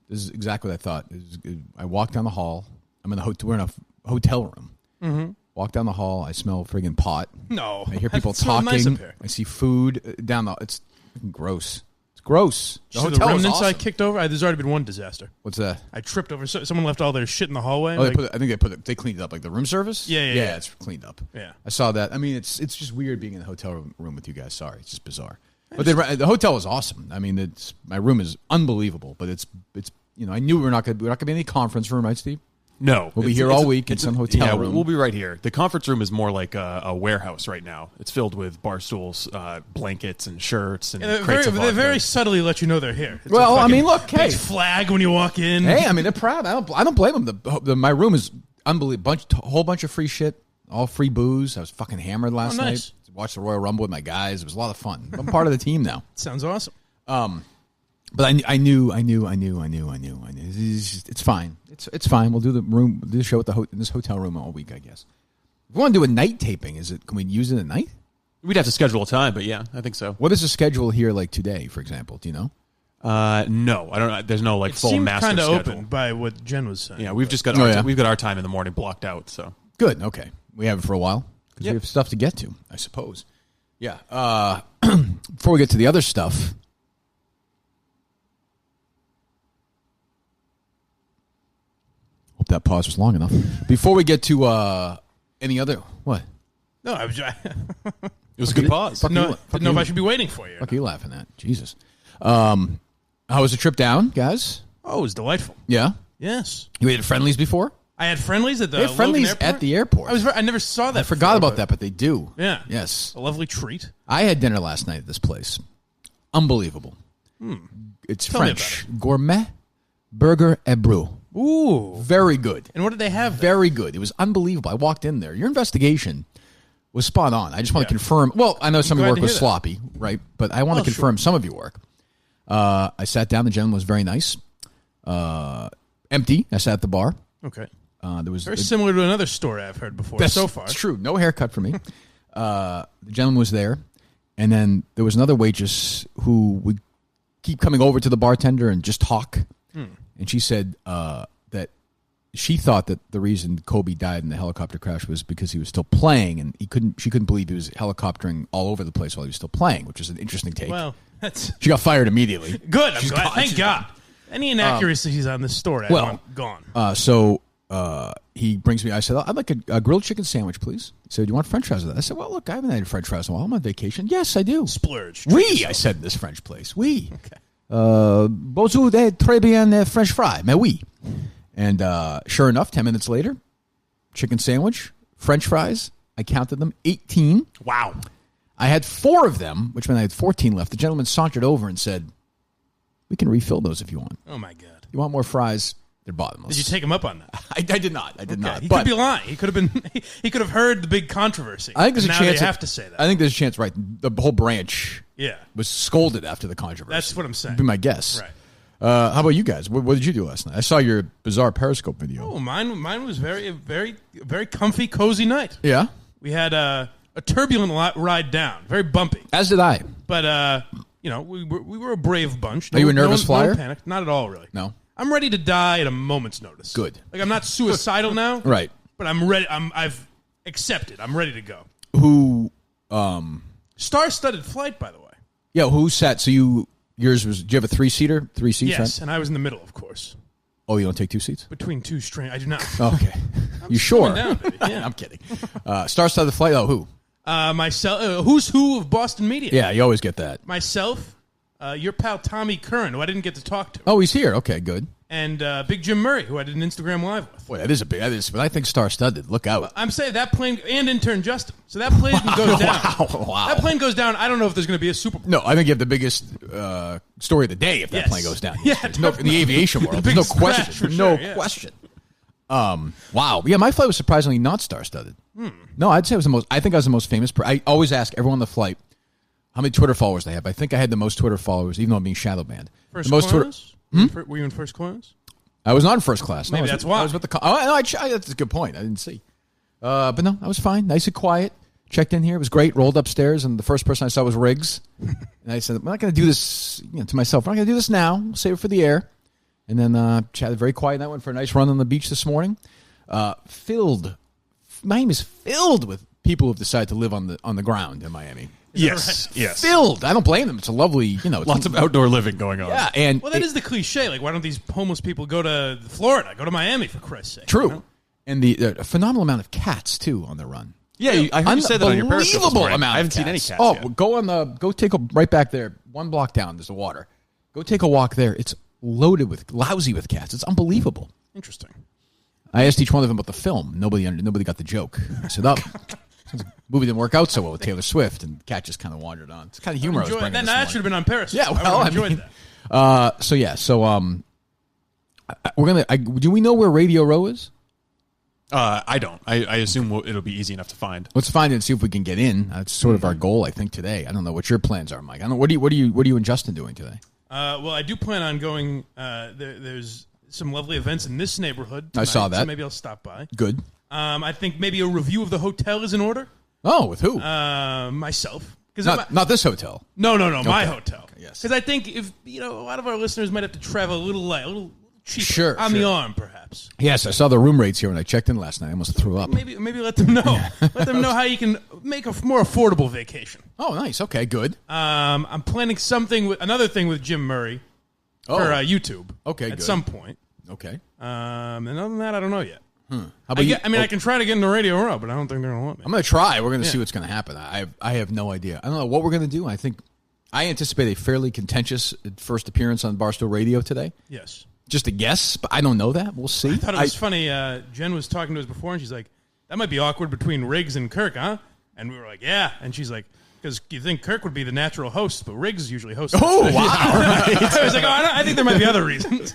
This is exactly what I thought. I walk down the hall. We're in a hotel room. Mm-hmm. Walk down the hall. I smell friggin' pot. No. I hear people talking. Nice up here. I see food down the... It's gross. It's gross. The hotel is awesome. I kicked over? There's already been one disaster. What's that? I tripped over. Someone left all their shit in the hallway. Oh, I think they cleaned it up. Like the room service? Yeah. It's cleaned up. Yeah. I saw that. I mean, it's just weird being in the hotel room with you guys. Sorry. It's just bizarre. But the hotel was awesome. I mean, my room is unbelievable, but it's I knew we're not going to be in any conference room, right, Steve? No. We'll be here all week in some hotel room. We'll be right here. The conference room is more like a warehouse right now. It's filled with bar stools, blankets, and shirts, and crates of vodka. They very subtly let you know they're here. It's well, I mean, look, hey. Flag when you walk in. Hey, I mean, they're proud. I don't blame them. My room is unbelievable. Whole bunch of free shit, all free booze. I was fucking hammered last night. Watched the Royal Rumble with my guys. It was a lot of fun. I'm part of the team now. Sounds awesome. But I knew. It's fine. It's fine. We'll do the show in this hotel room all week, I guess. If we want to do a night taping, can we use it at night? We'd have to schedule a time, but yeah, I think so. What is the schedule here like today, for example? Do you know? No, I don't know. There's no full master schedule. It seemed kind of open by what Jen was saying. Yeah, we've just got we've got our time in the morning blocked out. So good. Okay, we have it for a while because we have stuff to get to, I suppose. Yeah. Before we get to the other stuff. Hope that pause was long enough. Before we get to any other... What? No, I was... It was a good pause. Didn't know if I should be waiting for you. What are you laughing at? Jesus. How was the trip down, guys? Oh, it was delightful. Yeah? Yes. You ate at Friendly's before? I had Friendly's at the They had Friendly's Logan Airport? at the airport. I never saw that I forgot about that, but they do. Yeah. Yes. A lovely treat. I had dinner last night at this place. Unbelievable. It's Tell me French. Gourmet burger et brew. Ooh. Very good. And what did they have there? Very good. It was unbelievable. I walked in there. Your investigation was spot on. I just want to confirm. Well, I know some of your work was sloppy, right? But I want to confirm some of your work. I sat down. The gentleman was very nice. Empty. I sat at the bar. Okay. There was very similar to another story I've heard before so far. It's true. No haircut for me. The gentleman was there. And then there was another waitress who would keep coming over to the bartender and just talk. And she said that she thought that the reason Kobe died in the helicopter crash was because he was still playing, and she couldn't believe he was helicoptering all over the place while he was still playing, which is an interesting take. Well, she got fired immediately. Good. I'm glad. Thank God. Any inaccuracies on this story, I want gone. So he brings me. I said, "I'd like a grilled chicken sandwich, please." He said, "Do you want French fries with that?" I said, "Well, look, I haven't had French fries in a while. I'm on vacation." "Yes, I do." Splurge. Oui, I said in this French place. Oui. Okay. Bonjour, très bien French fry, mais oui. And sure enough, 10 minutes later, chicken sandwich, French fries. I counted them, 18. Wow. I had 4 of them, which meant I had 14 left. The gentleman sauntered over and said, "We can refill those if you want." Oh, my God. You want more fries? They're bottomless. Did you take him up on that? I did not. I did not. He could be lying. He could have been. He could have heard the big controversy. I think there's a chance. They have to say that. I think there's a chance. Right, the whole branch. Yeah. Was scolded after the controversy. That's what I'm saying. Would be my guess. Right. How about you guys? What did you do last night? I saw your bizarre Periscope video. Oh, mine was very comfy, cozy night. Yeah. We had a turbulent ride down, very bumpy. As did I. But we were a brave bunch. Are you a nervous flyer? No panic. Not at all, really. No. I'm ready to die at a moment's notice. Good. Like, I'm not suicidal now. Right. But I'm ready. I've accepted. I'm ready to go. Who? Star-studded flight, by the way. Yeah. Who sat? So yours was? Do you have a 3-seater? 3 seats? Yes, right? and I was in the middle, of course. Oh, you don't take 2 seats? Between 2 strange. I do not. Okay. You sure? Down, baby. Yeah. I'm kidding. Star-studded flight. Oh, who? Myself. Who's who of Boston media? Yeah, you always get that. Myself. Your pal Tommy Kern, who I didn't get to talk to. Oh, he's here. Okay, good. And Big Jim Murray, who I did an Instagram Live with. Boy, that is. But I think star-studded. Look out. I'm saying that plane, and intern Justin. So that plane goes down. Wow. That plane goes down. I don't know if there's going to be a Super Bowl. No, I think you have the biggest story of the day if that plane goes down. Yeah, in the aviation world. There's no question. Question. Wow. Yeah, my flight was surprisingly not star-studded. No, I'd say it was the most. I think I was the most famous. I always ask everyone on the flight how many Twitter followers they have. I think I had the most Twitter followers, even though I'm being shadow banned. First the most class? Were you in first class? I was not in first class. Maybe that's why. I was with the. That's a good point. I didn't see. But no, I was fine. Nice and quiet. Checked in here. It was great. Rolled upstairs, and the first person I saw was Riggs. And I said, "I'm not going to do this to myself. I'm not going to do this now. We'll save it for the air." And then chatted very quiet night. Went for a nice run on the beach this morning. Miami is filled with people who've decided to live on the ground in Miami. Yes. Filled. I don't blame them. It's a lovely, lots of outdoor living going on. Yeah, and that is the cliche. Like, why don't these homeless people go to Florida, go to Miami, for Christ's sake? True. You know? And the phenomenal amount of cats too on the run. Yeah, I heard you say that on your Periscope. Unbelievable amount. I haven't seen any cats. Oh, yet. go take a right back there, 1 block down. There's the water. Go take a walk there. It's loaded with cats. It's unbelievable. Interesting. I asked each one of them about the film. Nobody got the joke. I said, the movie didn't work out so well with Taylor Swift, and Cat just kind of wandered on. It's kind of humor I was bringing this that should have been on Periscope. Yeah, well, I enjoyed that. We're gonna. Do we know where Radio Row is? I don't. I assume it'll be easy enough to find. Let's find it and see if we can get in. That's sort of our goal, I think, today. I don't know what your plans are, Mike. I don't know. What are you and Justin doing today? Well, I do plan on going. There's some lovely events in this neighborhood tonight, I saw that. So maybe I'll stop by. Good. I think maybe a review of the hotel is in order. Oh, with who? Myself. Not this hotel. No, my hotel. Okay, yes. Because I think if a lot of our listeners might have to travel a little light, a little cheaper Sure, the arm, perhaps. Yes, I saw the room rates here when I checked in last night. I almost threw up. Maybe let them know. Let them know how you can make a more affordable vacation. Oh, nice. Okay, good. I'm planning another thing with Jim Murray for YouTube. Okay, at some point. Okay. And other than that, I don't know yet. How about you? I can try to get in the Radio Row, but I don't think they're going to let me. I'm going to try. We're going to see what's going to happen. I have no idea. I don't know what we're going to do. I anticipate a fairly contentious first appearance on Barstool Radio today. Yes. Just a guess, but I don't know that. We'll see. I thought it was funny. Jen was talking to us before, and she's like, that might be awkward between Riggs and Kirk, huh? And we were like, yeah. And she's like, because you think Kirk would be the natural host, but Riggs is usually host. Oh, wow. I was like, I think there might be other reasons.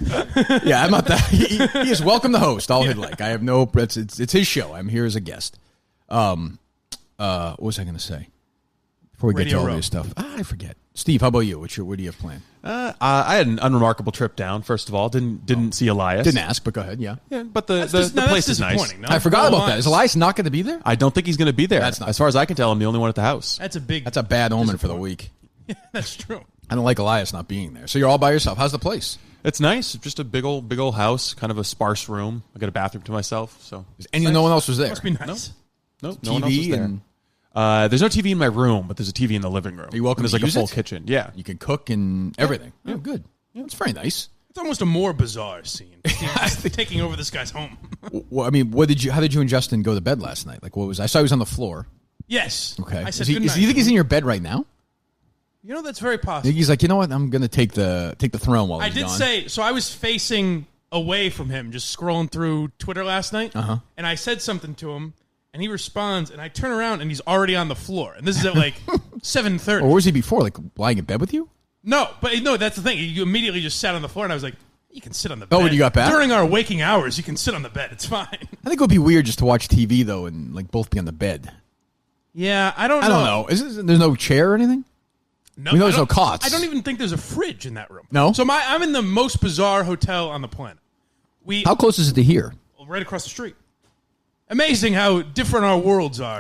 Yeah, I'm not that. He is welcome to host all he'd like. I have no. It's his show. I'm here as a guest. What was I going to say before we get to all this stuff? I forget. Steve, how about you? What do you have planned? I had an unremarkable trip down. First of all, didn't see Elias. Didn't ask, but go ahead. Yeah, but the place is nice. No? I forgot about that. Is Elias not going to be there? I don't think he's going to be there. That's not as far as I can tell. I'm the only one at the house. That's a bad omen for the week. Yeah, that's true. I don't like Elias not being there. So you're all by yourself. How's the place? It's nice. Just a big old house, kind of a sparse room. I got a bathroom to myself. So no one else was there. Must be nice. No one else was there. There's no TV in my room, but there's a TV in the living room. Are you welcome There's to like use a full it? kitchen. Yeah. You can cook and everything. Yeah, good. Yeah, it's very nice. It's almost a more bizarre scene. Taking over this guy's home. Well, I mean, how did you and Justin go to bed last night? Like, I saw he was on the floor. Yes. Okay. I said do good you night. think he's in your bed right now? That's very I possible. think he's like, you know what? I'm going to take the throne while I he's did gone. say, so I was facing away from him, just scrolling through Twitter last night, and I said something to him, and he responds, and I turn around, and he's already on the floor. And this is at like 7:30. Or where was he before? Like lying in bed with you? No, that's the thing. You immediately just sat on the floor, and I was like, you can sit on the bed. Oh, when you got back? During our waking hours, you can sit on the bed. It's fine. I think it would be weird just to watch TV, though, and like both be on the bed. Yeah, I don't know. I don't know. There's no chair or anything? No, We know there's no cots. I don't even think there's a fridge in that room. No? So I'm in the most bizarre hotel on the planet. How close is it to here? Right across the street. Amazing how different our worlds are.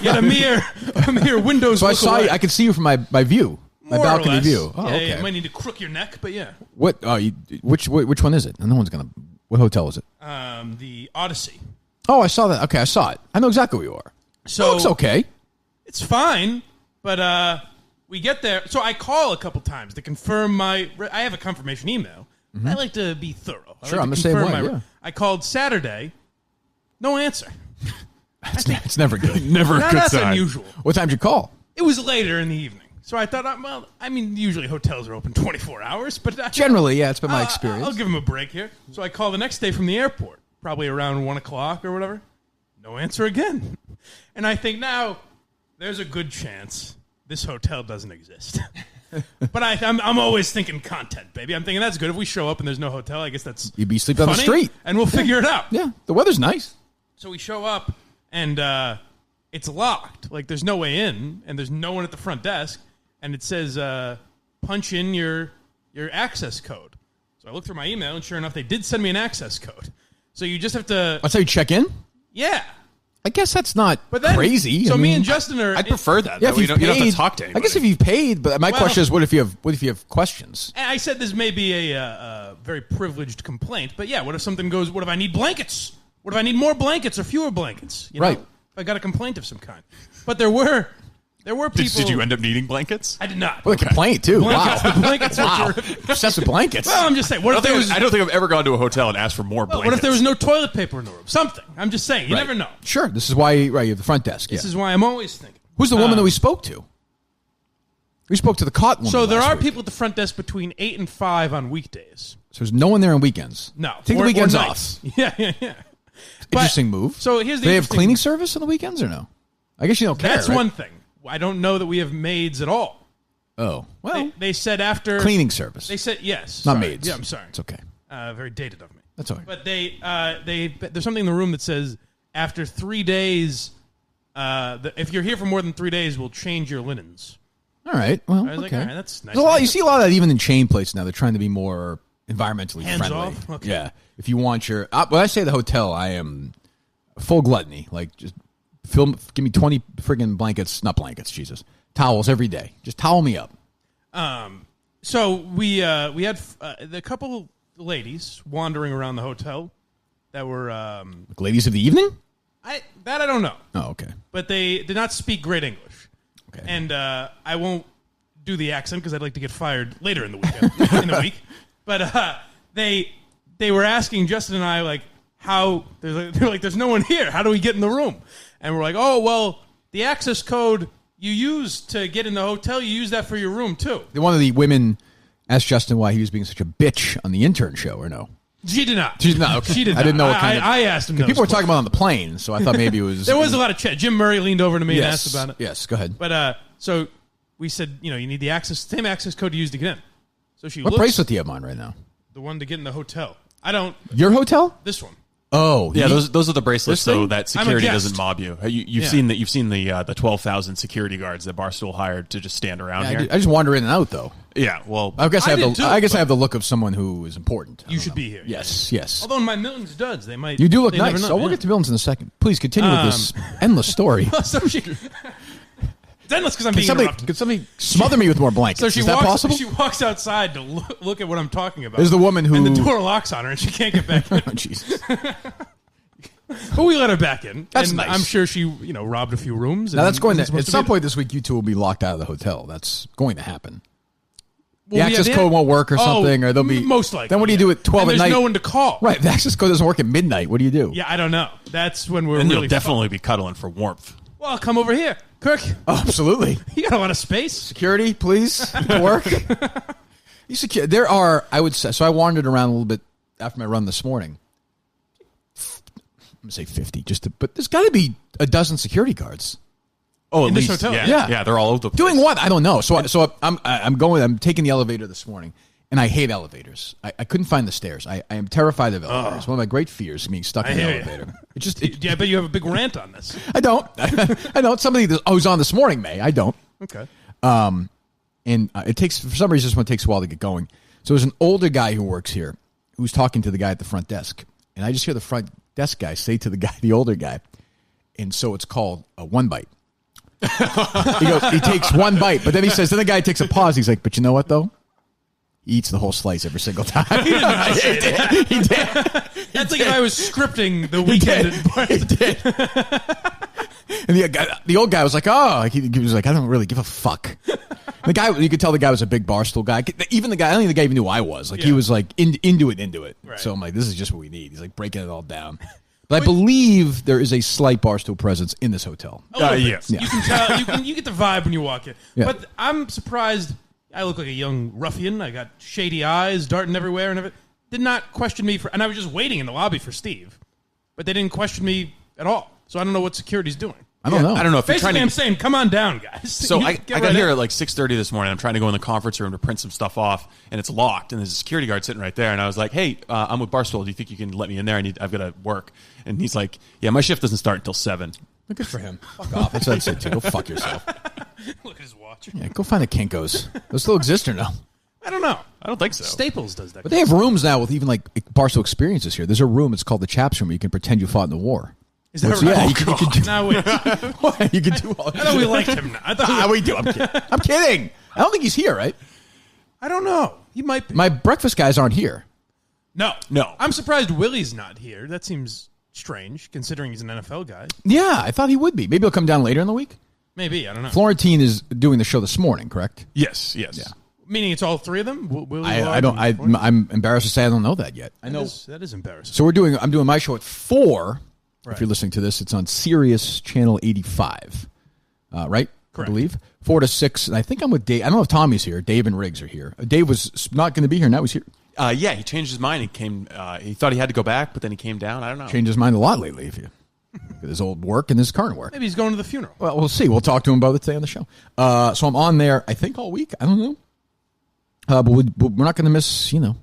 Yet a mere windows. So look I away. I could see you from my view, my More or balcony less. view. Oh, Yeah, okay. you might need to crook your neck, but yeah. What? Which one is it? No one's gonna. What hotel is it? The Odyssey. Oh, I saw that. Okay, I saw it. I know exactly where you are. So looks okay. It's fine, but we get there. So I call a couple times to confirm I have a confirmation email. I like to be thorough. Sure, I'm the same way. Yeah. I called Saturday. No answer. It's never good. Never a good That's sign. unusual. What time did you call? It was later in the evening. So I thought, usually hotels are open 24 hours, but Generally, yeah, it's been my experience. I'll give him a break here. So I call the next day from the airport, probably around 1 o'clock or whatever. No answer again. And I think now there's a good chance this hotel doesn't exist. But I'm always thinking content, baby. I'm thinking that's good. If we show up and there's no hotel, I guess that's You'd be sleeping on the funny, street. and we'll figure it out. Yeah, the weather's nice. So we show up, and it's locked. Like, there's no way in, and there's no one at the front desk, and it says, punch in your access code. So I look through my email, and sure enough, they did send me an access code. So you just have to... That's how you check in? Yeah. I guess that's not But then, crazy. So I me mean, and Justin are... I'd prefer that. Yeah, Though. You don't have to talk to anybody. I guess if you've paid, but my Well- question is, what if you have questions? And I said this may be a very privileged complaint. But yeah, what if something goes? What if I need blankets? What if I need more blankets or fewer blankets? You know, Right. If I got a complaint of some kind. But there were people. Did you end up needing blankets? I did not. Well, a complaint, too. Blankets, Wow. the blankets are Wow. terrific. Obsessed with blankets. Well, I'm just saying. What if there was? I don't think I've ever gone to a hotel and asked for more blankets. What if there was no toilet paper in the room? Something. I'm just saying. You Right. never know. Sure. This is why you have the front desk. This yeah. is why I'm always thinking. Who's the woman that we spoke to? We spoke to the cot woman. So there last are week. people at the front desk between 8 and 5 on weekdays. So there's no one there on weekends. No. Take or, the weekends or off. nights. Yeah. But- Interesting move. So here's the Do they have interesting- cleaning service on the weekends or no? I guess you don't care. That's right? one thing. I don't know that we have maids at all. Oh, well, They said after cleaning service. They said yes. Not Sorry. maids. Yeah, I'm sorry. It's okay. Very dated of me. That's all right. But there's something in the room that says after 3 days, if you're here for more than 3 days, we'll change your linens. All right. Well, I was like, okay. all right, that's nice. There's a lot, you see a lot of that even in chain places now. They're trying to be more environmentally Hands friendly. off? Okay. Yeah. If you want your... when I say the hotel, I am full gluttony. Like, just give me 20 friggin' blankets. Not blankets, Jesus. Towels every day. Just towel me up. So we had a couple ladies wandering around the hotel that were Like ladies of the evening? I don't know, Oh, okay. but they did not speak great English. Okay. And I won't do the accent because I'd like to get fired later in the week. But they were asking Justin and I like how they're like there's no one here. How do we get in the room? And we're like, oh well, the access code you use to get in the hotel, you use that for your room too. One of the women asked Justin why he was being such a bitch on the intern show, or no? She did not. She's not. Okay. She did not. I didn't know what kind of... I asked him. People were talking about it on the plane, so I thought maybe it was... There was a lot of chat. Jim Murray leaned over to me and Yes. asked about it. Yes, go ahead. But so we said, you need the same access code to use to get in. So she What looks, bracelet do you have on right now? the one to get in the hotel. I don't. Your hotel? This one. Oh, Yeah, those are the bracelets This thing? so that I'm a security guest. doesn't mob you. You've Yeah. seen the 12,000 security guards that Barstool hired to just stand around I here. just wander in and out, though. Yeah, well, I guess I, have did the. too, I guess but- I have the look of someone who is important. I You don't should know. be here. Yes, yes. Although in my Milton's duds, they might. You do look they never nice. know, Oh, we'll yeah. get to Villains in a second. Please continue with this endless story. So she. It's endless because I'm Can being somebody, interrupted. can somebody smother me with more blankets? So she is that walks. possible? She walks outside to look at what I'm talking about. There's the woman who... and the door locks on her, and she can't get back in. Oh, Jesus. But we let her back in. That's and nice. I'm sure she, robbed a few rooms. Now, that's going to... isn't supposed At to some be- point this week, you two will be locked out of the hotel. That's going to happen. Well, The yeah, access code won't work or something, or they'll be... most likely. Then what do you do at 12 and at night? There's no one to call. Right, if the access code doesn't work at midnight, what do you do? Yeah, I don't know. That's when we're and really you'll definitely be cuddling for warmth. Well, come over here, Kirk. Oh, absolutely. You got a lot of space. Security, please. Get to work. There are, I would say, so I wandered around a little bit after my run this morning. I'm going to say 50, but there's got to be a dozen security guards. Oh, at In this least, hotel? yeah, they're all over the place. Doing what? I don't know. So I'm taking the elevator this morning, and I hate elevators. I couldn't find the stairs. I am terrified of elevators. One of my great fears is being stuck in an hear you. elevator. Yeah, I bet you have a big rant on this. I don't. I don't. Somebody who's on this morning may. I don't. Okay. And it takes, for some reason, this one takes a while to get going. So there's an older guy who works here who's talking to the guy at the front desk. And I just hear the front desk guy say to the older guy, and so it's called a one bite. He takes one bite, but then he says, then the guy takes a pause. He's like, but you know what, though? He eats the whole slice every single time. He did not say that. He did. That's like if I was scripting the weekend. He did. And the old guy was like, oh, he was like, I don't really give a fuck. The guy, you could tell the guy was a big Barstool guy. Even the guy, I don't think the guy even knew who I was. Like, he Yeah. was like into it. Right. So I'm like, this is just what we need. He's like breaking it all down. But I believe there is a slight Barstool presence in this hotel. A little bit. yes. You can tell. You get the vibe when you walk in. Yeah. But I'm surprised. I look like a young ruffian. I got shady eyes, darting everywhere, and everything. Did not question me and I was just waiting in the lobby for Steve, but they didn't question me at all. So I don't know what security's doing. I don't know. I don't know if you're Basically, trying I'm to. saying, come on down, guys. So You I get got right here in. at like 6:30 this morning. I'm trying to go in the conference room to print some stuff off, and it's locked. And there's a security guard sitting right there. And I was like, "Hey, I'm with Barstool. Do you think you can let me in there? I've got to work." And he's like, "Yeah, my shift doesn't start until 7." Good for him. Fuck off. That's what I'd say too. Go fuck yourself. Look at his watch. Yeah, go find the Kinkos. Those still exist or no? I don't know. I don't think so. Staples does that. But they have rooms now with even like Barstool experiences here. There's a room. It's called the Chaps Room where you can pretend you fought in the war. Is that Which, right? yeah, Oh, you can do- now wait. What? You can do all I thought we liked him. Now. I thought we do. I'm kidding. I'm kidding. I don't think he's here, right? I don't know. He might be. My breakfast guys aren't here. No. No. I'm surprised Willie's not here. That seems strange, considering he's an NFL guy. Yeah, I thought he would be. Maybe he'll come down later in the week. Maybe, I don't know. Florentine is doing the show this morning, correct? Yes. Yeah. Meaning it's all three of them? I'm embarrassed to say I don't know that yet. I know that is embarrassing. So I'm doing my show at 4. Right. If you're listening to this, it's on Sirius Channel 85. Right? Correct. I believe 4 to 6. And I think I'm with Dave. I don't know if Tommy's here. Dave and Riggs are here. Dave was not going to be here. Now he's here. Yeah, he changed his mind. He came. He thought he had to go back, but then he came down. I don't know. Changed his mind a lot lately. If you look at his old work and his current work. Maybe he's going to the funeral. Well, we'll see. We'll talk to him about it today on the show. So I'm on there, I think, all week. I don't know. But we're not going to miss, not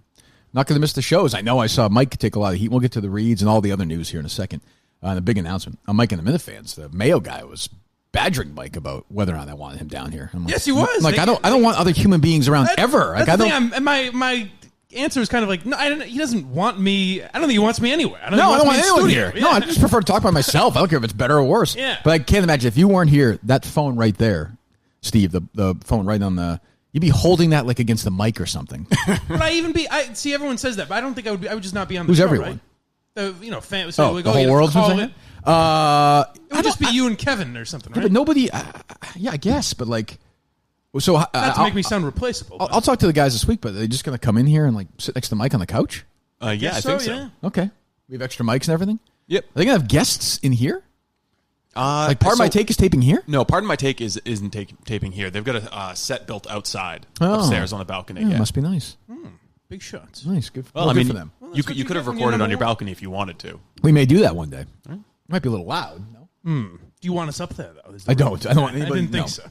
going to miss the shows. I know I saw Mike take a lot of heat. We'll get to the reads and all the other news here in a second. The big announcement. Mike and the Minifans, the Mayo guy, was badgering Mike about whether or not I wanted him down here. Yes, he was. I don't want other human beings around ever. That's the thing. My answer is kind of like, no, he doesn't want me. I don't think he wants me anywhere. I don't want anyone here. Yeah. No, I just prefer to talk by myself. I don't care if it's better or worse. Yeah. But I can't imagine if you weren't here, that phone right there, Steve, the phone right on the, you'd be holding that like against the mic or something. Would I even be? I see everyone says that, but I don't think I would be. I would just not be on the Who's show. everyone? Right? Fan. So the whole world's saying it? It would just be you and Kevin or something, right? But nobody, yeah, I guess, but like, so not to make me sound replaceable. I'll talk to the guys this week, but are they just going to come in here and like sit next to Mike on the couch? Yeah, I think so. Yeah. Okay. We have extra mics and everything? Yep. Are they going to have guests in here? Part of my take is taping here? No, part of my take isn't taping here. They've got a set built outside upstairs on the balcony. Yeah, must be nice. Big shots. Nice. Good. Well, good for them. Well, you could have recorded on your balcony if you wanted to. We may do that one day. Right. Might be a little loud. No? Do you want us up there, though? I don't. I don't want anybody. I didn't think so.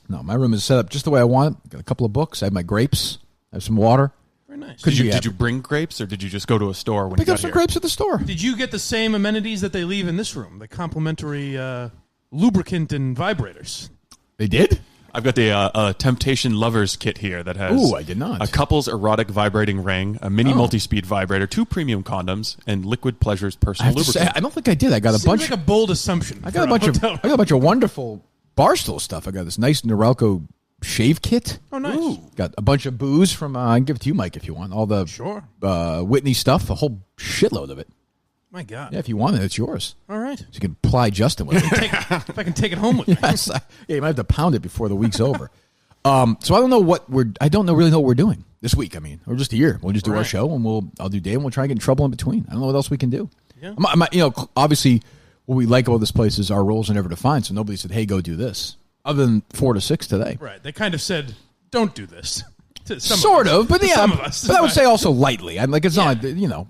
No, my room is set up just the way I want it. Got a couple of books. I have my grapes. I have some water. Very nice. Did you bring grapes, or did you just go to a store when you pick got up some here? grapes at the store? Did you get the same amenities that they leave in this room? The complimentary lubricant and vibrators. They did? I've got the Temptation Lovers kit here that has Ooh, I did not. a couple's erotic vibrating ring, a mini multi-speed vibrator, 2 premium condoms, and Liquid Pleasures I personal have to say, lubricant. I don't think I did. I got a Seems bunch. like a bold assumption. I got a bunch of wonderful Barstool stuff. I got this nice Norelco shave kit. Oh, nice. Got a bunch of booze from. I can give it to you, Mike, if you want. All the Sure. Whitney stuff, a whole shitload of it. My God. Yeah, if you want it, it's yours. All right. So you can ply Justin with it. If I can take it home with me. Yes, yeah, you might have to pound it before the week's over. So I don't know what I don't really know what we're doing this week. I mean, we're just here. We'll just do our show, and I'll do Dave, and we'll try to get in trouble in between. I don't know what else we can do. Yeah. Obviously, what we like about this place is our roles are never defined. So nobody said, "Hey, go do this." Other than 4 to 6 today. Right. They kind of said, don't do this. To some Sort of us. of, but To yeah. some of us. But I would say also lightly. I'm like, it's not like,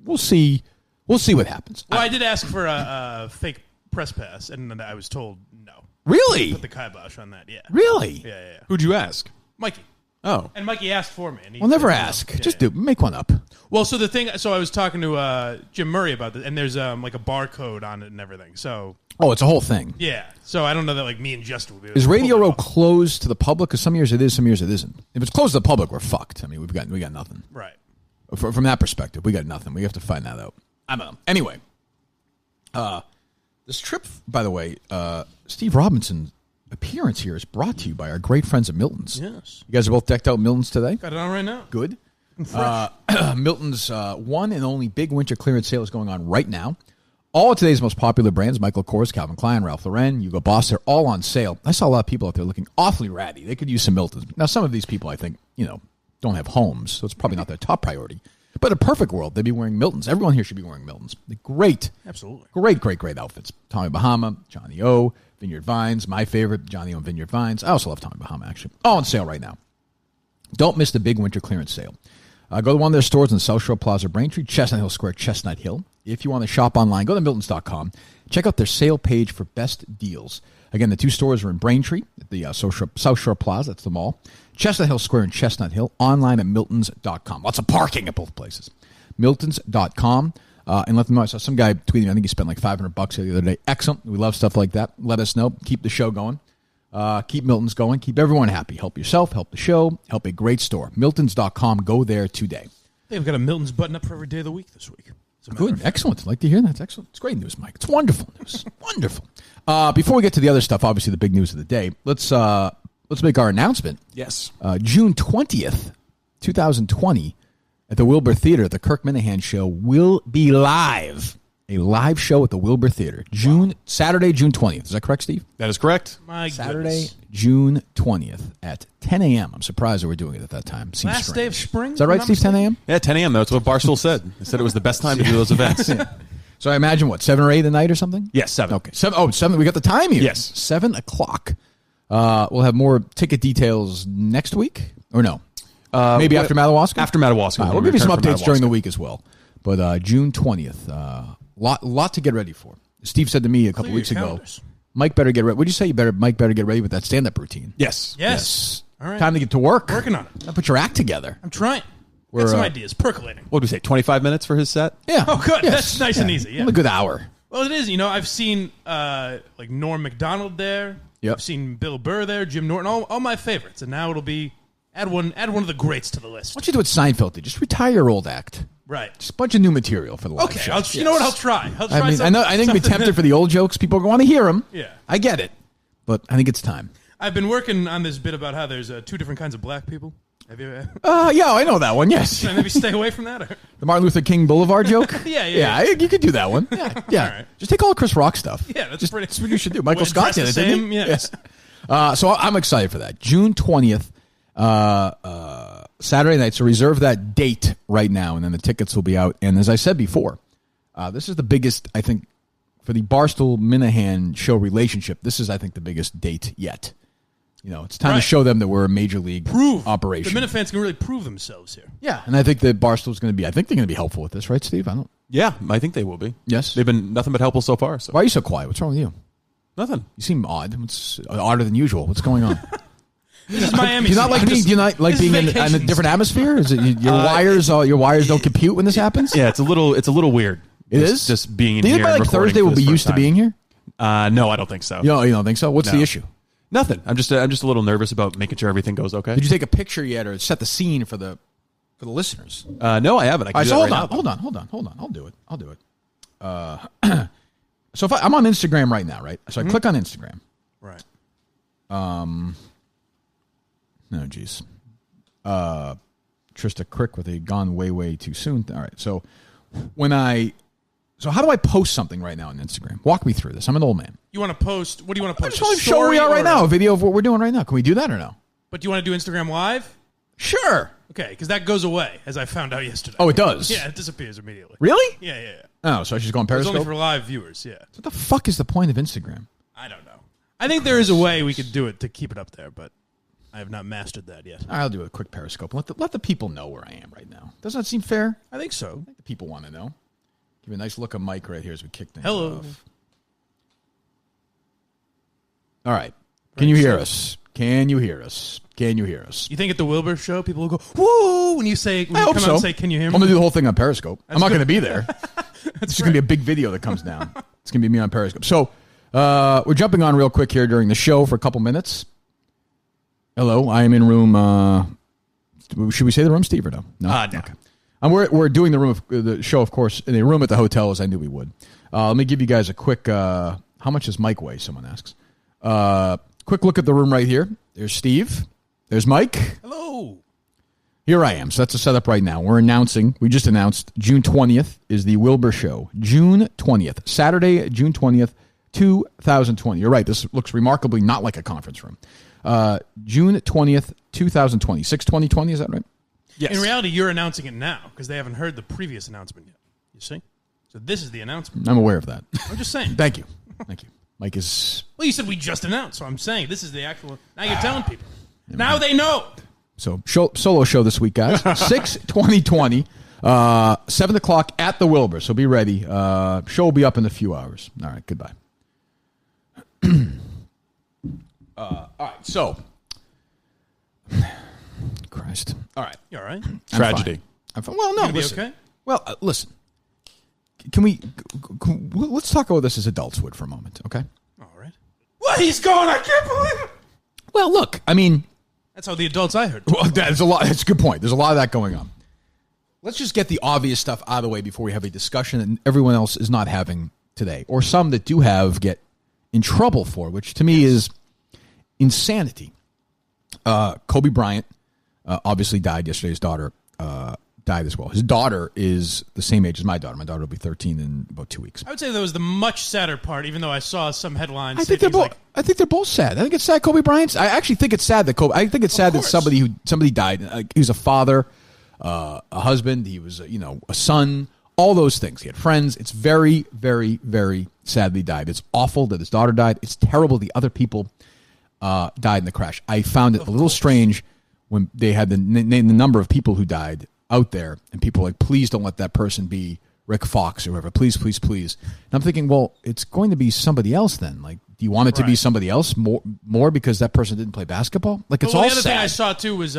we'll see. We'll see what happens. Well, I did ask for a fake press pass, and then I was told no. Really? Put the kibosh on that, yeah. Really? Yeah. Who'd you ask? Mikey. Oh. And Mikey asked for me. And he Well, never said, ask. Yeah, Just yeah. make one up. Well, so I was talking to Jim Murray about this, and there's like a barcode on it and everything. So, Oh, it's a whole thing. yeah. So I don't know that like me and Justin will be able Is to Radio pull it Row off. closed to the public? Because some years it is, some years it isn't. If it's closed to the public, we're fucked. I mean, we got nothing. Right. From that perspective, we got nothing. We have to find that out. I don't know. Anyway, this trip, by the way, Steve Robinson's appearance here is brought to you by our great friends at Milton's. Yes. You guys are both decked out in Milton's today? Got it on right now. Good. Milton's one and only big winter clearance sale is going on right now. All of today's most popular brands, Michael Kors, Calvin Klein, Ralph Lauren, Hugo Boss, they're all on sale. I saw a lot of people out there looking awfully ratty. They could use some Milton's. Now, some of these people, I think, don't have homes, so it's probably not their top priority. But in a perfect world, they'd be wearing Milton's. Everyone here should be wearing Milton's. They're great. Absolutely. Great outfits. Tommy Bahama, Johnny O, Vineyard Vines, my favorite, Johnny O and Vineyard Vines. I also love Tommy Bahama, actually. All on sale right now. Don't miss the big winter clearance sale. Go to one of their stores in South Shore Plaza, Braintree, Chestnut Hill Square, Chestnut Hill. If you want to shop online, go to Miltons.com. Check out their sale page for best deals. Again, the 2 stores are in Braintree, at the South Shore Plaza, that's the mall. Chestnut Hill Square and Chestnut Hill, online at Miltons.com. Lots of parking at both places. Miltons.com. And let them know. I saw some guy tweeting, I think he spent like $500 the other day. Excellent. We love stuff like that. Let us know. Keep the show going. Keep Milton's going. Keep everyone happy. Help yourself. Help the show. Help a great store. Miltons.com. Go there today. They've got a Milton's button up for every day of the week this week. Good. Excellent. I'd like to hear that. It's excellent. It's great news, Mike. It's wonderful news. Wonderful. Before we get to the other stuff, obviously the big news of the day, let's make our announcement. Yes. June 20th, 2020, at the Wilbur Theater. The Kirk Minihane show will be live. A live show at the Wilbur Theater. Saturday, June 20th. Is that correct, Steve? That is correct. My Saturday, goodness. June 20th at 10 a.m. I'm surprised that we're doing it at that time. Seems Last strange. day of spring? Is that right, Steve? 10 a.m.? Yeah, 10 a.m. That's what Barstool said. They said it was the best time to do those events. So I imagine, 7 or 8 at night or something? Yes, 7. Okay. 7. We got the time here. Yes. 7 o'clock. We'll have more ticket details next week, or no? Maybe after Madawaska? After Madawaska. We'll give you some updates during the week as well. But June 20th, lot to get ready for. Steve said to me a couple weeks ago, Mike better get ready. What did you say? Mike better get ready with that stand-up routine. Yes. All right. Time to get to work. Working on it. Now put your act together. I'm trying. Got some ideas percolating. What did we say, 25 minutes for his set? Yeah. Oh, good. Yes. That's nice and easy. Yeah. A good hour. Well, it is. I've seen like Norm Macdonald there. Yep. I've seen Bill Burr there, Jim Norton, all my favorites. And now it'll be add one of the greats to the list. What you do what Seinfeld did? Just retire your old act. Right. Just a bunch of new material for the live Okay. show. You know what? I'll try. I think we tempted for the old jokes. People want to hear them. Yeah. I get it. But I think it's time. I've been working on this bit about how there's 2 different kinds of black people. Have you? Yeah, I know that one. Yes. Can I maybe stay away from that? Or? The Martin Luther King Boulevard joke? Yeah. You could do that one. Yeah. All right. Just take all the Chris Rock stuff. Yeah, that's pretty. That's what you should do. Michael Would Scott dress did the it, didn't same? he? Yes. So I'm excited for that. June 20th, Saturday night. So reserve that date right now, and then the tickets will be out. And as I said before, this is the biggest, I think, for the Barstool-Minihane show relationship. This is, I think, the biggest date yet. It's time to show them that we're a major league operation. The Minifans can really prove themselves here. Yeah, and I think that Barstool's going to be. I think they're going to be helpful with this, right, Steve? Yeah, I think they will be. Yes, they've been nothing but helpful so far. So. Why are you so quiet? What's wrong with you? Nothing. You seem odd. It's odder than usual. What's going on? This is Miami. Do you not like being in a different atmosphere? Is it your wires don't compute when this happens? Yeah, it's a little weird. It is just being in Do you here. think like Thursday will be used to being here? No, I don't think so. You don't think so? What's the issue? Nothing. I'm just a little nervous about making sure everything goes okay. Did you take a picture yet, or set the scene for the listeners? No, I haven't. Hold on. I'll do it. So if I'm on Instagram right now, right? So I click on Instagram. Right. No, geez. Trista Crick with a gone way too soon. All right. So how do I post something right now on Instagram? Walk me through this. I'm an old man. You want to post? What do you want to post? I just want to show where we are right now. A video of what we're doing right now. Can we do that or no? But do you want to do Instagram Live? Sure. Okay, because that goes away, as I found out yesterday. Oh, it does? Yeah, it disappears immediately. Really? Yeah. Oh, so I should just go on It's Periscope? only for live viewers, yeah. What the fuck is the point of Instagram? I don't know. I think there is a way we could do it to keep it up there, but I have not mastered that yet. I'll do a quick Periscope. Let the people know where I am right now. Doesn't that seem fair? I think so. I think the people want to know. Give a nice look of Mike right here as we kick things Hello. off. All right. Can you hear us? Can you hear us? Can you hear us? You think at the Wilbur show, people will go, woo, when you say, I hope come so. out and say, can you hear me? I'm going to do the whole thing on Periscope. I'm not going to be there. It's just going to be a big video that comes down. It's going to be me on Periscope. So we're jumping on real quick here during the show for a couple minutes. Hello, I am in room. Should we say the room, Steve, or no? No. Okay. We're doing the show, of course, in a room at the hotel, as I knew we would. Let me give you guys a quick. How much does Mike weigh? Someone asks. Quick look at the room right here. There's Steve. There's Mike. Hello. Here I am. So that's the setup right now. We just announced June 20th is the Wilbur Show. June 20th. Saturday, June 20th, 2020. You're right. This looks remarkably not like a conference room. June 20th, 2020. 6/20/20, is that right? Yes. In reality, you're announcing it now because they haven't heard the previous announcement yet. You see? So this is the announcement. I'm aware of that. I'm just saying. Thank you. Mike is... Well, you said we just announced, so I'm saying this is the actual... Now you're telling people. Now they know. So, solo show this week, guys. 6/20/20, 7 o'clock at the Wilbur. So be ready. Show will be up in a few hours. All right, goodbye. All right, so... Christ. All right. You all right? Tragedy. I'm fine. Well, no, You listen. okay? Well, listen. Can we... let's talk about this as adults would for a moment, okay? All right. What? He's gone. I can't believe it. Well, look, I mean... That's how the adults I heard. Well, that's a lot. That's a good point. There's a lot of that going on. Let's just get the obvious stuff out of the way before we have a discussion that everyone else is not having today, or some that do have get in trouble for, which to me is Insanity. Kobe Bryant obviously died yesterday. His daughter died as well. His daughter is the same age as my daughter. My daughter will be 13 in about 2 weeks. I would say that was the much sadder part, even though I saw some headlines. I think they're both sad. I think it's sad. Kobe Bryant's. I actually think it's sad that Kobe. I think it's sad that somebody died. He was a father, a husband. He was a son. All those things. He had friends. It's very, very, very sadly died. It's awful that his daughter died. It's terrible the other people died in the crash. I found it a little strange when they had the number of people who died out there, and people were like, please don't let that person be Rick Fox or whoever. Please, please, please. And I'm thinking, well, it's going to be somebody else then. Like, do you want it to be somebody else more because that person didn't play basketball? Like, it's all sad. The other thing I saw too was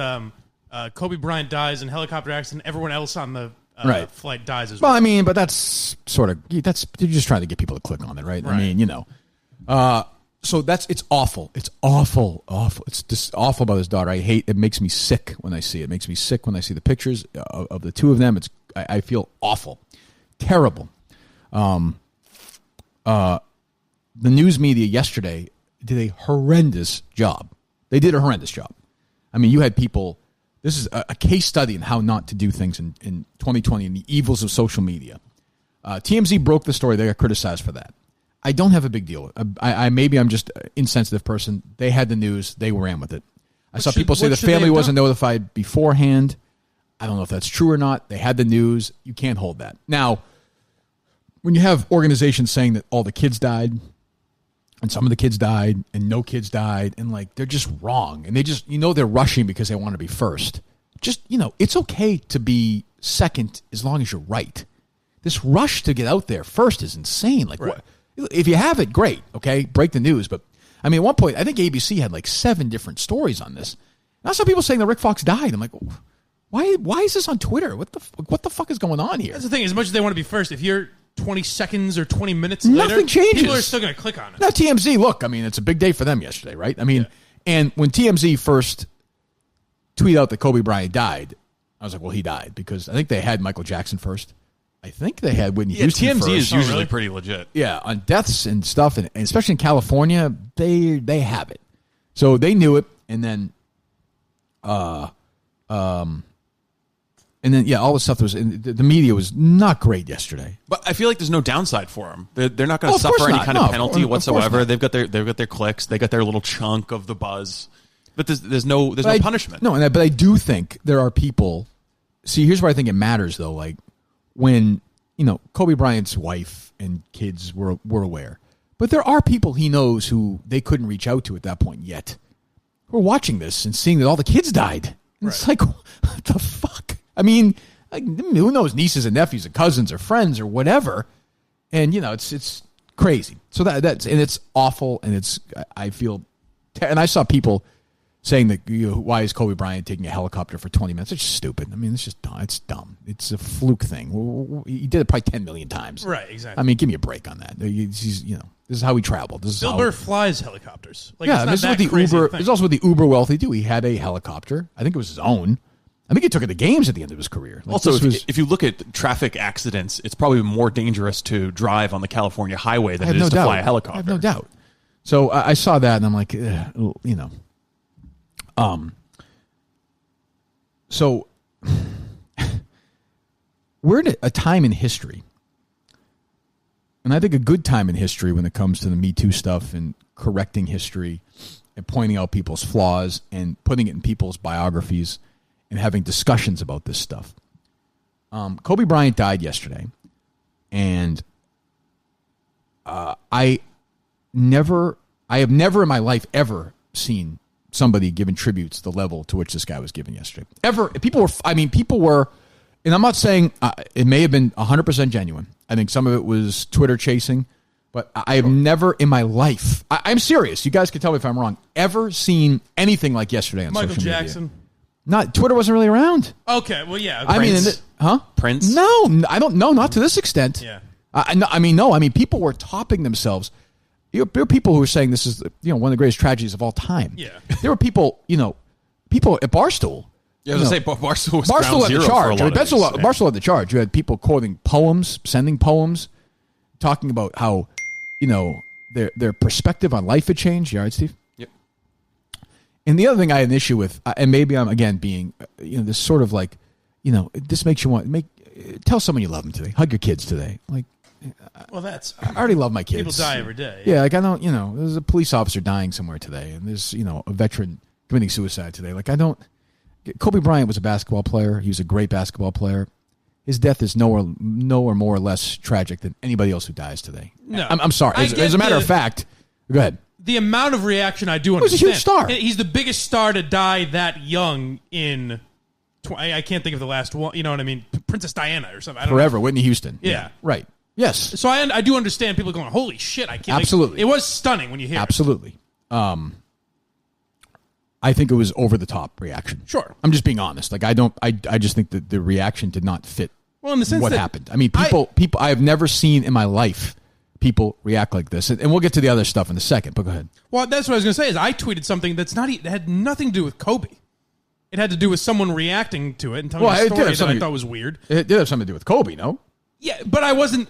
Kobe Bryant dies in a helicopter accident. Everyone else on the flight dies as well. Well, I mean, but that's sort of you're just trying to get people to click on it, right? I mean, so it's awful. It's awful. It's just awful about his daughter. It makes me sick when I see it. It makes me sick when I see the pictures of the two of them. I feel awful, terrible. The news media yesterday did a horrendous job. They did a horrendous job. I mean, you had people. This is a case study in how not to do things in 2020 and the evils of social media. TMZ broke the story. They got criticized for that. I don't have a big deal. Maybe I'm just an insensitive person. They had the news. They ran with it. I saw people say the family wasn't notified beforehand. I don't know if that's true or not. They had the news. You can't hold that. Now, when you have organizations saying that all the kids died and some of the kids died and no kids died, and like they're just wrong, and they just they're rushing because they want to be first. Just it's okay to be second as long as you're right. This rush to get out there first is insane. Like what? If you have it, great. Okay, break the news. But I mean, at one point, I think ABC had like 7 different stories on this. And I saw people saying that Rick Fox died. I'm like, why is this on Twitter? What the fuck is going on here? That's the thing. As much as they want to be first, if you're 20 seconds or 20 minutes later, nothing changes. People are still going to click on it. Now, TMZ, look, I mean, it's a big day for them yesterday, right? I mean, and when TMZ first tweeted out that Kobe Bryant died, I was like, well, he died because I think they had Michael Jackson first. I think they had Whitney Houston TMZ first. is usually pretty legit. Yeah, on deaths and stuff, and especially in California, they have it. So they knew it, and then, all the stuff was the media was not great yesterday. But I feel like there's no downside for them. They're not going to suffer any kind of penalty whatsoever. They've got their clicks. They got their little chunk of the buzz. But there's no punishment. No, but I do think there are people. See, here's where I think it matters, though. Like when Kobe Bryant's wife and kids were aware, but there are people he knows who they couldn't reach out to at that point yet. Who are watching this and seeing that all the kids died. And it's like, what the fuck? I mean, like, who knows? Nieces and nephews and cousins or friends or whatever, and it's crazy. So that's and it's awful, and I feel, and I saw people saying that why is Kobe Bryant taking a helicopter for 20 minutes? It's just stupid. I mean, it's just dumb. It's dumb. It's a fluke thing. He did it probably 10 million times. Right, exactly. I mean, give me a break on that. This is how he traveled. Wilbur flies helicopters. Like, this is what the Uber. This is also what the Uber wealthy do. He had a helicopter. I think it was his own. I think he took it to games at the end of his career. Like, also, if you look at traffic accidents, it's probably more dangerous to drive on the California highway than it is to fly a helicopter. I have no doubt. So I saw that, and I'm like, So we're at a time in history, and I think a good time in history when it comes to the Me Too stuff and correcting history and pointing out people's flaws and putting it in people's biographies and having discussions about this stuff. Kobe Bryant died yesterday, and I have never in my life ever seen somebody giving tributes the level to which this guy was given yesterday. Ever. People were, and I'm not saying it may have been 100% genuine. I think some of it was Twitter chasing, but I have never in my life, I'm serious, you guys can tell me if I'm wrong, ever seen anything like yesterday on social media. Michael Jackson. Twitter wasn't really around. Okay, well, yeah. Prince. Prince? No, I don't know, not to this extent. Yeah. People were topping themselves. There were people who were saying this is one of the greatest tragedies of all time. Yeah. There were people at Barstool. Yeah, I was going to say, Barstool was Barstool had the charge. Barstool had the charge. You had people quoting poems, sending poems, talking about how, their perspective on life had changed. You all right, Steve? Yep. And the other thing I had an issue with, and maybe I'm, again, being, this sort of like, this makes you tell someone you love them today. Hug your kids today. Like, Well, that's I already love my kids. people die every day. Yeah, like I don't, there's a police officer dying somewhere today, and there's, a veteran committing suicide today. Like Kobe Bryant was a basketball player. He was a great basketball player. His death is nowhere more or less tragic than anybody else who dies today. No. I'm sorry. As a matter of fact, go ahead. The amount of reaction I do understand. He was a huge star. He's the biggest star to die that young in. I can't think of the last one. You know what I mean? Princess Diana or something. I don't Forever, know. Whitney Houston. Yeah. Right. Yes. So I do understand people going, holy shit, I can't. Absolutely. It was stunning when you hear Absolutely. I think it was over the top reaction. Sure. I'm just being honest. Like I just think that the reaction did not fit in the sense what that happened. I mean, people I have never seen in my life people react like this. And we'll get to the other stuff in a second, but go ahead. Well, that's what I was going to say is I tweeted something that had nothing to do with Kobe. It had to do with someone reacting to it and telling a story that I thought was weird. It did have something to do with Kobe, no? Yeah, but I wasn't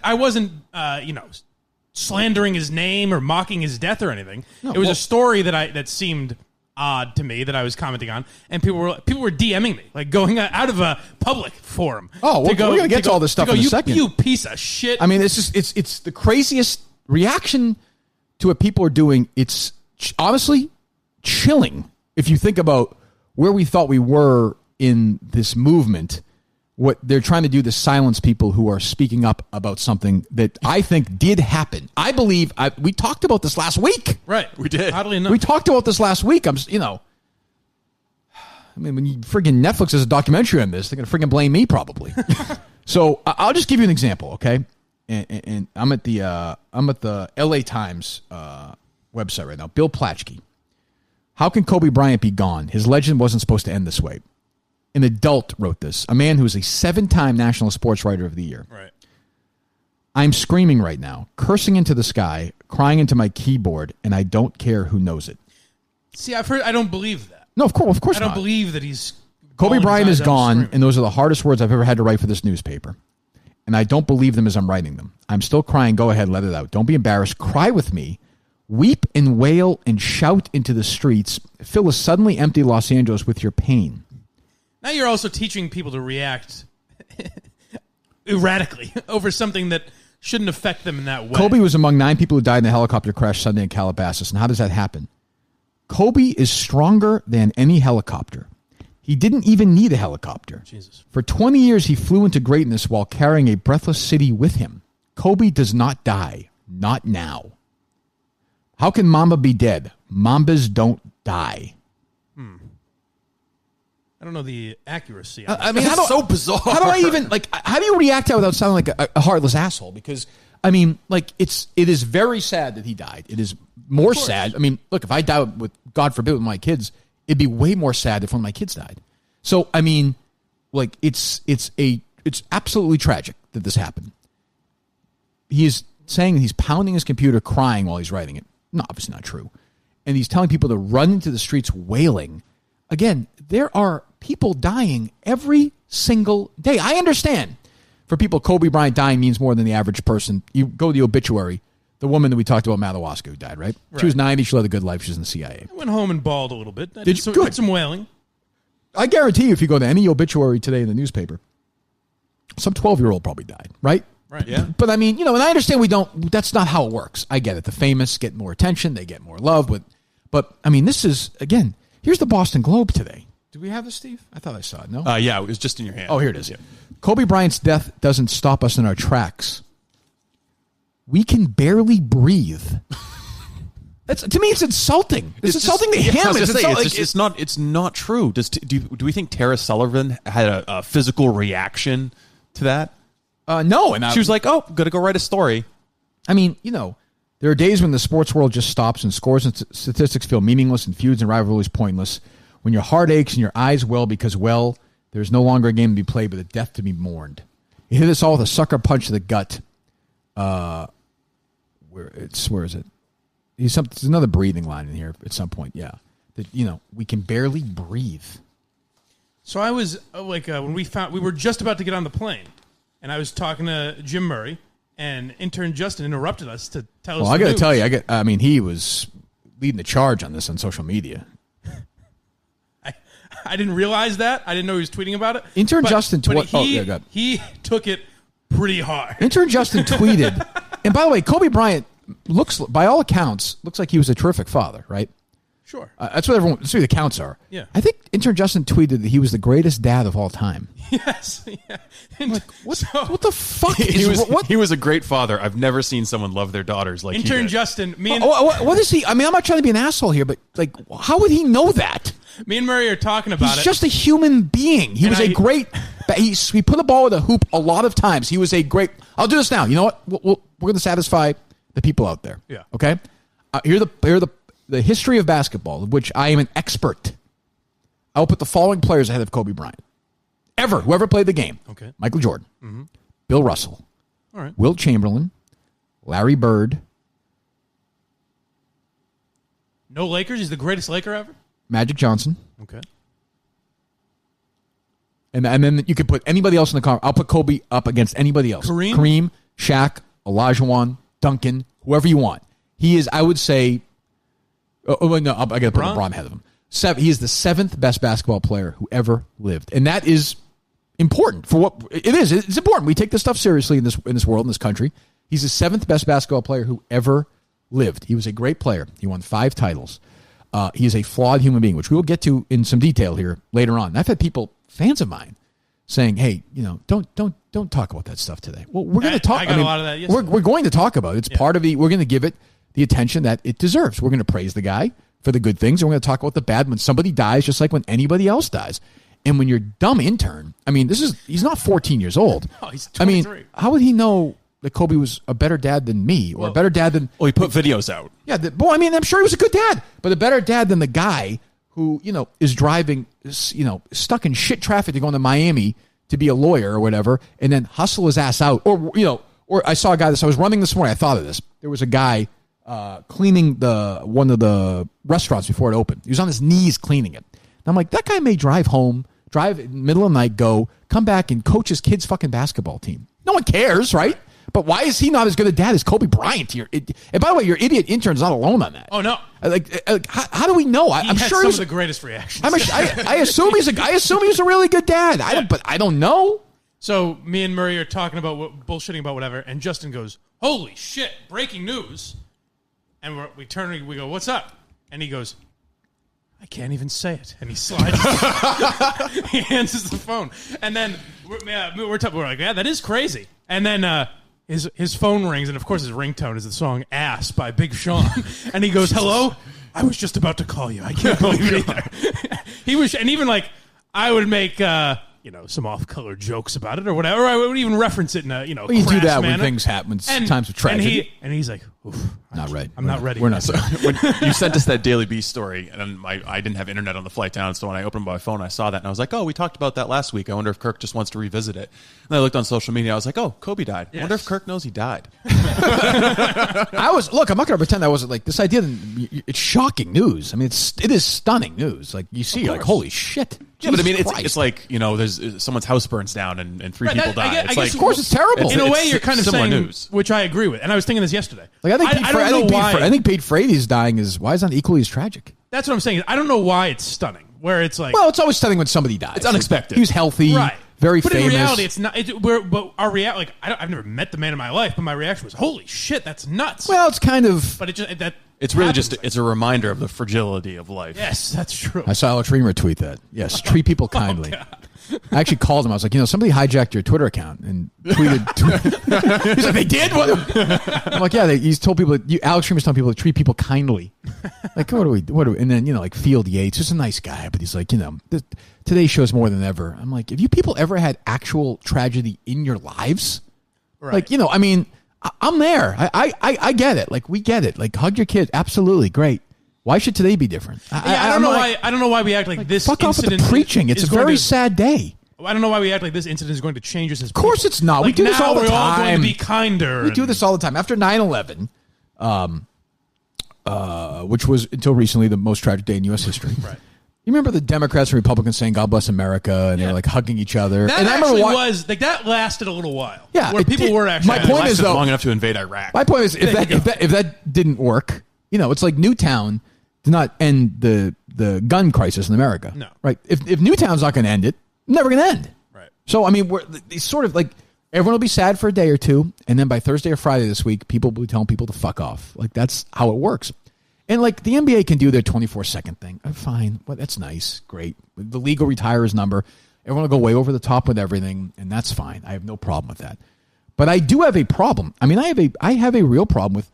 slandering his name or mocking his death or anything. No, it was a story that seemed odd to me that I was commenting on, and people were DMing me, like going out of a public forum. Oh, we're going to get to all this stuff in a second. You piece of shit. I mean, it's the craziest reaction to what people are doing. It's honestly chilling if you think about where we thought we were in this movement. What they're trying to do to silence people who are speaking up about something that I think did happen. I believe we talked about this last week. Right, we did. Oddly enough, we talked about this last week. I mean, when you friggin' Netflix has a documentary on this, they're gonna friggin' blame me probably. So I'll just give you an example, okay? And I'm at the LA Times website right now. Bill Platchkey. How can Kobe Bryant be gone? His legend wasn't supposed to end this way. An adult wrote this, a man who is a 7-time National Sports Writer of the Year. Right. I'm screaming right now, cursing into the sky, crying into my keyboard, and I don't care who knows it. See, I've heard. I don't believe that. No, of course I don't not. believe that he's. Kobe Bryant is screaming. gone, and those are the hardest words I've ever had to write for this newspaper. And I don't believe them as I'm writing them. I'm still crying. Go ahead, let it out. Don't be embarrassed. Cry with me. Weep and wail and shout into the streets. Fill a suddenly empty Los Angeles with your pain. Now you're also teaching people to react erratically over something that shouldn't affect them in that way. Kobe was among 9 people who died in a helicopter crash Sunday in Calabasas. And how does that happen? Kobe is stronger than any helicopter. He didn't even need a helicopter. Jesus. For 20 years, he flew into greatness while carrying a breathless city with him. Kobe does not die. Not now. How can Mamba be dead? Mambas don't die. I don't know the accuracy. I mean, That's so bizarre. How do I even how do you react to that without sounding like a heartless asshole? Because I mean, it is very sad that he died. It is more sad. I mean, look, if I died with, God forbid, with my kids, it'd be way more sad if one of my kids died. So I mean, it's absolutely tragic that this happened. He is saying he's pounding his computer, crying while he's writing it. No, obviously not true. And he's telling people to run into the streets wailing. Again, there are people dying every single day. I understand. For people, Kobe Bryant dying means more than the average person. You go to the obituary, the woman that we talked about, Madawaska, who died, right? She was 90. She led a good life. She was in the CIA. I went home and bawled a little bit. I Did you? did some wailing. I guarantee you, if you go to any obituary today in the newspaper, some 12-year-old probably died, right? Right. Yeah. But I mean, and I understand that's not how it works. I get it. The famous get more attention. They get more love. But I mean, this is, again, here's the Boston Globe today. Do we have this, Steve? I thought I saw it. No? Yeah, it was just in your hand. Oh, here it is. Yeah. Kobe Bryant's death doesn't stop us in our tracks. We can barely breathe. To me, it's insulting. It's insulting to him. It's not true. Do we think Tara Sullivan had a physical reaction to that? No. And she was like, "Oh, gotta go write a story." I mean, there are days when the sports world just stops and scores and statistics feel meaningless and feuds and rivalries pointless. When your heart aches and your eyes well because, there's no longer a game to be played but a death to be mourned. He hit us all with a sucker punch to the gut. Where is it? There's another breathing line in here at some point. Yeah, that we can barely breathe. So I was when we were just about to get on the plane, and I was talking to Jim Murray, and intern Justin interrupted us to tell us. Well, I got to tell you, he was leading the charge on this on social media. I didn't realize that. I didn't know he was tweeting about it. Intern Justin he took it pretty hard. Intern Justin tweeted, and by the way, Kobe Bryant looks, by all accounts, looks like he was a terrific father, right? Sure. That's what the accounts are. Yeah. I think Intern Justin tweeted that he was the greatest dad of all time. Yes. Yeah. Like, what the fuck? He was a great father. I've never seen someone love their daughters like Intern he did. Justin, what is he? I mean, I'm not trying to be an asshole here, but like, how would he know that? Me and Murray are talking about He's just a human being. He was a great. He put the ball in the hoop a lot of times. He was a great. I'll do this now. You know what? We're going to satisfy the people out there. Yeah. Okay. Here are the history of basketball, of which I am an expert. I will put the following players ahead of Kobe Bryant. Whoever played the game. Okay. Michael Jordan. Bill Russell. All right. Wilt Chamberlain. Larry Bird. No Lakers? He's the greatest Laker ever? Magic Johnson. Okay. And then you could put anybody else in the car. I'll put Kobe up against anybody else. Kareem, Shaq, Olajuwon, Duncan, whoever you want. He is, I would say, I got to put LeBron ahead of him. He is the 7th best basketball player who ever lived. And that is important for what it is. It's important. We take this stuff seriously in this world, in this country. He's the 7th best basketball player who ever lived. He was a great player. He won 5 titles. He is a flawed human being, which we will get to in some detail here later on. I've had people, fans of mine, saying, "Hey, don't talk about that stuff today." Well, we're going to talk. I got a lot of that yesterday. We're going to talk about it. It's part of the. We're going to give it the attention that it deserves. We're going to praise the guy for the good things, and we're going to talk about the bad when somebody dies, just like when anybody else dies. And when you're dumb intern, I mean, he's not 14 years old. No, he's 23. I mean, how would he know that Kobe was a better dad than me, or a better dad than? Well, he put videos out. Yeah, I mean, I'm sure he was a good dad, but a better dad than the guy who, is driving, stuck in shit traffic to go into Miami to be a lawyer or whatever, and then hustle his ass out. Or I saw a guy I was running this morning. I thought of this. There was a guy cleaning one of the restaurants before it opened. He was on his knees cleaning it. And I'm like, that guy may drive home, drive in the middle of the night, come back and coach his kid's fucking basketball team. No one cares, right? But why is he not as good a dad as Kobe Bryant here? And by the way, your idiot intern's not alone on that. Oh no! How do we know? I'm sure some of the greatest reactions. I assume he's a really good dad. But I don't know. So me and Murray are talking about bullshitting about whatever, and Justin goes, "Holy shit! Breaking news!" And we turn and we go, "What's up?" And he goes, "I can't even say it." And he slides. He hands us the phone, and then we're like, "Yeah, that is crazy." And then his phone rings, and of course his ringtone is the song "Ass" by Big Sean. And he goes, "Hello, I was just about to call you. I can't believe it either." He was, and even like I would make some off-color jokes about it or whatever. I would even reference it in a Well, you do that when things happen, times of tragedy. And he's like, "Oof, not ready. I'm not ready." We're not. When you sent us that Daily Beast story, and I didn't have internet on the flight down, so when I opened my phone, I saw that, and I was like, "Oh, we talked about that last week. I wonder if Kirk just wants to revisit it." And I looked on social media. I was like, "Oh, Kobe died. I wonder if Kirk knows he died." I'm not going to pretend I wasn't like this idea. It's shocking news. I mean, it is stunning news. Like you see, you're like, holy shit. Yeah, but I mean, it's like there's someone's house burns down and 3 people die. I guess, of course, it's terrible. In a way, you're kind of saying, news. which I agree with, and I was thinking this yesterday. Like I think Pete Frady's dying is why is that equally as tragic? That's what I'm saying. I don't know why it's stunning. Where it's like, well, it's always stunning when somebody dies. It's unexpected. He was healthy, right? Very but famous. But in reality, it's not. But our reality, I've never met the man in my life, but my reaction was, "Holy shit, that's nuts." Well, it's kind of. But it's really just it's a reminder of the fragility of life. Yes, that's true. I saw Alex Reamer tweet that. Yes, treat people kindly. I actually called him. I was like, somebody hijacked your Twitter account and tweeted. He's like, they did? What? I'm like, yeah. He's told people. Alex Reamer's telling people to treat people kindly. Like, what do we? And then like Field Yates, just a nice guy, but he's like, today's show's more than ever. I'm like, have you people ever had actual tragedy in your lives? Right. Like, I mean, I'm there. I get it. Like, we get it. Like, hug your kid. Absolutely. Great. Why should today be different? I don't know why we act like this. Fuck off with the preaching. It's a very sad day. I don't know why we act like this incident is going to change us as people. Of course it's not. We do this all the time. We're all going to be kinder. We do this all the time. After 9/11, which was until recently the most tragic day in U.S. history. Right. You remember the Democrats and Republicans saying "God bless America" and they were like hugging each other. That was like that lasted a little while. Yeah, where people were actually. My point is though, long enough to invade Iraq. My point is if that didn't work, it's like Newtown did not end the the gun crisis in America. No. Right? If Newtown's not going to end it, never going to end. Right. So, I mean, it's sort of like everyone will be sad for a day or two, and then by Thursday or Friday this week, people will be telling people to fuck off. Like, that's how it works. And, like, the NBA can do their 24-second thing. Fine. Well, that's nice. Great. The league will retire his number. Everyone will go way over the top with everything, and that's fine. I have no problem with that. But I do have a problem. I mean, I have a real problem with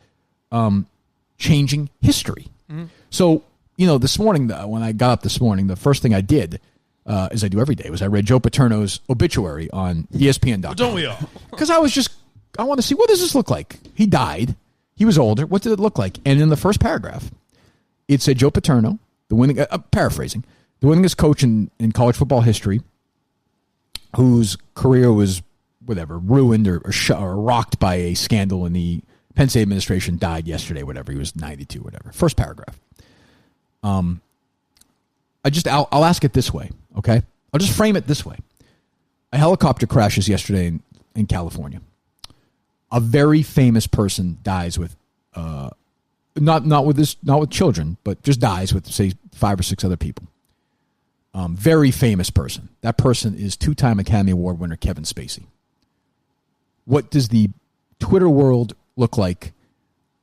changing history. Mm-hmm. So, this morning, when I got up this morning, the first thing I did, as I do every day, was I read Joe Paterno's obituary on ESPN.com. Don't we all? Because I want to see, what does this look like? He died. He was older. What did it look like? And in the first paragraph, it said Joe Paterno, the winning, paraphrasing, the winningest coach in college football history, whose career was, ruined or rocked by a scandal in the Penn State administration, died yesterday, whatever. He was 92, whatever. First paragraph. I'll ask it this way, okay? I'll just frame it this way. A helicopter crashes yesterday in California. A very famous person dies with, not with children, but just dies with, say, 5 or 6 other people. Very famous person. That person is 2-time Academy Award winner Kevin Spacey. What does the Twitter world look like?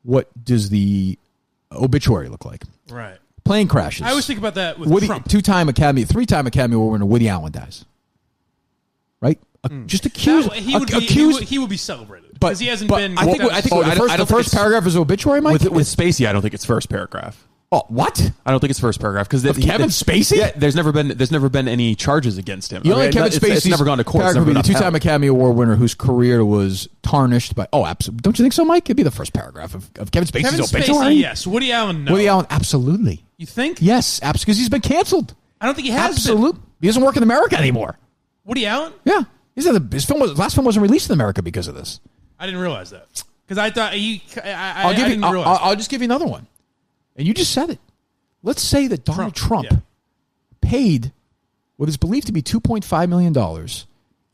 What does the obituary look like? Right. Plane crashes. I always think about that with Trump. 3-time Academy Award winner Woody Allen dies. Right? Just accused. He would be celebrated because he hasn't been. I think the first paragraph is obituary, Mike. With Spacey, I don't think it's first paragraph. Oh, what? I don't think it's first paragraph because Kevin Spacey. Yeah, there's never been any charges against him. Kevin Spacey's it's never gone to court. Paragraph would be the 2-time Academy Award winner whose career was tarnished by. Oh, absolutely. Don't you think so, Mike? It'd be the first paragraph of Kevin Spacey's obituary. Spacey, yes. Woody Allen, no. Woody Allen, absolutely. You think? Yes, absolutely. Because he's been canceled. I don't think he has. Absolutely. He doesn't work in America anymore. Last film wasn't released in America because of this. I didn't realize that because I thought I'll just give you another one, and you just said it. Let's say that Donald Trump paid what is believed to be $2.5 million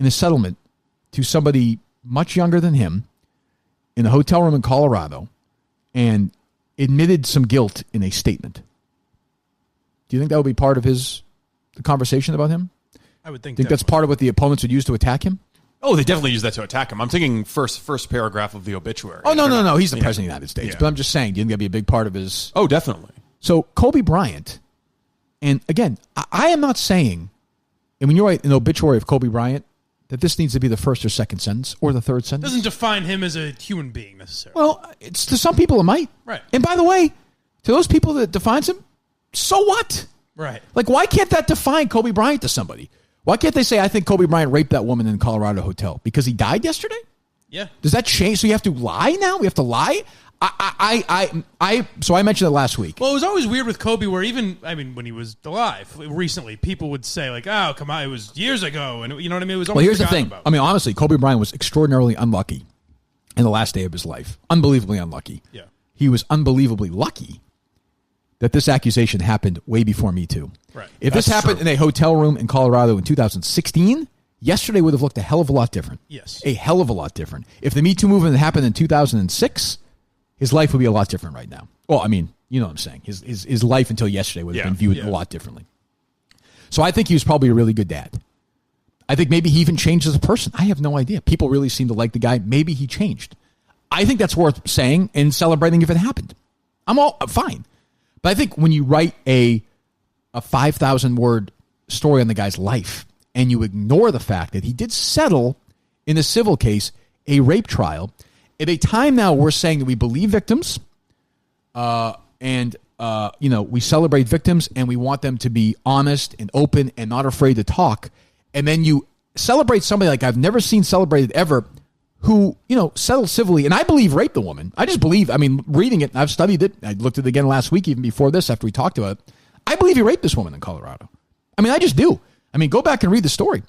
in a settlement to somebody much younger than him in a hotel room in Colorado and admitted some guilt in a statement. Do you think that would be part of the conversation about him? I would think that's part of what the opponents would use to attack him? Oh, they definitely use that to attack him. I'm thinking first paragraph of the obituary. Oh, no. He's the president of the United States. Yeah. But I'm just saying, do you think that'd be a big part of his... Oh, definitely. So Kobe Bryant, and again, I am not saying, and when you write an obituary of Kobe Bryant, that this needs to be the first or second sentence or the third sentence. Doesn't define him as a human being necessarily. Well, it's to some people it might. Right. And by the way, to those people that defines him, so what? Right. Like, why can't that define Kobe Bryant to somebody? Why can't they say, I think Kobe Bryant raped that woman in the Colorado hotel because he died yesterday? Yeah. Does that change? So you have to lie now? We have to lie? So I mentioned it last week. Well, it was always weird with Kobe where when he was alive recently, people would say like, oh, come on, it was years ago. And you know what I mean? It was almost here's the thing. about. I mean, honestly, Kobe Bryant was extraordinarily unlucky in the last day of his life. Unbelievably unlucky. Yeah. He was unbelievably lucky that this accusation happened way before Me Too. Right. If this happened in a hotel room in Colorado in 2016, yesterday would have looked a hell of a lot different. Yes. A hell of a lot different. If the Me Too movement had happened in 2006, his life would be a lot different right now. Well, I mean, you know what I'm saying. His life until yesterday would have been viewed a lot differently. So I think he was probably a really good dad. I think maybe he even changed as a person. I have no idea. People really seem to like the guy. Maybe he changed. I think that's worth saying and celebrating if it happened. I'm all fine. But I think when you write a 5,000-word story on the guy's life and you ignore the fact that he did settle in a civil case, a rape trial, at a time now we're saying that we believe victims and we celebrate victims and we want them to be honest and open and not afraid to talk. And then you celebrate somebody like I've never seen celebrated ever who, settled civilly. And I believe raped the woman. I just believe, reading it, I've studied it. I looked at it again last week, even before this, after we talked about it. I believe he raped this woman in Colorado. I just do. Go back and read the story.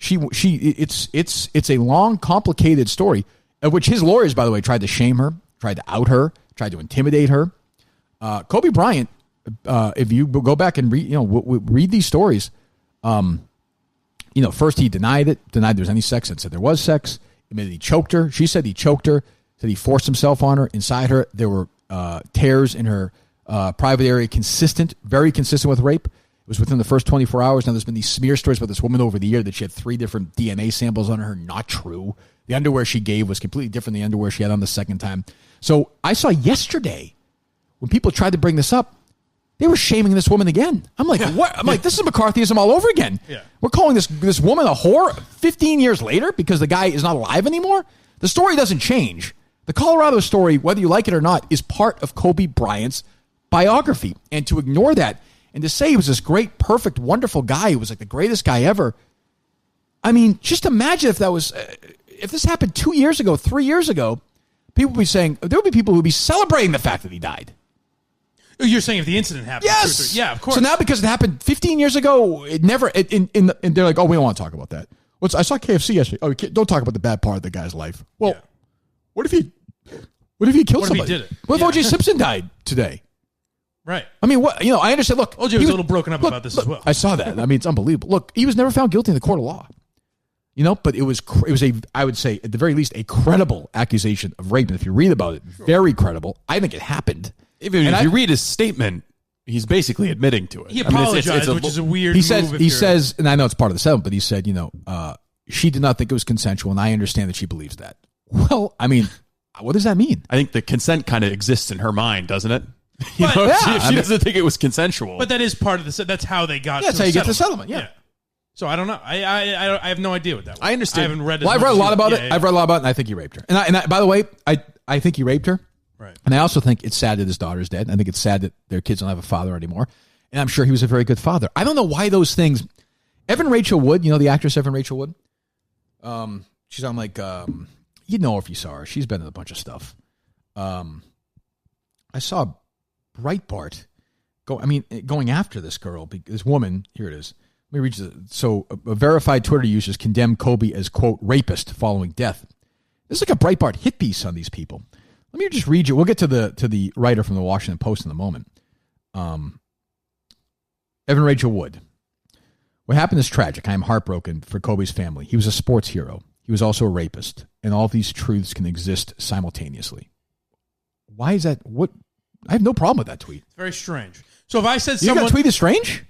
It's a long, complicated story of which his lawyers, by the way, tried to shame her, tried to out her, tried to intimidate her. Kobe Bryant, if you go back and read these stories, first he denied there was any sex, and said there was sex. Admitted he choked her. She said he choked her. Said he forced himself on her. Inside her, there were tears in her Private area, very consistent with rape. It was within the first 24 hours. Now, there's been these smear stories about this woman over the year that she had 3 different DNA samples on her. Not true. The underwear she gave was completely different than the underwear she had on the second time. So I saw yesterday when people tried to bring this up, they were shaming this woman again. I'm like, what? I'm like, this is McCarthyism all over again. Yeah. We're calling this woman a whore 15 years later because the guy is not alive anymore. The story doesn't change. The Colorado story, whether you like it or not, is part of Kobe Bryant's biography. And to ignore that and to say he was this great, perfect, wonderful guy who was like the greatest guy ever. I mean, just imagine if that was, if this happened 2 years ago, 3 years ago, people would be saying, there would be people who would be celebrating the fact that he died. You're saying if the incident happened. Yes. Yeah, of course. So now because it happened 15 years ago, it never, and they're like, oh, we don't want to talk about that. I saw KFC yesterday. Oh, don't talk about the bad part of the guy's life. Well, what if he killed somebody? What if he did it? What if O.J. Simpson died today? Right. I mean, what? I understand. Look, O.J. was a little broken up about this as well. I saw that. I mean, it's unbelievable. Look, he was never found guilty in the court of law. But it was I would say, at the very least, a credible accusation of rape. And if you read about it, very credible. I think it happened. Even if you read his statement, he's basically admitting to it. He apologized, which is a weird move. He says, and I know it's part of the settlement, but he said, she did not think it was consensual, and I understand that she believes that. Well, I mean, what does that mean? I think the consent kind of exists in her mind, doesn't it? She doesn't think it was consensual. But that is part of the. That's how they got. That's how you get the settlement. Yeah. So I don't know. I have no idea what that was. I understand. I haven't read. I've read a lot about it. I've read a lot about it, and I think he raped her. And by the way, I think he raped her. Right. And I also think it's sad that his daughter's dead. I think it's sad that their kids don't have a father anymore. And I'm sure he was a very good father. I don't know why those things. Evan Rachel Wood, the actress Evan Rachel Wood. She's on you'd know her if you saw her. She's been in a bunch of stuff. I saw Breitbart going after this girl, this woman. Here it is. Let me read you. So a verified Twitter users condemn Kobe as, quote, rapist following death. This is like a Breitbart hit piece on these people. Let me just read you. We'll get to the writer from the Washington Post in a moment. Evan Rachel Wood. What happened is tragic. I am heartbroken for Kobe's family. He was a sports hero. He was also a rapist. And all these truths can exist simultaneously. Why is that? What? I have no problem with that tweet. It's very strange. So if I said you got a tweet is strange?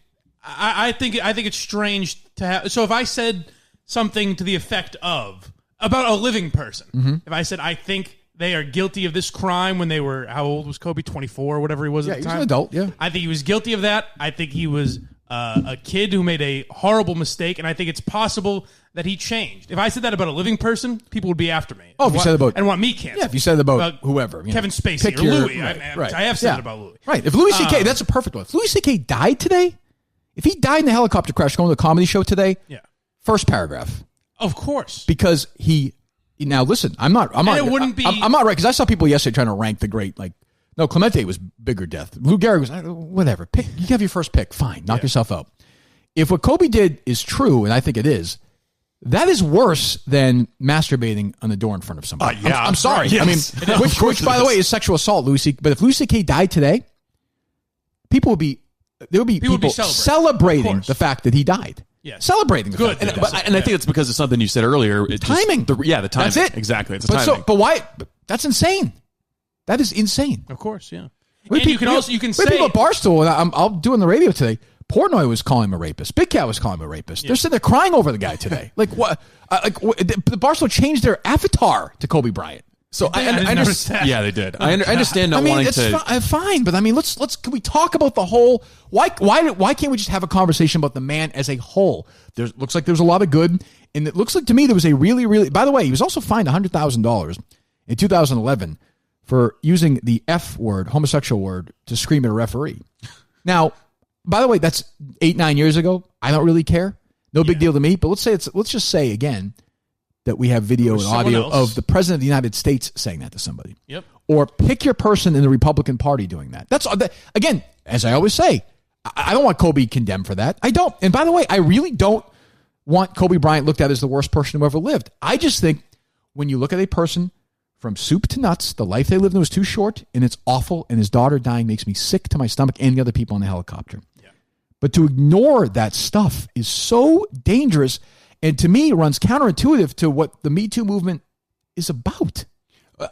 I think it's strange to have. So if I said something to the effect of about a living person, if I said I think they are guilty of this crime when they were, how old was Kobe? 24 or whatever he was at the time. He was an adult, yeah. I think he was guilty of that. I think he was a kid who made a horrible mistake, and I think it's possible that he changed. If I said that about a living person, people would be after me. Oh, if you said about... And want me canceled. Yeah, if you said about whoever. Kevin Spacey or Louis. I have said it about Louis. Right. If Louis C.K., that's a perfect one. If Louis C.K. died today, if he died in a helicopter crash going to a comedy show today, first paragraph. Of course. Because he... Now listen, I'm not right because I saw people yesterday trying to rank the great no, Clemente was bigger death. Lou Gehrig was whatever. Pick, you have your first pick, fine, knock yourself out. If what Kobe did is true, and I think it is, that is worse than masturbating on the door in front of somebody. I'm sorry. Yes. I mean, which by the way is sexual assault, Louis C.K. But if Louis C.K. died today, there would be people celebrating the fact that he died. Yes. Celebrating. Good. And I think it's because of something you said earlier. Timing. The timing. That's it. Exactly. It's timing. But why? That's insane. That is insane. Of course, yeah. And you can say... people at Barstool, and I'll do on the radio today, Portnoy was calling him a rapist. Big Cat was calling him a rapist. They're sitting there crying over the guy today. What? The Barstool changed their avatar to Kobe Bryant. So I understand. Yeah, they did. I understand not wanting to. Fine, but I mean, let's. Can we talk about the whole? Why can't we just have a conversation about the man as a whole? Looks like there's a lot of good, and it looks like to me there was a really. By the way, he was also fined $100,000 in 2011 for using the F word, homosexual word, to scream at a referee. Now, by the way, that's 8-9 years ago. I don't really care. No big deal to me. But let's just say again that we have video and audio of the president of the United States saying that to somebody. Yep. Or pick your person in the Republican Party doing that. That's again, as I always say, I don't want Kobe condemned for that. I don't. And by the way, I really don't want Kobe Bryant looked at as the worst person who ever lived. I just think when you look at a person from soup to nuts, the life they lived in was too short, and it's awful, and his daughter dying makes me sick to my stomach and the other people on the helicopter. Yeah. But to ignore that stuff is so dangerous, and to me runs counterintuitive to what the Me Too movement is about.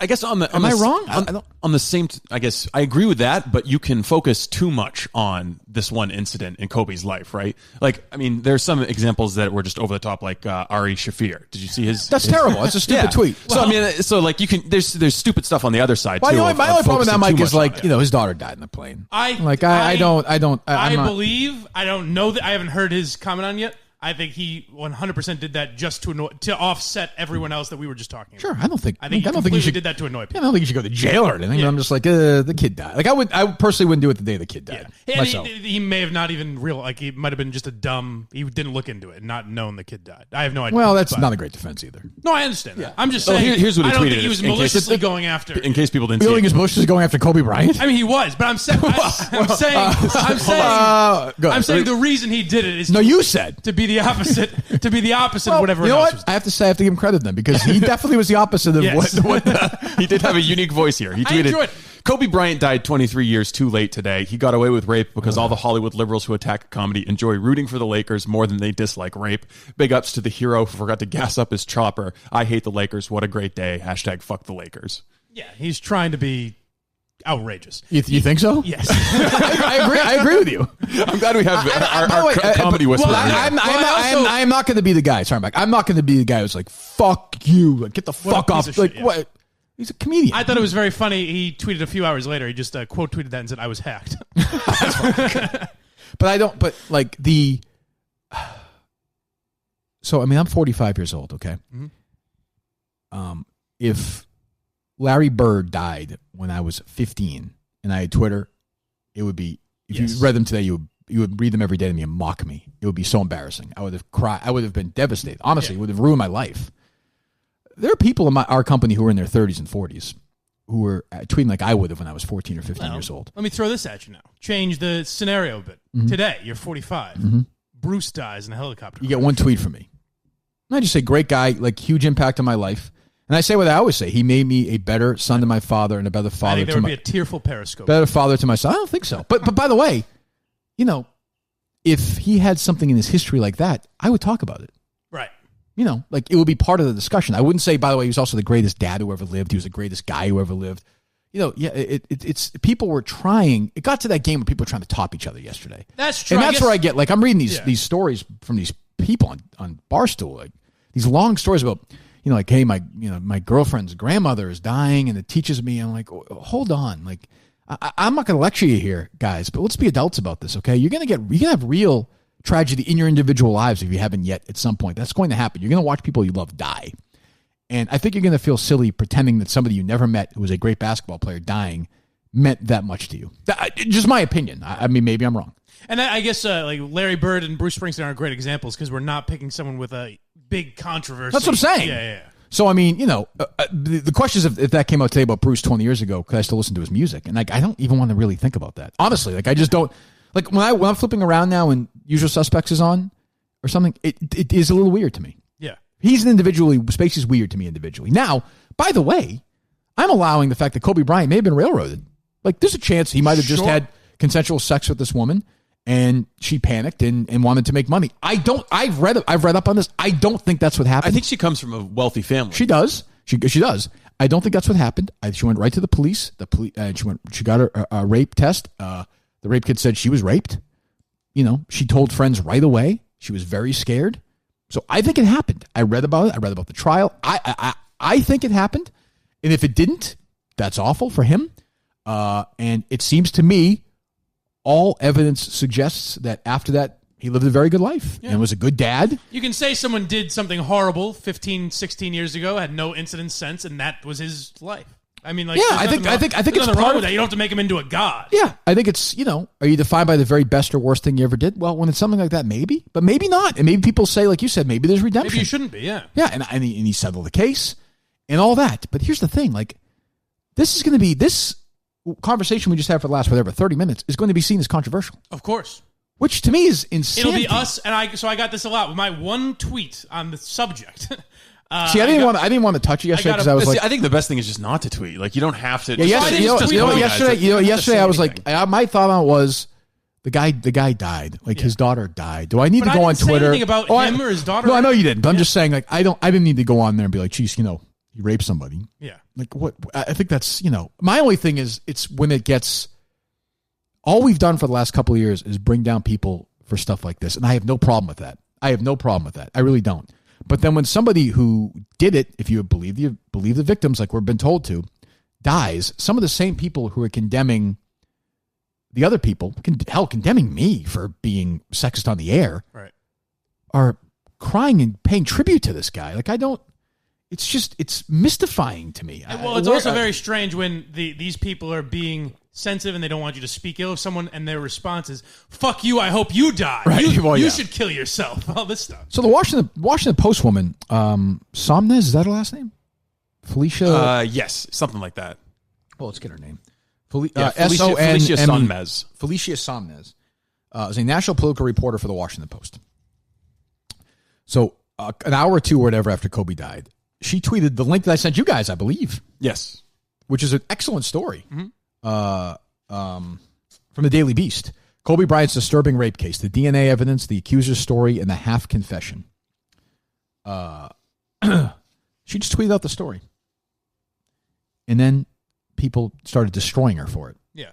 I guess on the Am I wrong? On the same, I guess I agree with that, but you can focus too much on this one incident in Kobe's life, right? Like, I mean, there's some examples that were just over the top, like Ari Shafir. Did you see his? That's terrible. That's a stupid tweet. So I mean, so like you can there's stupid stuff on the other side well, too. My only problem with that, Mike, is like his daughter died in the plane. I believe I don't know that I haven't heard his comment on it yet. I think he 100% did that just to offset everyone else that we were just talking about. Sure, I don't think he did that to annoy people. I don't think you should go to jail or anything. Yeah. I'm just like the kid died. Like I personally wouldn't do it the day the kid died. Yeah. He may have not even he might have been just he didn't look into it and not known the kid died. I have no idea. Well, that's not a great defense either. No, I understand that. I'm just saying. Here's what he tweeted. I don't think he was maliciously going after. In case people didn't see it. He was going after Kobe Bryant? I mean, he was, but I'm saying the reason he did it is you said to be the opposite. To be the opposite of whatever. You know what? I have to say, I have to give him credit then because he definitely was the opposite of what he did have a unique voice here. He tweeted, Kobe Bryant died 23 years too late today. He got away with rape because all the Hollywood liberals who attack comedy enjoy rooting for the Lakers more than they dislike rape. Big ups to the hero who forgot to gas up his chopper. I hate the Lakers. What a great day. # fuck the Lakers. Yeah, he's trying to be outrageous. You think so? Yes. I agree with you. I'm glad we have our comedy whisperer. I am not going to be the guy. Sorry, Mike. I'm not going to be the guy who's like, fuck you. Like, get the fuck off. Like, what? He's a comedian. I thought it was very funny. He tweeted a few hours later. He just quote tweeted that and said, I was hacked. But I don't, but like so, I mean, I'm 45 years old, okay? Mm-hmm. If Larry Bird died when I was 15 and I had Twitter, it would be, if you read them today, you would read them every day to me and mock me. It would be so embarrassing. I would have cried. I would have been devastated. Honestly, it would have ruined my life. There are people in our company who are in their 30s and 40s who were tweeting like I would have when I was 14 or 15 years old. Let me throw this at you now. Change the scenario a bit. Mm-hmm. Today, you're 45. Mm-hmm. Bruce dies in a helicopter. You get one tweet from me. And I just say, great guy, like huge impact on my life. And I say what I always say. He made me a better son to my father and a better father to my... I think there would be a tearful Periscope. Better father to my son. I don't think so. But by the way, if he had something in his history like that, I would talk about it. Right. Like it would be part of the discussion. I wouldn't say, by the way, he was also the greatest dad who ever lived. He was the greatest guy who ever lived. It's people were trying. It got to that game where people were trying to top each other yesterday. That's true. And that's where I get, like, I'm reading these stories from these people on Barstool, like these long stories about, like, hey, my girlfriend's grandmother is dying and it teaches me. I'm like, hold on. Like, I'm not going to lecture you here, guys, but let's be adults about this, okay? You're going to have real tragedy in your individual lives if you haven't yet at some point. That's going to happen. You're going to watch people you love die. And I think you're going to feel silly pretending that somebody you never met who was a great basketball player dying meant that much to you. Just my opinion. I mean, maybe I'm wrong. And I guess like Larry Bird and Bruce Springsteen are great examples because we're not picking someone with a big controversy. That's what I'm saying. Yeah. So, I mean, the question is if that came out today about Bruce 20 years ago, could I still listen to his music? And like, I don't even want to really think about that. Honestly, like I just don't. Like when I'm flipping around now and Usual Suspects is on or something, it is a little weird to me. Yeah. He's an individually, Spacey's is weird to me individually. Now, by the way, I'm allowing the fact that Kobe Bryant may have been railroaded. Like there's a chance he might have just had consensual sex with this woman and she panicked and wanted to make money. I've read up on this. I don't think that's what happened. I think she comes from a wealthy family. She does. She does. I don't think that's what happened. She went right to the police. She got her rape test. The rape kit said she was raped. She told friends right away. She was very scared. So I think it happened. I read about it. I read about the trial. I think it happened. And if it didn't, that's awful for him. And it seems to me all evidence suggests that after that, he lived a very good life and was a good dad. You can say someone did something horrible 15, 16 years ago, had no incident since, and that was his life. I mean, like, I think it's nothing wrong part with that. You don't have to make him into a god. Yeah, I think it's, are you defined by the very best or worst thing you ever did? Well, when it's something like that, maybe, but maybe not. And maybe people say, like you said, maybe there's redemption. Maybe you shouldn't be, yeah. Yeah, and he settled the case and all that. But here's the thing, like, this conversation we just had for the last, 30 minutes is going to be seen as controversial. Of course. Which to me is insanity. It'll be us, and I got this a lot with my one tweet on the subject. See, I didn't want to touch it yesterday because I was like, I think the best thing is just not to tweet. Like, you don't have to. Yeah, yesterday I was like, my thought on it was the guy died. Like his daughter died. Do I need to go on Twitter? Say anything about him or his daughter? No, I know you didn't. But I'm just saying, like, I didn't need to go on there and be like, geez, you rape somebody. Yeah. Like what? I think that's, my only thing is it's when it gets, all we've done for the last couple of years is bring down people for stuff like this. And I have no problem with that. I really don't. But then when somebody who did it, if you believe the victims, like we've been told to, dies, some of the same people who are condemning the other people, condemning me for being sexist on the air, right, are crying and paying tribute to this guy. Like it's mystifying to me. Well, it's also very strange when these people are being sensitive and they don't want you to speak ill of someone, and their response is, "Fuck you! I hope you die. Right. You should kill yourself." All this stuff. So the Washington Post woman, Somnez, is that her last name? Felicia. Yes, something like that. Well, let's get her name. Felicia Sonmez. Felicia Sonmez is a national political reporter for the Washington Post. So an hour or two or whatever after Kobe died, she tweeted the link that I sent you guys, I believe. Yes. Which is an excellent story from the Daily Beast. Kobe Bryant's disturbing rape case, the DNA evidence, the accuser's story, and the half confession. She just tweeted out the story. And then people started destroying her for it. Yeah.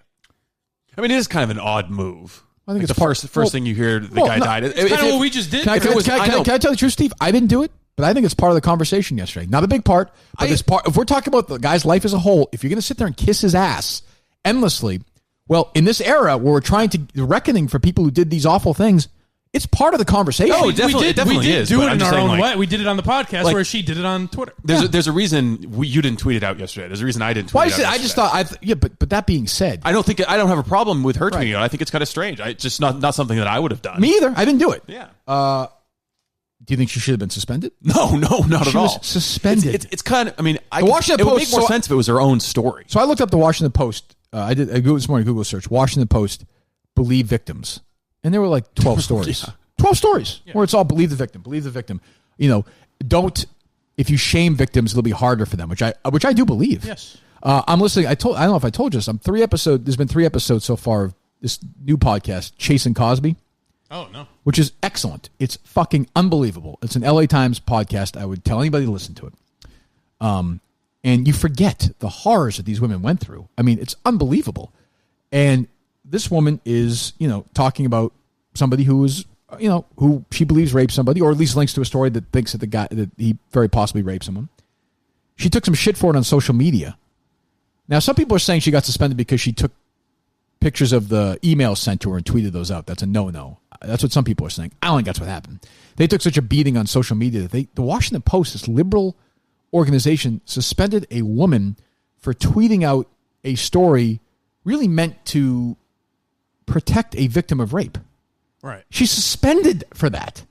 I mean, it is kind of an odd move. I think it's it's the first thing you hear the guy died. It's kind of what we just did. Can I tell the truth, Steve? I didn't do it, but I think it's part of the conversation yesterday. Not a big part, but this part. If we're talking about the guy's life as a whole, if you're going to sit there and kiss his ass endlessly, well, in this era where we're trying to reckoning for people who did these awful things, it's part of the conversation. No, it definitely is. Do it in our own way. We did it on the podcast where she did it on Twitter. There's a reason you didn't tweet it out yesterday. There's a reason I didn't tweet it out. I just thought, but that being said, I don't have a problem with her tweeting it. I think it's kind of strange. It's just not something that I would have done. Me either. I didn't do it. Yeah. Do you think she should have been suspended? No, not at all. She was suspended. It's kind of. I mean, the Washington Post, Post, it would make more sense if it was her own story. So I looked up the Washington Post. I Googled this morning. Google search Washington Post believe victims, and there were like 12 stories. 12 stories where it's all believe the victim. Don't, if you shame victims, it'll be harder for them, which I do believe. Yes. I'm listening. I don't know if I told you this. There's been 3 episodes so far of this new podcast, Chasing Cosby. Oh, no. Which is excellent. It's fucking unbelievable. It's an LA Times podcast. I would tell anybody to listen to it. And you forget the horrors that these women went through. I mean, it's unbelievable. And this woman is, talking about somebody who was, who she believes raped somebody, or at least links to a story that thinks that he very possibly raped someone. She took some shit for it on social media. Now, some people are saying she got suspended because she took pictures of the emails sent to her and tweeted those out. That's a no-no. That's what some people are saying. I don't think that's what happened. They took such a beating on social media that the Washington Post, this liberal organization, suspended a woman for tweeting out a story really meant to protect a victim of rape. Right. She's suspended for that.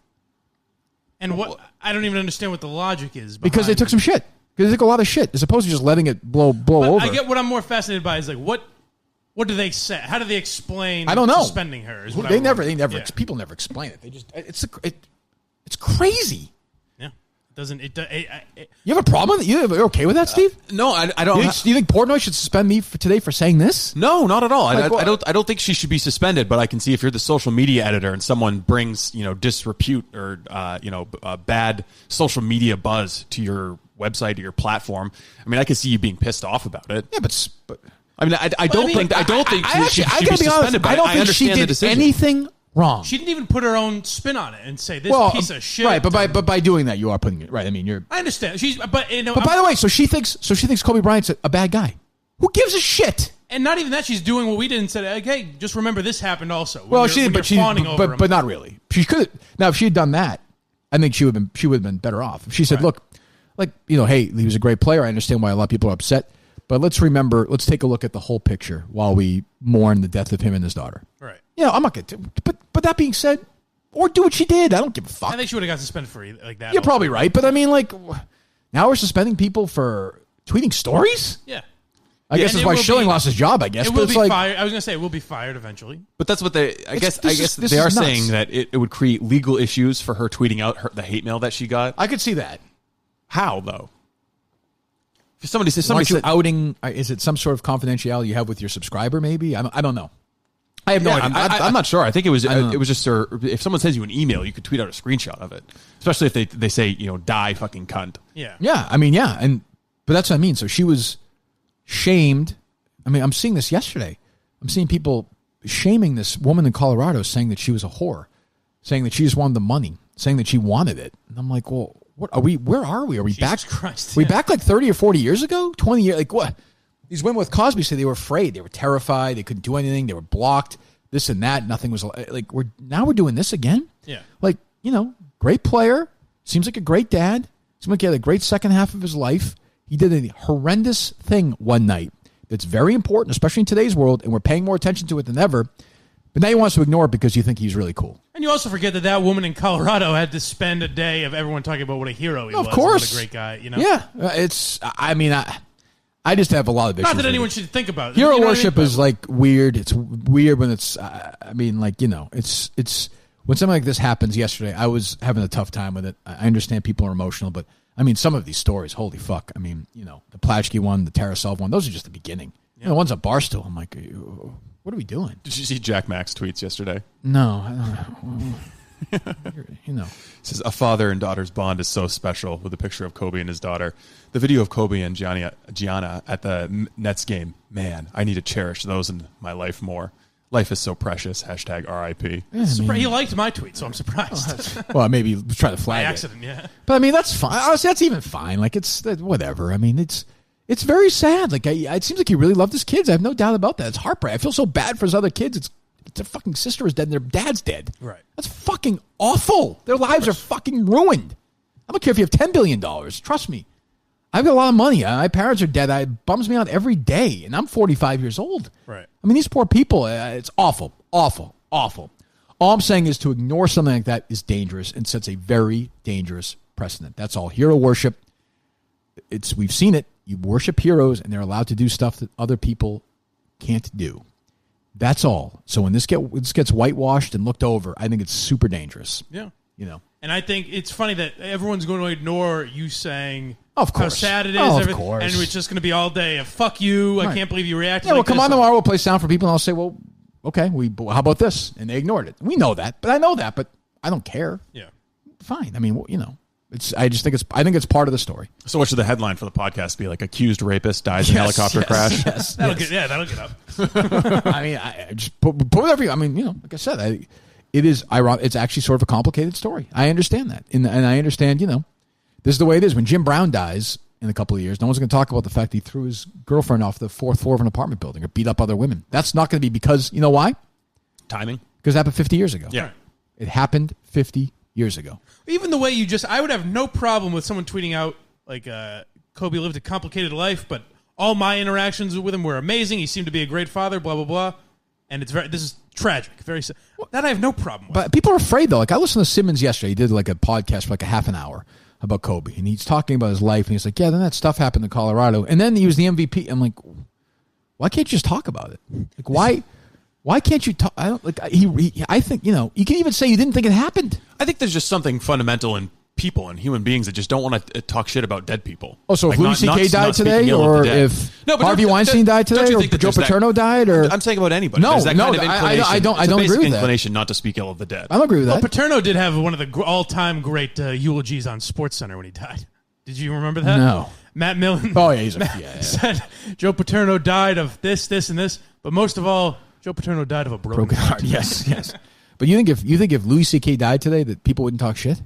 And what I don't even understand what the logic is. Because they took some shit. Because they took a lot of shit, as opposed to just letting it blow over. I get what I'm more fascinated by is like what do they say? How do they explain? I don't know. Suspending her. Is what they never. People never explain it. They just it's crazy. Yeah. It doesn't. You have a problem with it? You're okay with that, Steve? No, I don't. Do you think Portnoy should suspend me today for saying this? No, not at all. I don't think she should be suspended. But I can see if you're the social media editor and someone brings disrepute or bad social media buzz to your website or your platform. I mean, I can see you being pissed off about it. Yeah, but I mean, I don't think she should be suspended. But I don't think she did anything wrong. She didn't even put her own spin on it and say this piece of shit. Right, but by doing that, you are putting it right. I mean, I understand. But by the way, so she thinks Kobe Bryant's a bad guy. Who gives a shit? And not even that, she's doing what we did and said, like, "Hey, just remember this happened also." Well, but not really. She could now if she had done that, I think she would have been better off. If she said, "Look, hey, he was a great player. I understand why a lot of people are upset." But let's take a look at the whole picture while we mourn the death of him and his daughter. Right. I'm not going to. But that being said, or do what she did. I don't give a fuck. I think she would have got suspended for like that. You're probably right. But I mean, now we're suspending people for tweeting stories? Yeah. I guess that's why Schilling lost his job, I guess. It will be fired. I was going to say it will be fired eventually. But that's what I guess they are saying that it would create legal issues for her tweeting out the hate mail that she got. I could see that. How, though? Somebody said, outing. Is it some sort of confidentiality you have with your subscriber? Maybe I don't know. I have no idea. I'm not sure. I think it was just if someone sends you an email, you could tweet out a screenshot of it, especially if they say die fucking cunt. Yeah. Yeah. I mean, yeah, and But that's what I mean. So she was shamed. I mean, I'm seeing this yesterday. I'm seeing people shaming this woman in Colorado, saying that she was a whore, saying that she just wanted the money, saying that she wanted it. And I'm like, well, what are we? Where are we? Are we Jesus back? Christ, Are we back like 30 or 40 years ago? 20 years? Like what? These women with Cosby said they were afraid. They were terrified. They couldn't do anything. They were blocked. This and that. Nothing was like, we're doing this again. Yeah. Like, great player. Seems like a great dad. Seems like he had a great second half of his life. He did a horrendous thing one night that's very important, especially in today's world, and we're paying more attention to it than ever. But now he wants to ignore it because you think he's really cool. And you also forget that woman in Colorado had to spend a day of everyone talking about what a hero he was. Of course. What a great guy, Yeah. I just have a lot of issues. Not that anyone should think about it. Hero worship is like weird. It's weird when it's, it's when something like this happens yesterday, I was having a tough time with it. I understand people are emotional, but some of these stories, holy fuck. The Plashke one, the Tarasov one, those are just the beginning. Yeah. One's a Barstool. I'm like, what are we doing? Did you see Jack Mack's tweets yesterday? No, I don't know. It says, a father and daughter's bond is so special, with a picture of Kobe and his daughter. The video of Kobe and Gianna at the Nets game. Man, I need to cherish those in my life more. Life is so precious. # RIP. Yeah, he liked my tweet, so I'm surprised. Well, maybe he was trying to flag by accident, yeah. But that's fine. Honestly, that's even fine. Like, it's whatever. It's very sad. Like, it seems like he really loved his kids. I have no doubt about that. It's heartbreaking. I feel so bad for his other kids. It's their fucking sister is dead and their dad's dead. Right. That's fucking awful. Their lives are fucking ruined. I don't care if you have $10 billion. Trust me. I've got a lot of money. My parents are dead. It bums me out every day, and I'm 45 years old. Right. These poor people, it's awful, awful, awful. All I'm saying is to ignore something like that is dangerous and sets a very dangerous precedent. That's all. Hero worship. We've seen it. You worship heroes, and they're allowed to do stuff that other people can't do. That's all. So when this gets whitewashed and looked over, I think it's super dangerous. Yeah. And I think it's funny that everyone's going to ignore you saying of course. how sad it is. Of course. And it's just going to be all day of fuck you. Right. I can't believe you reacted like come this. on tomorrow. We'll play sound for people, and I'll say, well, okay, how about this? And they ignored it. We know that, but I know that, but I don't care. Yeah. Fine. I think it's part of the story. So what should the headline for the podcast be? Like, accused rapist dies in helicopter crash? Yes. That'll get up. I just put whatever. Like I said, it is ironic. It's actually sort of a complicated story. I understand that, and I understand. This is the way it is. When Jim Brown dies in a couple of years, no one's going to talk about the fact he threw his girlfriend off the 4th floor of an apartment building or beat up other women. That's not going to be because why? Timing. Because it happened 50 years ago. Yeah, it happened 50 years ago. Even the way I would have no problem with someone tweeting out like Kobe lived a complicated life, but all my interactions with him were amazing. He seemed to be a great father. Blah blah blah. And this is tragic. That I have no problem with. But people are afraid though. Like I listened to Simmons yesterday. He did like a podcast for like a half an hour about Kobe, and he's talking about his life, and he's like, "Yeah, then that stuff happened in Colorado, and then he was the MVP." I'm like, "Why can't you just talk about it? Like why?" Why can't you talk? I don't like. I think you can even say you didn't think it happened. I think there's just something fundamental in people and human beings that just don't want to talk shit about dead people. Oh, so if Louis C.K. died today, or if Harvey Weinstein died today, or Joe Paterno died, or I'm saying about anybody. No, there's that no, kind of inclination. I don't agree with that. Inclination not to speak ill of the dead. I don't agree with that. Well, Paterno did have one of the all-time great eulogies on SportsCenter when he died. Did you remember that? No. Matt Millen. Oh yeah, said Joe Paterno died of this, and this, but most of all, Joe Paterno died of a broken heart. Yes. But you think if Louis C.K. died today, that people wouldn't talk shit?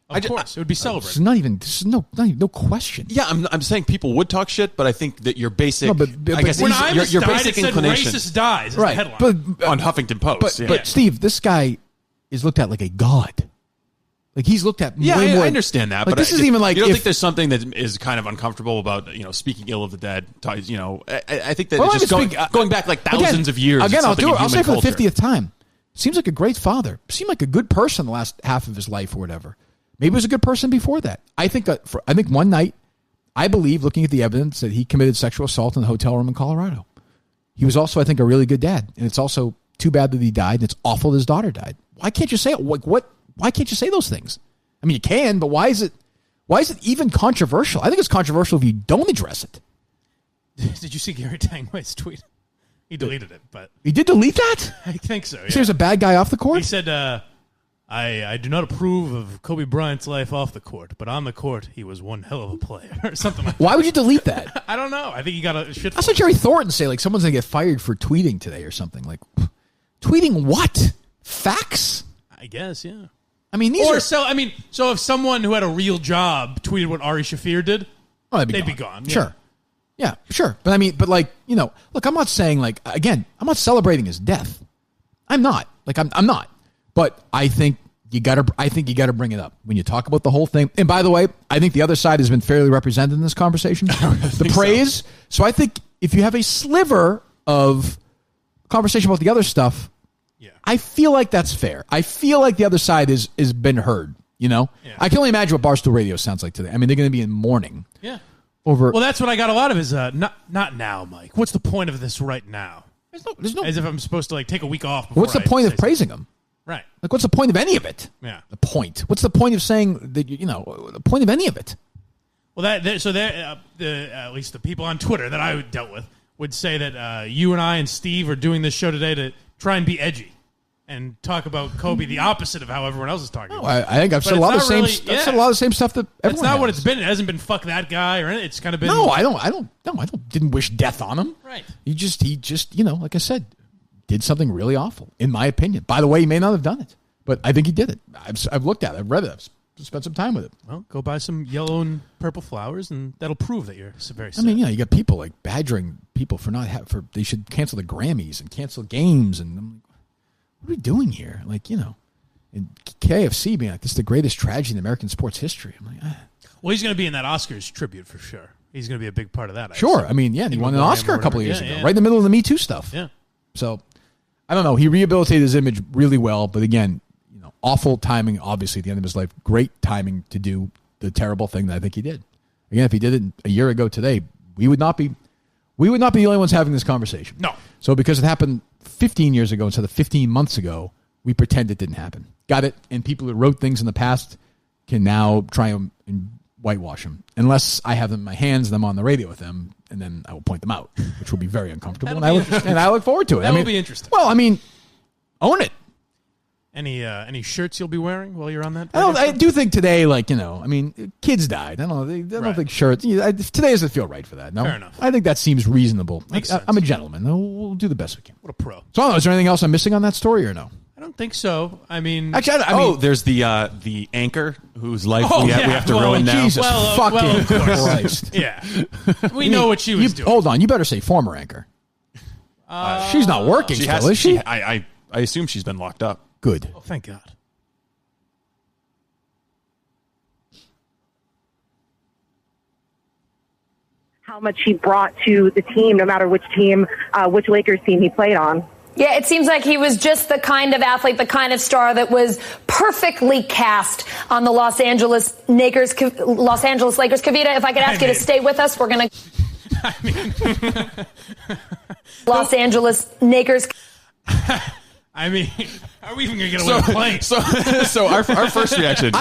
Of course, it would be celebrated. This is no question. Yeah, I'm saying people would talk shit, but I think that your basic, I guess when your basic inclination, racist dies, right? The headline. But on Huffington Post. But Steve, this guy is looked at like a god. Like he's looked at. Yeah, way more, I understand that. Like but this is even like you don't think there's something that is kind of uncomfortable about speaking ill of the dead. I think that it's just going back like thousands of years. Again, I'll say for the 50th time. Seems like a great father. Seemed like a good person the last half of his life or whatever. Maybe he was a good person before that. I think one night, I believe, looking at the evidence, that he committed sexual assault in a hotel room in Colorado. He was also, I think, a really good dad, and it's also too bad that he died. And it's awful that his daughter died. Why can't you say it? Why can't you say those things? I mean, you can, but why is it even controversial? I think it's controversial if you don't address it. Did you see Gary Tanguay's tweet? He deleted it, but he did delete that. I think so. Yeah. So there's a bad guy off the court. He said, I do not approve of Kobe Bryant's life off the court, but on the court, he was one hell of a player, or something like that. Why would you delete that? I don't know. I think he got a shit. That's what Jerry Thornton say. Like someone's gonna get fired for tweeting today or something. Like tweeting what? Facts? I guess, yeah. I mean, so if someone who had a real job tweeted what Ari Shaffir did, they'd be gone. Yeah. Sure. Yeah, sure. But I mean, look, I'm not saying again, I'm not celebrating his death. I'm not. I'm not. But I think you gotta bring it up when you talk about the whole thing. And by the way, I think the other side has been fairly represented in this conversation. The praise. So I think if you have a sliver of conversation about the other stuff, I feel like that's fair. I feel like the other side has been heard. Yeah. I can only imagine what Barstool Radio sounds like today. I mean, they're going to be in mourning. Yeah. Well, that's what I got a lot of is not now, Mike. What's the point of this right now? There's no. As if I'm supposed to take a week off. What's the point of praising him? Right. What's the point of any of it? Yeah. The point. What's the point of saying that? The point of any of it? Well, at least the people on Twitter that I dealt with would say that you and I and Steve are doing this show today to try and be edgy and talk about Kobe the opposite of how everyone else is talking about. I think I've said a lot of the same. I've said a lot of the same stuff that everyone. That's not what it's been. It hasn't been fuck that guy or anything. It's kind of been. No, I don't. Didn't wish death on him. Right. He just like I said, did something really awful, in my opinion. By the way, he may not have done it, but I think he did it. I've looked at it. I've read it. I've spent some time with it. Well, go buy some yellow and purple flowers, and that'll prove that you're very sad. I mean, you got people like badgering people for they should cancel the Grammys and cancel games, and I'm like, what are we doing here? And KFC being like, this is the greatest tragedy in American sports history. I'm like, Well, he's going to be in that Oscars tribute for sure. He's going to be a big part of that. Sure. I mean, he won an Oscar a couple of years ago, yeah. right in the middle of the Me Too stuff. Yeah. So, I don't know. He rehabilitated his image really well, but again, awful timing, obviously, at the end of his life. Great timing to do the terrible thing that I think he did. Again, if he did it a year ago today, we would not be the only ones having this conversation. No. So because it happened 15 years ago instead of 15 months ago, we pretend it didn't happen. Got it? And people who wrote things in the past can now try and whitewash them. Unless I have them in my hands and I'm on the radio with them, and then I will point them out, which will be very uncomfortable. And I look forward to it. That will be interesting. Well, own it. Any shirts you'll be wearing while you're on that? I do think today, kids died. I don't know. I don't think shirts. Today doesn't feel right for that. No? Fair enough. I think that seems reasonable. Makes sense. I'm a gentleman. We'll do the best we can. What a pro. So, I don't know, is there anything else I'm missing on that story or no? I don't think so. I mean... Actually, there's the anchor whose life we have to ruin now. Jesus fucking Christ. Yeah. We know what she was doing. Hold on. You better say former anchor. She's not working still, is she? I assume she's been locked up. Good. Oh, thank God. How much he brought to the team, no matter which Lakers team he played on. Yeah, it seems like he was just the kind of athlete, the kind of star that was perfectly cast on the Los Angeles Lakers. Kavita, if I could ask you to stay with us, we're going to... Los Angeles Lakers. Are we even going to get away with playing? So our first reaction,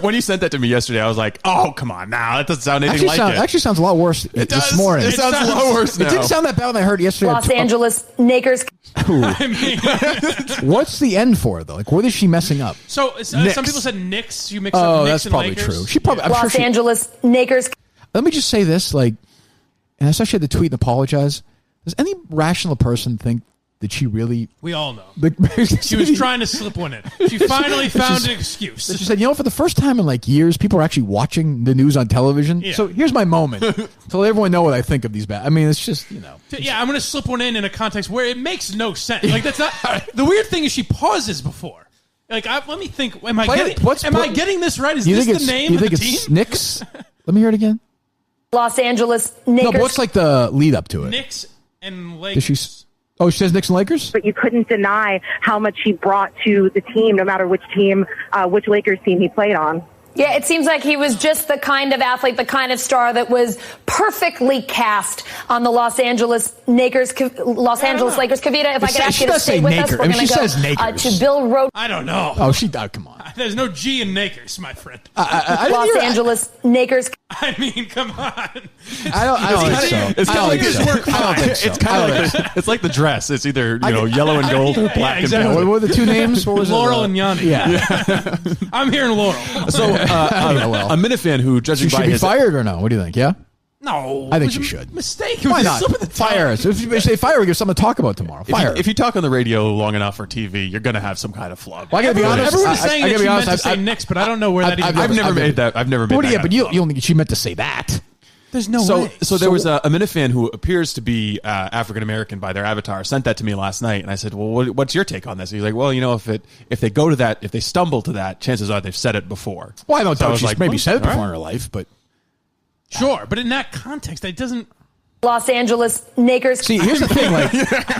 when you sent that to me yesterday, I was like, oh, come on now. That doesn't sound anything like it. Actually sounds a lot worse this morning. It sounds a lot worse now. It didn't sound that bad when I heard it yesterday. Los Angeles Lakers. What's the end for, though? What is she messing up? So some people said Knicks. You mix up Knicks that's and probably Lakers. true. She probably Los Angeles Lakers. Let me just say this, and I saw she had to tweet and apologize. Does any rational person think that she really... We all know. She was trying to slip one in. She finally found an excuse. She said, for the first time in years, people are actually watching the news on television. Yeah. So here's my moment to let everyone know what I think of these bad... it's just, Yeah, I'm going to slip one in a context where it makes no sense. That's not... The weird thing is she pauses before. Let me think. Am I getting this right? Is this the name of the team? You think it's Knicks? Let me hear it again. Los Angeles Lakers. No, but what's the lead up to it? Knicks and Lakers. She says Knicks and Lakers? But you couldn't deny how much he brought to the team, no matter which Lakers team he played on. Yeah, it seems like he was just the kind of athlete, the kind of star that was perfectly cast on the Los Angeles Lakers. Kavita, if I could ask you to stay with us, we're going to go to Bill Roach. I don't know. Oh, come on. There's no G in Nakers, my friend. Los Angeles Lakers. I mean, come on. I don't think so. It's kind of like It's kind of like it's like the dress. It's either yellow and gold or black and gold. What were the two names? What was Laurel and Yanni. Yeah. I'm hearing Laurel. So a Minifan who, judging she by should be his fired or no? What do you think? Yeah. No, I think she should. Mistake. Why not? Fire us. If you say fire, we have something to talk about tomorrow. Fire. If you talk on the radio long enough or TV, you're going to have some kind of flub. Well, I gotta be honest. Everyone's saying that she meant to say I've Knicks, but I don't know where that even. I've never made that. I've never made that. Yeah, but you don't think she meant to say that. There's no way. So there was a Minifan who appears to be African American by their avatar. Sent that to me last night, and I said, "Well, what's your take on this?" He's like, "Well, if they go to that, if they stumble to that, chances are they've said it before." Well, I don't doubt she's maybe said it before in her life, but sure. But in that context, it doesn't. Los Angeles Lakers. See, here's the thing: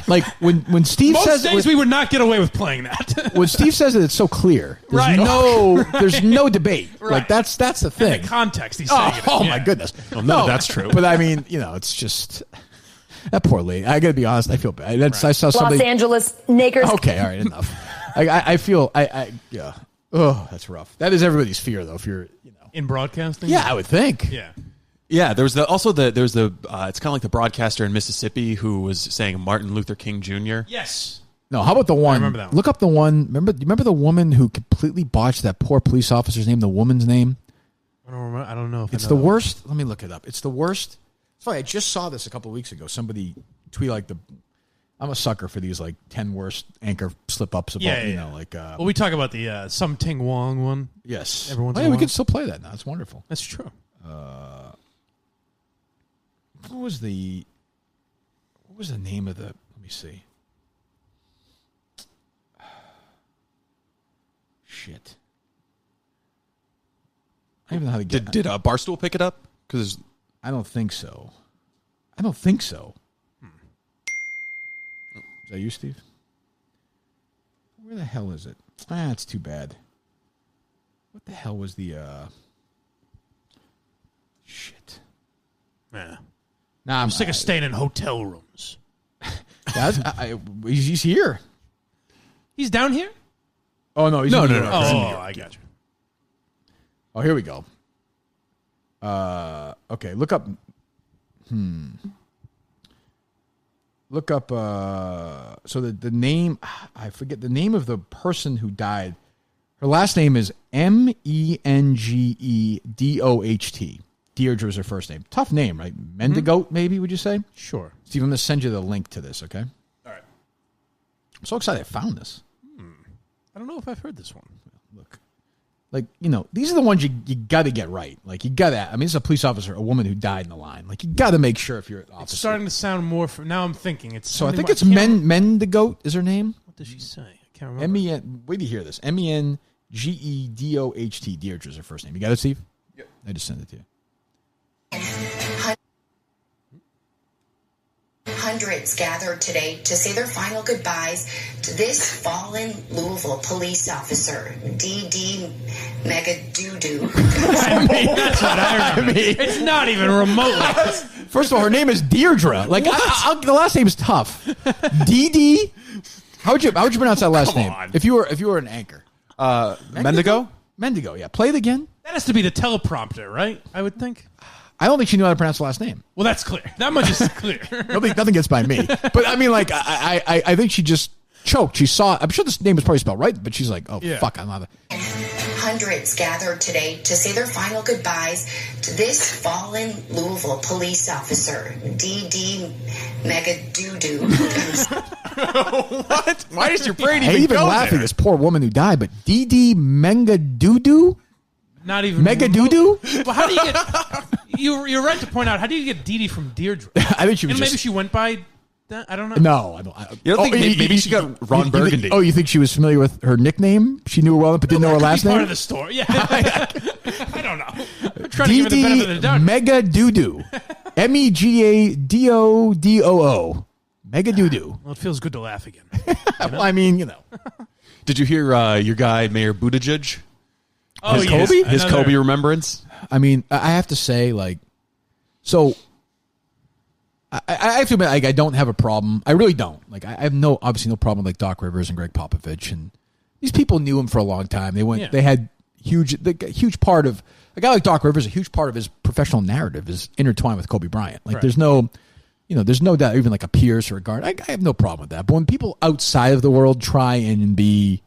like when Steve Most says days we would not get away with playing that. when Steve says it, it's so clear. Right. There's no debate. Right. Like that's the thing. In the context, he's saying it. Oh my goodness. Well, no, that's true. But I mean, it's just that poor lady. I got to be honest. I feel bad. I saw somebody. Los Angeles Lakers. Okay, all right, enough. I feel yeah. Oh, that's rough. That is everybody's fear, though. If you're in broadcasting. Yeah, I would think. Yeah. Yeah, there's it's kind of like the broadcaster in Mississippi who was saying Martin Luther King Jr. Yes. No, how about the one? I remember that one. Look up the one. Remember the woman who completely botched that poor police officer's name, the woman's name? I don't remember. I don't know if it's the worst. Let me look it up. It's the worst. It's funny. I just saw this a couple of weeks ago. Somebody tweeted I'm a sucker for these 10 worst anchor slip ups about well, we talk about the Some Ting Wong one. Yes. Every once in in a a we while. can still play that now. It's wonderful. That's true. What was the name of the? Let me see. Shit. I don't even know how to get. Did Barstool pick it up? Because I don't think so. Is that you, Steve? Where the hell is it? It's too bad. What the hell was the? Shit. Yeah. Nah, I'm sick of staying in hotel rooms. He's here. He's down here? Oh, no. He's no. in New York. Oh, I got you. Oh, here we go. Okay, look up. Look up. So the name, I forget the name of the person who died. Her last name is Mengedoht. Deirdre was her first name. Tough name, right? Mendigoat, maybe, would you say? Sure. Steve, I'm going to send you the link to this, okay? All right. I'm so excited I found this. I don't know if I've heard this one. Look. These are the ones you got to get right. You got to, this is a police officer, a woman who died in the line. You got to make sure if you're an officer. It's starting to sound more, now I'm thinking. So I think it's Mendigoat is her name. What does she say? I can't remember. Wait till you hear this. Mengedoht. Deirdre is her first name. You got it, Steve? Yep. I just sent it to you. Hundreds gathered today to say their final goodbyes to this fallen Louisville police officer, D.D. Megadoodoo. That's what I remember. It's not even remotely. First of all, her name is Deirdre. The last name is tough. D.D. How would you pronounce that last name? On. If you were an anchor. Mendigo? Mendigo, yeah. Play it again. That has to be the teleprompter, right? I would think. I don't think she knew how to pronounce the last name. Well, that's clear. That much is clear. Nothing gets by me. But I think she just choked. She saw. I'm sure this name was probably spelled right, but she's like, fuck, I'm not. Hundreds gathered today to say their final goodbyes to this fallen Louisville police officer, D.D. Megadoodoo. What? Why does your brain I hate even laughing at this poor woman who died, but D.D. Megadoodoo? Not even Megadoodoo? Well, how do you get? You're right to point out. How do you get Dee from Deirdre? I think she was. Maybe she went by that. I don't know. No, I don't. You don't think maybe she got Ron Burgundy? You think she was familiar with her nickname? She knew her well, but didn't know her last name. Part of the story. Yeah. I don't know. I'm trying to give it the benefit of the doubt. Megadoodoo. Megadoodoo. Megadoodoo. Well, it feels good to laugh again. Well, I mean, Did you hear your guy Mayor Buttigieg? Oh, his yes, Kobe, his another- Kobe remembrance. I mean, I have to say, like, so I have to admit, like, I don't have a problem. I really don't. Like, I have obviously no problem with like Doc Rivers and Greg Popovich, and these people knew him for a long time. They had huge part of a guy like Doc Rivers. A huge part of his professional narrative is intertwined with Kobe Bryant. Like, there's no doubt, even like a Pierce or a guard. I have no problem with that. But when people outside of the world try and be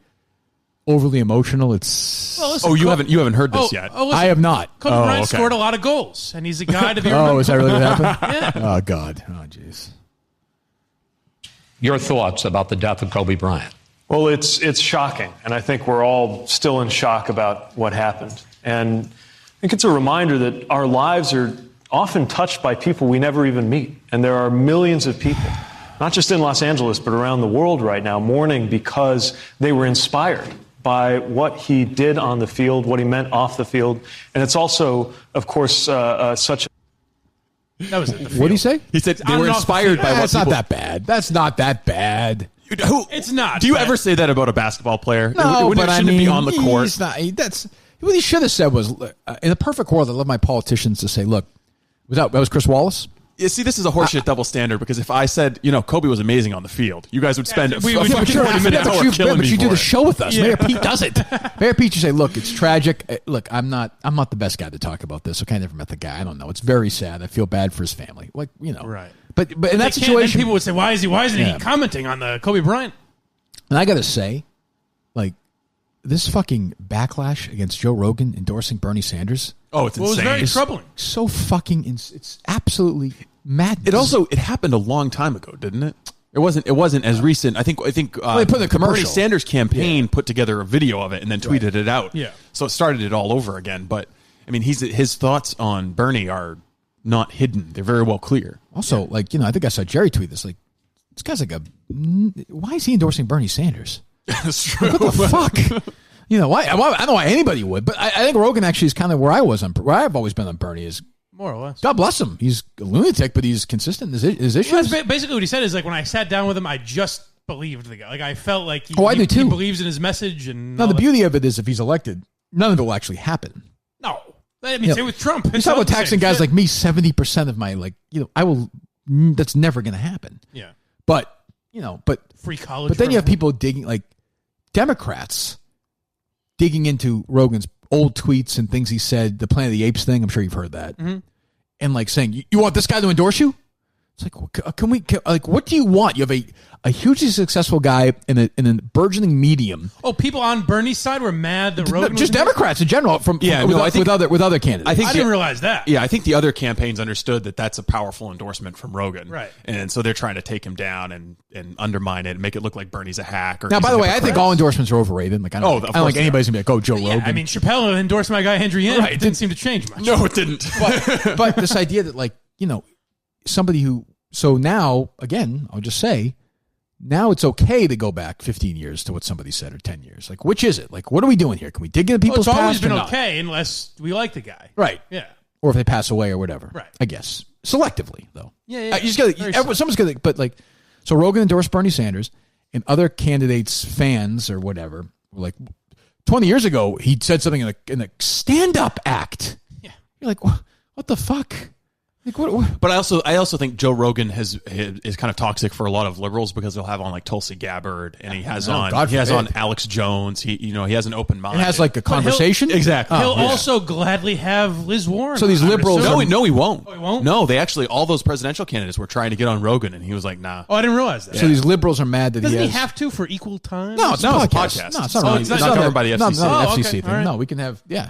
overly emotional, it's Listen, you haven't heard this yet. Listen, I have not. Kobe Bryant okay. scored a lot of goals, and he's a guy to be Oh, is that really what happened? Yeah. Oh God. Oh jeez. Your thoughts about the death of Kobe Bryant? Well, it's shocking, and I think we're all still in shock about what happened. And I think it's a reminder that our lives are often touched by people we never even meet. And there are millions of people, not just in Los Angeles, but around the world right now, mourning because they were inspired by what he did on the field, what he meant off the field. And it's also, of course, such a... That was it. What did he say? He said they On were and off the inspired field. by what That's not people. that bad. That's not that bad. It's not. Do you but- ever say that about a basketball player? No, but shouldn't it be on the court? he's not. That's what he should have said was, in a perfect world, I love my politicians to say, look, that was Chris Wallace? You see, this is a horseshit double standard because if I said, Kobe was amazing on the field, you guys would spend we would- fucking Yeah, 40 minutes but killing me you for do the it. show with us. Yeah. Mayor Pete does it. Mayor Pete, you say, look, it's tragic. Look, I'm not the best guy to talk about this. Okay, I never met the guy. I don't know. It's very sad. I feel bad for his family. Like, Right. But in that They can't- then situation, people would say, why isn't Yeah. he commenting on the Kobe Bryant? and I got to say, like, this fucking backlash against Joe Rogan endorsing Bernie Sanders, Oh, it's Well, it was insane. very troubling. so fucking, it's absolutely madness. It happened a long time ago, didn't it? It wasn't as recent. I think they put in a the Bernie commercial. Sanders campaign put together a video of it and then tweeted it out. Yeah. So it started it all over again. But I mean, his thoughts on Bernie are not hidden. They're very well clear. Also, like, I think I saw Jerry tweet this. Like, this guy's like why is he endorsing Bernie Sanders? That's true. What the fuck? Why? I don't know why anybody would, but I think Rogan actually is kind of where I've always been on Bernie. Is More or less. God bless him. He's a lunatic, but he's consistent in his Well, issues. that's basically what he said is like when I sat down with him, I just believed the guy. Like I felt like I do he too. believes in his message. And Now, all the that. beauty of it is if he's elected, none of it will actually happen. No. I mean, say with Trump. He's it's talking all about the taxing same guys shit. like me 70% of my, I will, that's never going to happen. Yeah. But, Free college. but then for you have everyone. people digging, like Democrats digging into Rogan's old tweets and things he said, the Planet of the Apes thing. I'm sure you've heard that. Mm-hmm. And like saying, you want this guy to endorse you? It's like, what do you want? You have a hugely successful guy in a burgeoning medium. Oh, people on Bernie's side were mad that Rogan Just was there? Democrats in general with other candidates. I think I didn't realize that. Yeah, I think the other campaigns understood that that's a powerful endorsement from Rogan. Right. And so they're trying to take him down and undermine it and make it look like Bernie's a hack. Or Now, he's by a the way, I hypocrite. think all endorsements are overrated. Like, I don't of think course anybody's gonna be like, "Oh, Joe Rogan." Yeah, I mean, Chappelle endorsed my guy Henry Yen. Right. It didn't seem to change much. No, it didn't. but this idea that somebody who, so now again, I'll just say, now it's okay to go back 15 years to what somebody said or 10 years. Like, which is it? Like, what are we doing here? Can we dig into Well, people's it's always past been or not? okay unless we like the guy. Right. Yeah. Or if they pass away or whatever. Right. I guess selectively though. Yeah. You just gotta, someone's gonna, but like, so Rogan endorsed Bernie Sanders and other candidates, fans or whatever, were like, 20 years ago, he said something in a stand-up act. Yeah. You're like, what the fuck? Like, what? But I also think Joe Rogan is kind of toxic for a lot of liberals because he'll have on like Tulsi Gabbard and he has on Alex Jones. He has an open mind. It has like a conversation. Exactly. He'll also gladly have Liz Warren. So these I would liberals assume. No, he won't. Oh, he won't? No, they actually all those presidential candidates were trying to get on Rogan and he was like, nah. Oh, I didn't realize that. So these liberals are mad that Doesn't he he has. have to for equal time? No, it's No, not it's a a podcast. No, it's not. Oh, really- it's not governed by the FCC. Not the Oh, FCC okay. thing. All right. No, we can have. Yeah.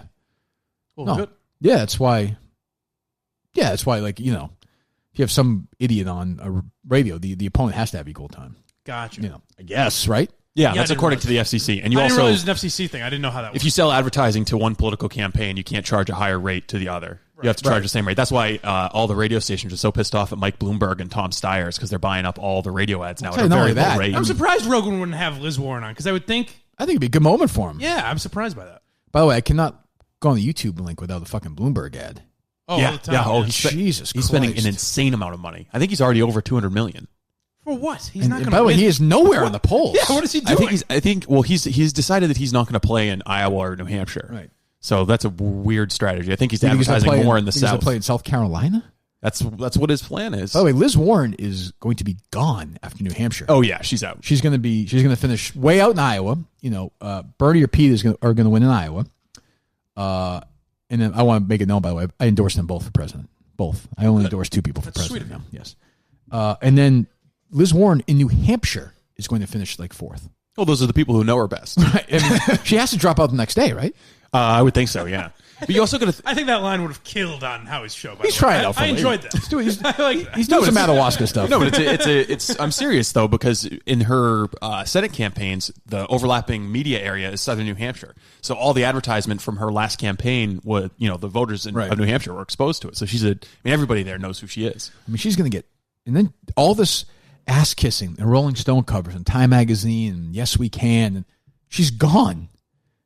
Well, No. good. Yeah, that's why. Yeah, that's why. Like, if you have some idiot on a radio, the opponent has to have equal time. Gotcha. I guess, right? Yeah, I that's didn't according to the FCC. And you I didn't also, realize it was an FCC thing. I didn't know how that if worked. you sell advertising to one political campaign, you can't charge a higher rate to the other. You have to charge the same rate. That's why all the radio stations are so pissed off at Mike Bloomberg and Tom Steyers because they're buying up all the radio ads now at a not very only low that, rate. I'm surprised Rogan wouldn't have Liz Warren on because I would think, I think it'd be a good moment for him. yeah, I'm surprised by that. By the way, I cannot go on the YouTube link without the fucking Bloomberg ad. Oh, all Yeah, the time. yeah. Oh, yeah. Jesus he's spending Christ. an insane amount of money. I think he's already over $200 million. For what? He's And not going to by the way, he is nowhere on the polls. Yeah, what is he doing? He's decided that he's not going to play in Iowa or New Hampshire. Right. So that's a weird strategy. I think he's You think advertising more in the He's going South. to play in South Carolina? That's what his plan is. By the way, Liz Warren is going to be gone after New Hampshire. Oh yeah, she's out. She's going to finish way out in Iowa. Bernie or Pete are going to win in Iowa. And then I want to make it known, by the way, I endorse them both for president. Both. I only endorse two people for president now. Yes. And then Liz Warren in New Hampshire is going to finish like fourth. Oh, those are the people who know her best. Right. And she has to drop out the next day, right? I would think so. Yeah. But you also got to. I think that line would have killed on Howie's show. By He's the way. trying out for I enjoyed that. I like that. He's doing some ayahuasca stuff. No, but it's. I'm serious though, because in her Senate campaigns, the overlapping media area is Southern New Hampshire. So all the advertisement from her last campaign was, the voters of New Hampshire were exposed to it. So everybody there knows who she is. I mean, she's going to get, and then all this ass kissing and Rolling Stone covers and Time Magazine and Yes We Can, and she's gone.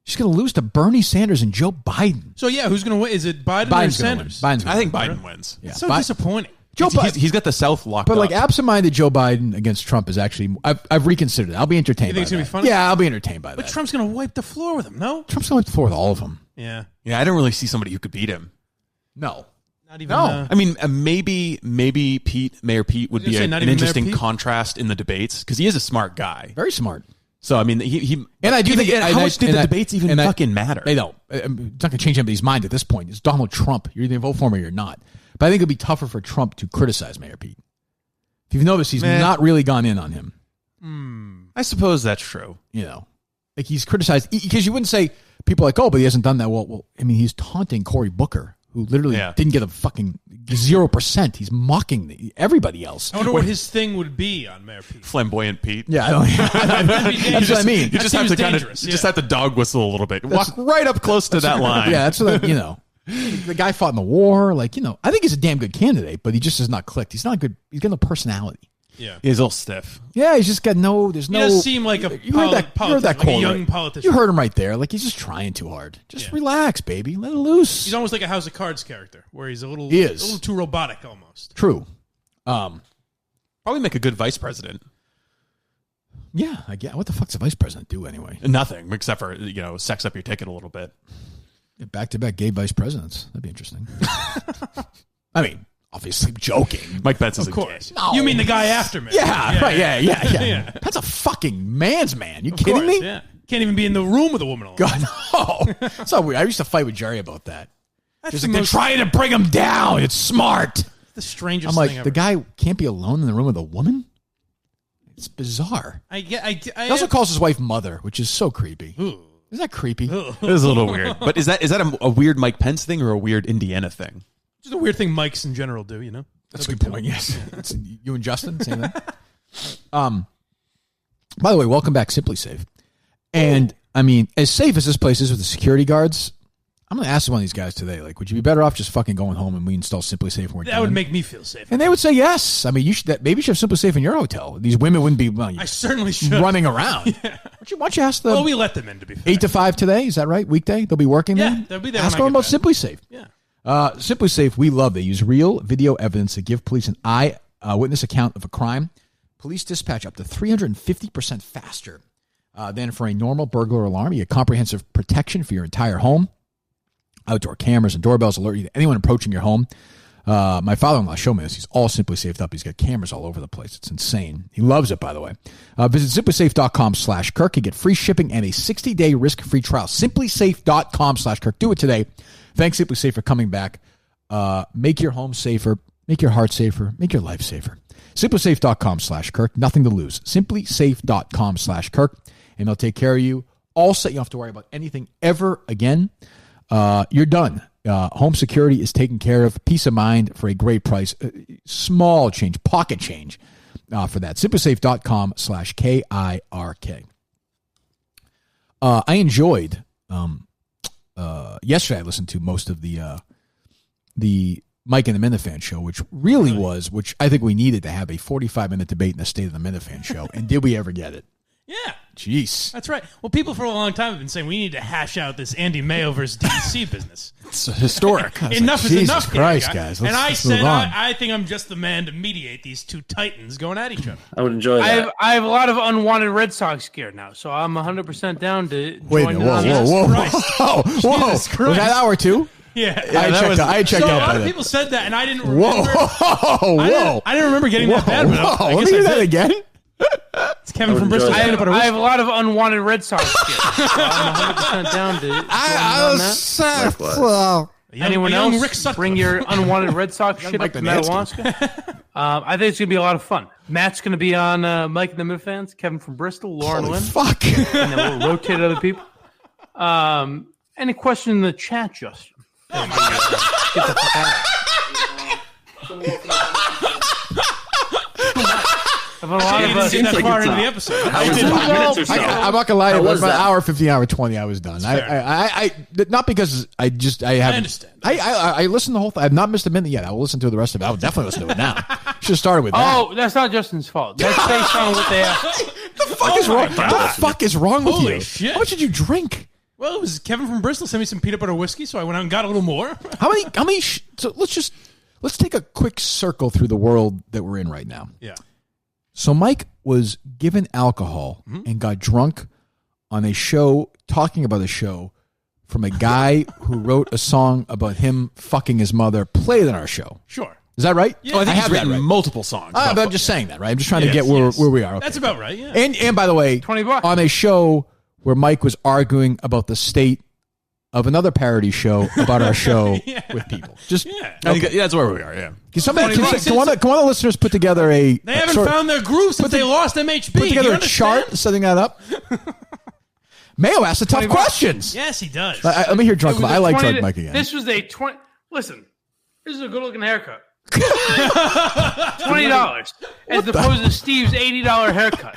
She's going to lose to Bernie Sanders and Joe Biden. So yeah, who's going to win? Is it Biden or Sanders? Biden's I think Biden wins. Yeah. So disappointing. Joe Biden, he's got the South locked up. But like absent-minded Joe Biden against Trump is actually, I've reconsidered it. I'll be entertained. You think it's going to be funny? Yeah, I'll be entertained by that. But Trump's going to wipe the floor with him. No, Trump's going to wipe the floor with all of them. Yeah. Yeah, I don't really see somebody who could beat him. No. Not even. No. I mean, maybe Mayor Pete would be an interesting contrast in the debates because he is a smart guy. Very smart. So I mean, he and I do think how much did the debates even fucking matter? They don't. It's not going to change anybody's mind at this point. It's Donald Trump. You're either going to vote for him or you're not. But I think it'd be tougher for Trump to criticize Mayor Pete. If you've noticed, he's not really gone in on him. I suppose that's true. Like he's criticized because you wouldn't say people are like, oh, but he hasn't done that. Well, I mean, he's taunting Cory Booker, who literally didn't get a fucking 0%. He's mocking everybody else. I wonder what his thing would be on Mayor Pete. Flamboyant Pete. Yeah, that's what I mean. You just have to just have to dog whistle a little bit. Walk right up close to that line. Yeah, that's what the guy fought in the war. Like, I think he's a damn good candidate, but he just has not clicked. He's not good. He's got no personality. Yeah, he's a little stiff. Yeah, he's just got no. He does seem like a you heard that like a young politician. You heard him right there. Like he's just trying too hard. Just relax, baby. Let it loose. He's almost like a House of Cards character, where he's a little too robotic almost. True. Probably make a good vice president. Yeah, I get. What the fuck's a vice president do anyway? Nothing except for sex up your ticket a little bit. Back-to-back gay vice presidents. That'd be interesting. I mean, obviously joking. Mike Pence is of course. Gay. No. You mean the guy after me? Yeah, right. Yeah. That's a fucking man's man. You kidding me? Yeah. Can't even be in the room with a woman alone. God, no. So weird. I used to fight with Jerry about that. That's they're trying to bring him down. It's smart. The strangest I'm like, thing ever. the guy can't be alone in the room with a woman? It's bizarre. He also calls his wife mother, which is so creepy. Ooh. Isn't that creepy? It is a little weird. But is that a weird Mike Pence thing or a weird Indiana thing? Just a weird thing Mikes in general do, That's a good point, yes. That's you and Justin saying that. By the way, welcome back, Simply Safe. And, I mean, as safe as this place is with the security guards, I'm going to ask one of these guys today, like, would you be better off just fucking going home and we install Simply Safe and we're done? That would make me feel safe. And they would say yes. I mean, maybe you should have Simply Safe in your hotel. These women wouldn't be I certainly should. running around. Yeah. Why don't you ask them? Well, we let them in, to be fair. 8 to 5 today, is that right? Weekday? They'll be working there? Yeah, they'll be there. Ask them about Simply Safe. Yeah. Simply Safe, we love. They use real video evidence to give police an eyewitness account of a crime. Police dispatch up to 350% faster than for a normal burglar alarm. You get comprehensive protection for your entire home. Outdoor cameras and doorbells alert you to anyone approaching your home. My father-in-law showed me this. He's all Simply Safed up. He's got cameras all over the place. It's insane. He loves it, by the way. Visit simplysafe.com/Kirk and get free shipping and a 60-day risk-free trial. Simplysafe.com/Kirk. Do it today. Thanks, Simply Safe, for coming back. Make your home safer. Make your heart safer. Make your life safer. Simplysafe.com/Kirk. Nothing to lose. Simplysafe.com/Kirk. And they'll take care of you. All set. You don't have to worry about anything ever again. You're done. Home security is taken care of. Peace of mind for a great price. Small change, pocket change for that. Simplysafe.com/KIRK. I enjoyed, yesterday I listened to most of the Mike and the Minifans show, which which I think we needed to have a 45-minute debate in the State of the Minifans show. And did we ever get it? Yeah. Jeez. That's right. Well, people for a long time have been saying we need to hash out this Andy Mayo versus DC business. It's historic. Enough is Jesus enough, Christ, guys. And I let's said move on. I think I'm just the man to mediate these two titans going at each other. I would enjoy that. I have a lot of unwanted Red Sox gear now, so I'm 100% down to Wait a join minute. in on Whoa. Jesus Whoa. Christ. Was that hour 2? Yeah. I checked So a out lot by of then. people said that, and I didn't remember. Whoa. I didn't remember getting that bad. But Whoa. I Let guess me hear I that did. again. It's Kevin from Bristol. I have a lot of unwanted Red Sox gear, so I'm 100% down to join in on that. Anyone young else? Rick Sutcliffe. Bring your unwanted Red Sox shit up Mike to Donansky. Madawaska. I think it's going to be a lot of fun. Matt's going to be on Mike and the Minifans, Kevin from Bristol, Lauren Holy Lynn. fuck. And then we'll rotate other people. Any question in the chat, Justin? Get the fuck out. I've had a lot didn't of get that like far it's into the a- episode. How was 5 minutes or so? I'm not gonna lie. How It was was about that? hour 15, hour 20. I was done. I not because I haven't. understand. I listened to the whole thing. I've not missed a minute yet. I will listen to the rest of it. I will definitely listen to it now. Should have started with that. Oh, that's not Justin's fault. That's based on what they asked. The fuck is wrong? What the fuck is wrong with Holy you? shit. How much did you drink? Well, it was Kevin from Bristol sent me some peanut butter whiskey, so I went out and got a little more. How many? So let's take a quick circle through the world that we're in right now. Yeah. So Mike was given alcohol and got drunk on a show, talking about a show from a guy who wrote a song about him fucking his mother, played on our show. Sure. Is that right? Yeah. Oh, I think he's have that written right. multiple songs. But I'm just saying that, right? I'm just trying to get where we are. Okay. That's about right, yeah. And by the way, $20 on a show where Mike was arguing about the state of another parody show about our show with people. Just I think that's where we are. Yeah. can one of the listeners put together a? They haven't found their groove since they lost MHB. Put together You a chart understand? setting that up. Mayo asks the tough questions. Yes, he does. Let me hear drunk. It was I a like 20 drunk Mike again. This was a 20. Listen, this is a good looking haircut. $20 as opposed to Steve's $80 haircut.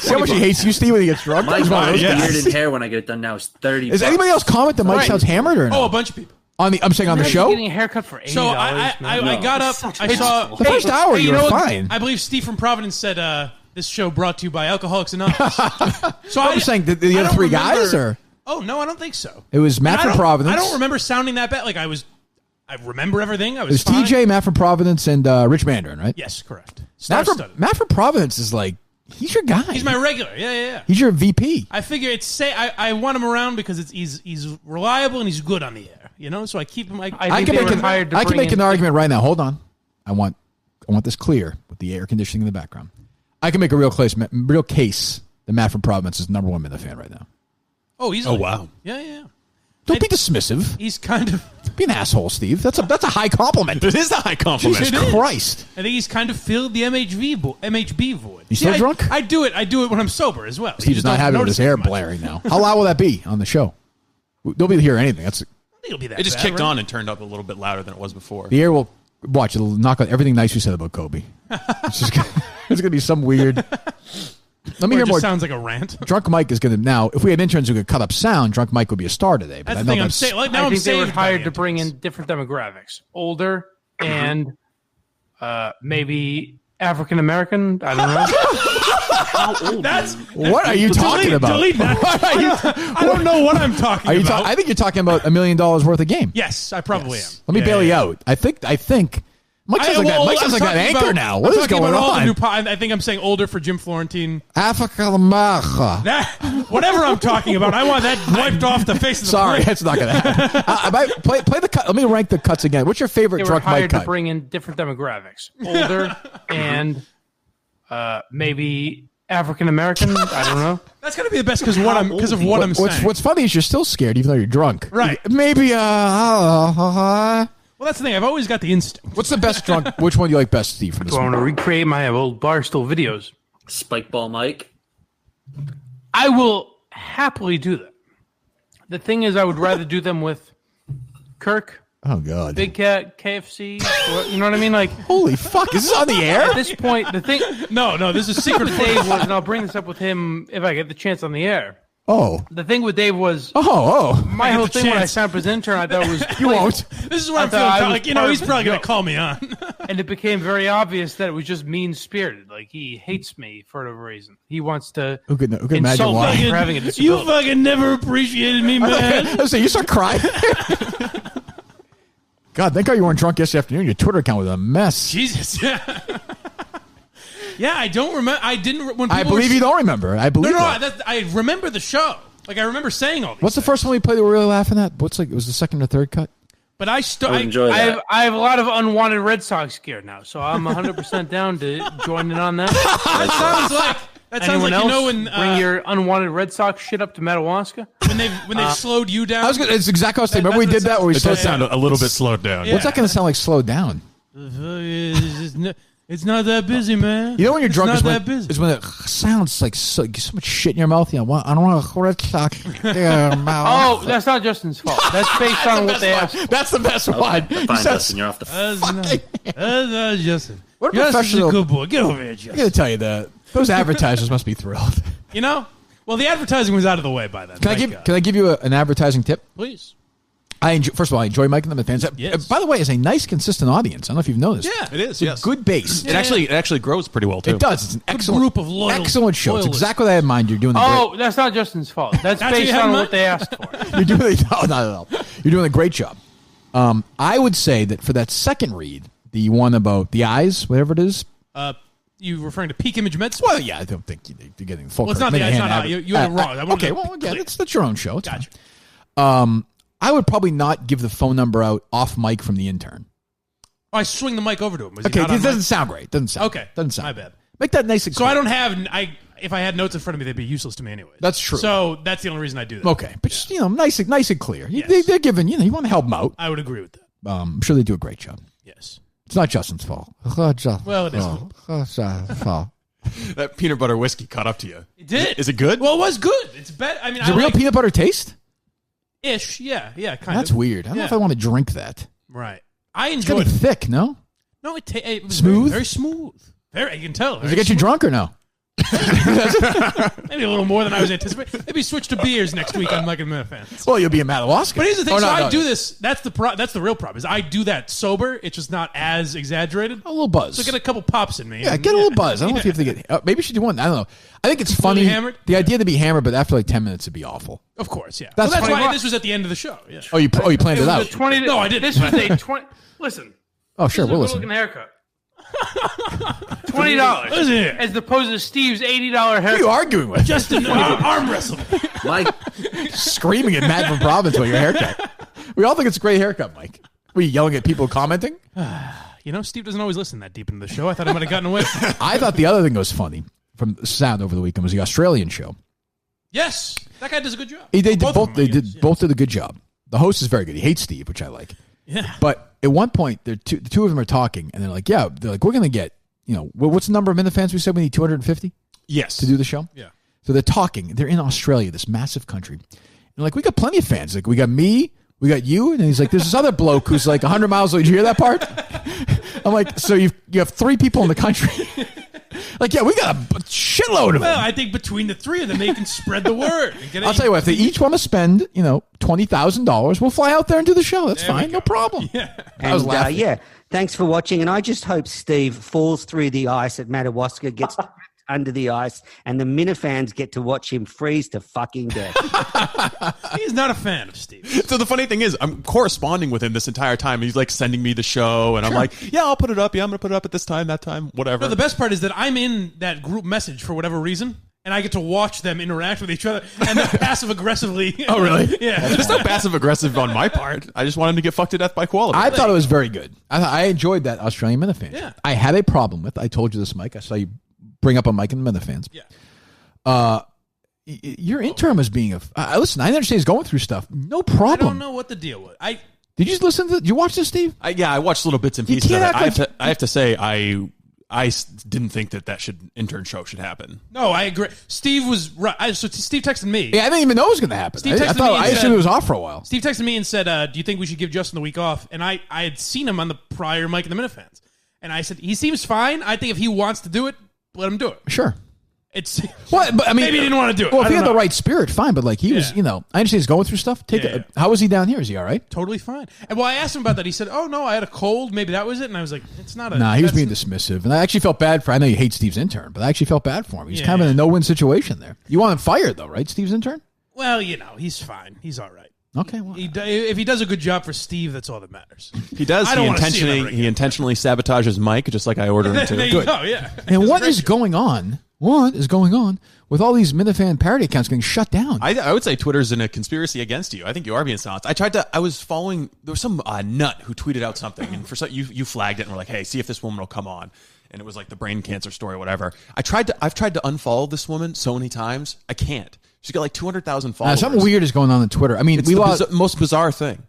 See how much he hates you, Steve, when he gets drunk? My He's one of those guys. beard and hair when I get it done now is $30. Is anybody else comment that Mike sounds hammered or no? Oh, a bunch of people. I'm saying on the Imagine show. getting a haircut for $80. So I got up. I saw The first hour hey, you you were know what? fine. I believe Steve from Providence said this show brought to you by Alcoholics Anonymous. So I'm saying the I other don't three guys, remember- or Oh no, I don't think so. it was Matt I from don't- Providence. I don't remember sounding that bad. Like I remember everything. I It was was fine. TJ, Matt from Providence, and Rich Mandarin, right? Yes, correct. Matt from Providence is like he's your guy. He's my regular. Yeah. He's your VP. I figure I want him around because he's reliable and he's good on the air. You know, so I keep him. I I think can they make were hired to I can bring make in- an argument right now. Hold on. I want this clear with the air conditioning in the background. I can make a real case that Matt from Providence is number one Minifan fan right now. Oh, he's. Oh, wow. Yeah. Don't be dismissive. He's kind of. Be an asshole, Steve. That's a high compliment. It is a high compliment. Jesus Christ. I think he's kind of filled the MHB void. You still drunk? I do it when I'm sober as well. Steve's not happy with his hair blaring now. How loud will that be on the show? Nobody will hear anything. I think it'll be that It just bad, kicked right? on and turned up a little bit louder than it was before. The air will watch. It'll knock out everything nice you said about Kobe. It's just it's gonna be some weird. Let me Or hear it just more. sounds like a rant. Drunk Mike is gonna now. If we had interns who could cut up sound, Drunk Mike would be a star today. But That's I the know thing I'm that's saying. Like, now I I'm think they were saved by hired the to bring in interns. different demographics. Older and maybe African American. I don't know. How old? That's what are you talking about? Delete that. What are you, I don't know what I'm talking are you about. I think you're talking about $1 million worth of game. Yes, I probably am. Let me Yeah, bail you yeah. out. I think Mike sounds like that. Mike sounds like that anchor now. What is going on? I think I'm saying older for Jim Florentine. Africa America. That whatever I'm talking about, I want that wiped off the face of the Sorry, plate. that's not going to happen. Play the cut. Let me rank the cuts again. What's your favorite They were Drunk Mike hired to cut? bring in different demographics. Older and maybe African American. I don't know. That's gonna be the best because of what I'm saying. What's funny is you're still scared even though you're drunk. Right. Maybe Well, that's the thing. I've always got the instinct. what's the best drunk? Which one do you like best, Steve? From this Do I want to one? recreate my old Barstool videos? Spikeball Mike. I will happily do that. The thing is, I would rather do them with Kirk, Oh God. Big Cat, KFC. You know what I mean? Like Holy fuck! Is this on the air? at this point, the thing. No, this is secret The Dave was, and I'll bring this up with him if I get the chance on the air. Oh. The thing with Dave was my whole thing when I signed up as intern, I thought it was you won't. This is where I'm feeling like, he's probably going to call me on. And it became very obvious that it was just mean-spirited. Like, he hates me for whatever reason. He wants to imagine why. me for having a disability. You fucking never appreciated me, man. I was saying, you start crying. God, thank God you weren't drunk yesterday afternoon. Your Twitter account was a mess. Jesus. Yeah, I don't remember. I didn't. When I believe you don't remember. I believe I remember the show. Like, I remember saying all these What's the first one we played that we're really laughing at? It was the second or third cut? But I have a lot of unwanted Red Sox gear now, so I'm 100% down to join in on that. That sounds like, else when bring your unwanted Red Sox shit up to Matawaska? When they've slowed you down? It's exactly what I was saying. Remember we did that? Where we it does sound a little bit slowed down. Yeah. What's that going to sound like slowed down? It's not that busy, man. You know when you're drunk it's not that busy. is when it sounds like so much shit in your mouth. You know, I don't want a Red Sox. Oh, that's not Justin's fault. That's based on what they asked. That's the best one. Fine, Justin, you're off the That's not Justin. What a Justin's professional. a good boy. Get over here, Justin. I got to tell you that those advertisers must be thrilled. You know? Well, the advertising was out of the way by then. Can I give you an advertising tip? Please. First of all, I enjoy Mike and the Minifans. Yes. By the way, it's a nice, consistent audience. I don't know if you've noticed. Yeah, it is. It's a good base. It actually grows pretty well too. It does. It's an excellent group of loyal, excellent show. It's exactly what I had in mind. You're doing. That's not Justin's fault. That's based on what they asked for. You're doing not at all. You're doing a great job. I would say that for that second read, the one about the eyes, whatever it is. You referring to Peak Image Med? Well, yeah, I don't think you're getting full. Well, it's not the eyes. You had it wrong. Okay, well, again, that's your own show. It's gotcha. Fine. I would probably not give the phone number out off mic from the intern. Oh, I swing the mic over to him. It doesn't sound great. Doesn't sound. Okay, doesn't sound. My bad. Make that nice and clear. So I don't have. If I had notes in front of me, they'd be useless to me anyway. That's true. So that's the only reason I do that. Okay, but just, nice and clear. Yes. They're giving. You want to help them out. I would agree with that. I'm sure they do a great job. Yes. It's not Justin's fault. Well, it is. That peanut butter whiskey caught up to you. It did. Is it good? Well, it was good. It's better. I mean, is it real peanut butter taste? Ish, yeah, kind of. That's weird. I don't know if I want to drink that. Right. I It's enjoyed gonna be it. thick, no? No, it was smooth? Very smooth. You can tell. Does it get you drunk or no? Maybe a little more than I was anticipating. Maybe switch to beers next week on Mike and Minifans. Well, you'll be in Madawaska. But here's the thing. I do this. That's the real problem. Is I do that sober. It's just not as exaggerated. A little buzz. So get a couple pops in me. Yeah, get a little buzz. I don't know if you have to get. Maybe you should do one. I don't know. I think it's funny. Hammered? The idea to be hammered, but after like 10 minutes, it'd be awful. Of course, yeah. That's why this was at the end of the show. Yeah. Oh, you planned it out. No, I didn't. This was a 20. Listen. Oh, sure. We'll listen. Good-looking haircut. $20 as opposed to Steve's $80 haircut. Who are you arguing with? Justin arm wrestling. Mike screaming at Matt from Providence about your haircut. We all think it's a great haircut, Mike. Were you yelling at people commenting? Steve doesn't always listen that deep into the show. I thought I might have gotten away. I thought the other thing that was funny from Sound over the weekend was the Australian show. Yes, that guy does a good job. They both did a good job. The host is very good. He hates Steve, which I like. Yeah. But at one point, the two of them are talking, and they're like, we're going to get, what's the number of Minifans we said we need? 250? Yes. To do the show? Yeah. So they're talking. They're in Australia, this massive country. And like, we got plenty of fans. Like, we got me, we got you, and he's like, there's this other bloke who's like 100 miles away. Did you hear that part? I'm like, so you have 3 people in the country. Like, yeah, we got a shitload of them. Well, I think between the 3 of them, they can spread the word. I'll tell you what, if they each want to spend, $20,000, we'll fly out there and do the show. That's fine. No problem. Yeah. And, thanks for watching. And I just hope Steve falls through the ice at Madawaska, gets trapped under the ice, and the Minifans get to watch him freeze to fucking death. He's not a fan of Steve. So the funny thing is, I'm corresponding with him this entire time. He's like sending me the show, and I'm like, yeah, I'll put it up. Yeah, I'm going to put it up at this time, that time, whatever. No, the best part is that I'm in that group message for whatever reason, and I get to watch them interact with each other, and they're passive-aggressively. Oh, really? Yeah. There's no passive-aggressive on my part. I just want him to get fucked to death by quality. I thought it was very good. I enjoyed that Australian Minifans. Yeah. I had a problem with, I told you this, Mike. I saw you bring up a Mike and the Minifans. Yeah. Your intern was being listen, I understand he's going through stuff. No problem. I don't know what the deal was. Did you listen to? Did you watch this, Steve? I watched little bits and pieces of it. I have to say, I didn't think that intern show should happen. No, I agree. Steve was right. So Steve texted me. Yeah, I didn't even know it was going to happen. I assumed it was off for a while. Steve texted me and said, "Do you think we should give Justin the week off?" And I had seen him on the prior Mike and the Minifans, and I said he seems fine. I think if he wants to do it, let him do it. Sure. It's Well, but I mean, maybe he didn't want to do it. Well, if I he don't had the know. right spirit, fine. But like he was, I understand he's going through stuff. How is he down here? Is he all right? Totally fine. And I asked him about that. He said, "Oh no, I had a cold. Maybe that was it." And I was like, "It's not a." Nah, he was being dismissive, and I actually felt bad for. I know you hate Steve's intern, but I actually felt bad for him. He's kind of in a no-win situation there. You want him fired though, right, Steve's intern? Well, he's fine. He's all right. Okay, well, if he does a good job for Steve, that's all that matters. He does. I don't wanna see him ever He intentionally sabotages Mike, just like I ordered him to. There you go. Yeah. And what is going on? What is going on with all these Minifan parody accounts getting shut down? I would say Twitter's in a conspiracy against you. I think you are being silenced. I was following. There was some nut who tweeted out something, and you flagged it and were like, "Hey, see if this woman will come on." And it was like the brain cancer story, or whatever. I've tried to unfollow this woman so many times. I can't. She's got like 200,000 followers. Something weird is going on Twitter. I mean, it's the most bizarre thing.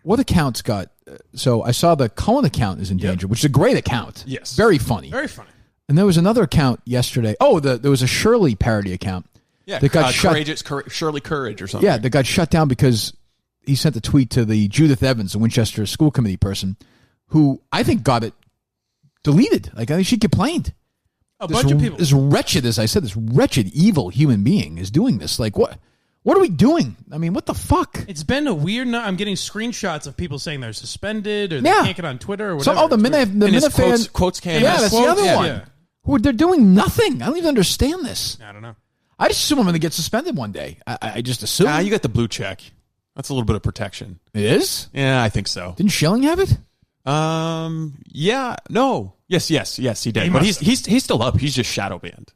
What accounts got? So I saw the Cullen account is in danger, which is a great account. Yes, very funny. Very funny. And there was another account yesterday. Oh, there was a Shirley parody account. Yeah, that got Shirley Courage or something. Yeah, that got shut down because he sent a tweet to the Judith Evans, the Winchester School Committee person, who I think got it deleted. Like I think she complained. A bunch of people. This wretched, as I said, this wretched, evil human being is doing this. Like what? What are we doing? I mean, what the fuck? It's been a weird. I'm getting screenshots of people saying they're suspended or they can't get on Twitter or whatever. The Minifans quotes KMS. Yeah, that's the other one. Yeah. Who they're doing nothing. I don't even understand this. I don't know. I just assume I'm going to get suspended one day. I just assume. You got the blue check. That's a little bit of protection. It is? Yeah, I think so. Didn't Schilling have it? Yeah. No. Yes, he did. But he's still up. He's just shadow banned.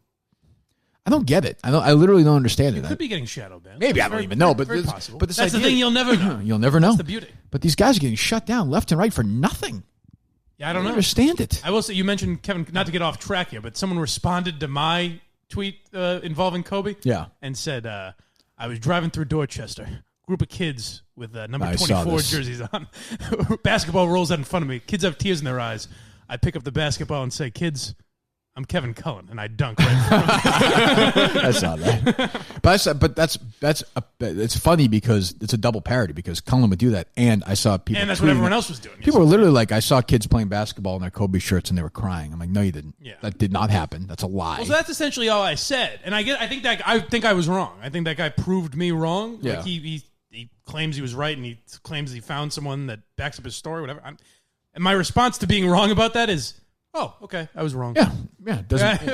I don't get it. I literally don't understand it. Could be getting shadow banned. Maybe I don't even know, but very possible. But this that's idea, the thing. You'll never know. You'll never know. That's the beauty. But these guys are getting shut down left and right for nothing. Yeah, I don't know. Understand it. I will say you mentioned Kevin. Not to get off track here, but someone responded to my tweet involving Kobe. Yeah, and said I was driving through Dorchester. Group of kids with number 24 jerseys on. Basketball rolls out in front of me. Kids have tears in their eyes. I pick up the basketball and say, "Kids, I'm Kevin Cullen," and I dunk right in front of them. I saw that. But it's funny because it's a double parody because Cullen would do that, and I saw people. And that's what everyone else was doing. People were literally like, I saw kids playing basketball in their Kobe shirts, and they were crying. I'm like, no, you didn't. Yeah. That did not happen. That's a lie. Well, so that's essentially all I said, and I think I was wrong. I think that guy proved me wrong. Yeah. Like he claims he was right, and he claims he found someone that backs up his story. Whatever. And my response to being wrong about that is, oh, okay, I was wrong. Yeah.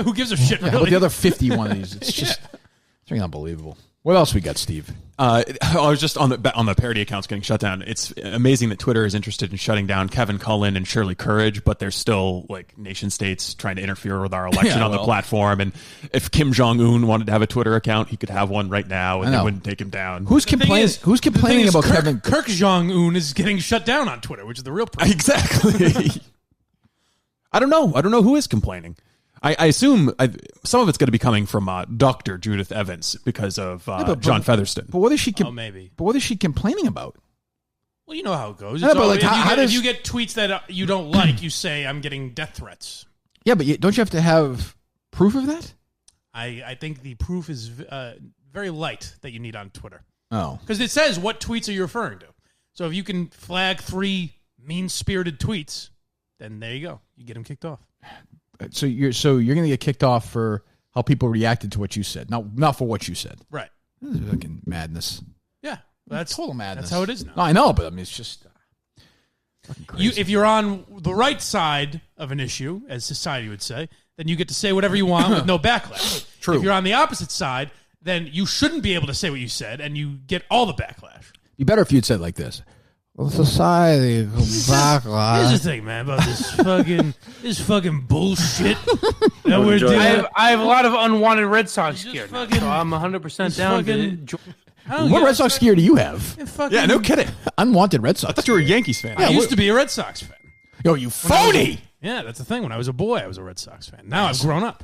Who gives a shit? Yeah, Really? but the other 51 of these, it's just it's unbelievable. What else we got, Steve? I was just on the parody accounts getting shut down. It's amazing that Twitter is interested in shutting down Kevin Cullen and Shirley Courage, but there's still like nation states trying to interfere with our election on the platform. And if Kim Jong-un wanted to have a Twitter account, he could have one right now, and they wouldn't take him down. Who's complaining about Kevin? Kirk Jong-un is getting shut down on Twitter, which is the real problem. Exactly. I don't know who is complaining. I assume some of it's going to be coming from Dr. Judith Evans because of John Featherston. But what is she? Maybe. But what is she complaining about? Well, you know how it goes. Yeah, but like, if you get tweets that you don't like, you say, "I'm getting death threats." Yeah, but don't you have to have proof of that? I think the proof is very light that you need on Twitter. Oh, because it says what tweets are you referring to. So if you can flag 3 mean-spirited tweets, then there you go. You get them kicked off. So you're going to get kicked off for how people reacted to what you said, not for what you said. Right. This is fucking madness. Yeah, that's total madness. That's how it is now. No, I know, but I mean, it's just fucking crazy. If you're on the right side of an issue, as society would say, then you get to say whatever you want with no backlash. True. If you're on the opposite side, then you shouldn't be able to say what you said, and you get all the backlash. Be better if you'd said like this. Well, society backlash. Here's the thing, man, about this fucking bullshit that we're doing. I have a lot of unwanted Red Sox gear, so I'm 100% down to What Red Sox gear do you have? Yeah, no kidding. Unwanted Red Sox. I thought you were a Yankees fan. I used to be a Red Sox fan. Yo, you phony! Yeah, that's the thing. When I was a boy, I was a Red Sox fan. Now I've grown up.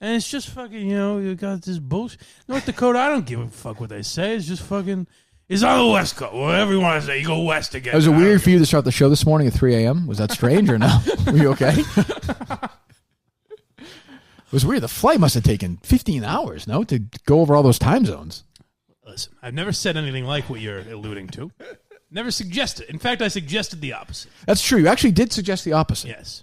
And it's just fucking, you got this bullshit. North Dakota, I don't give a fuck what they say. It's just fucking... It's on the West Coast. Whatever you want to say, you go west again. Was it weird for you to start the show this morning at 3 a.m.? Was that strange or no? Were you okay? It was weird. The flight must have taken 15 hours, no, to go over all those time zones. Listen, I've never said anything like what you're alluding to. Never suggested. In fact, I suggested the opposite. That's true. You actually did suggest the opposite. Yes.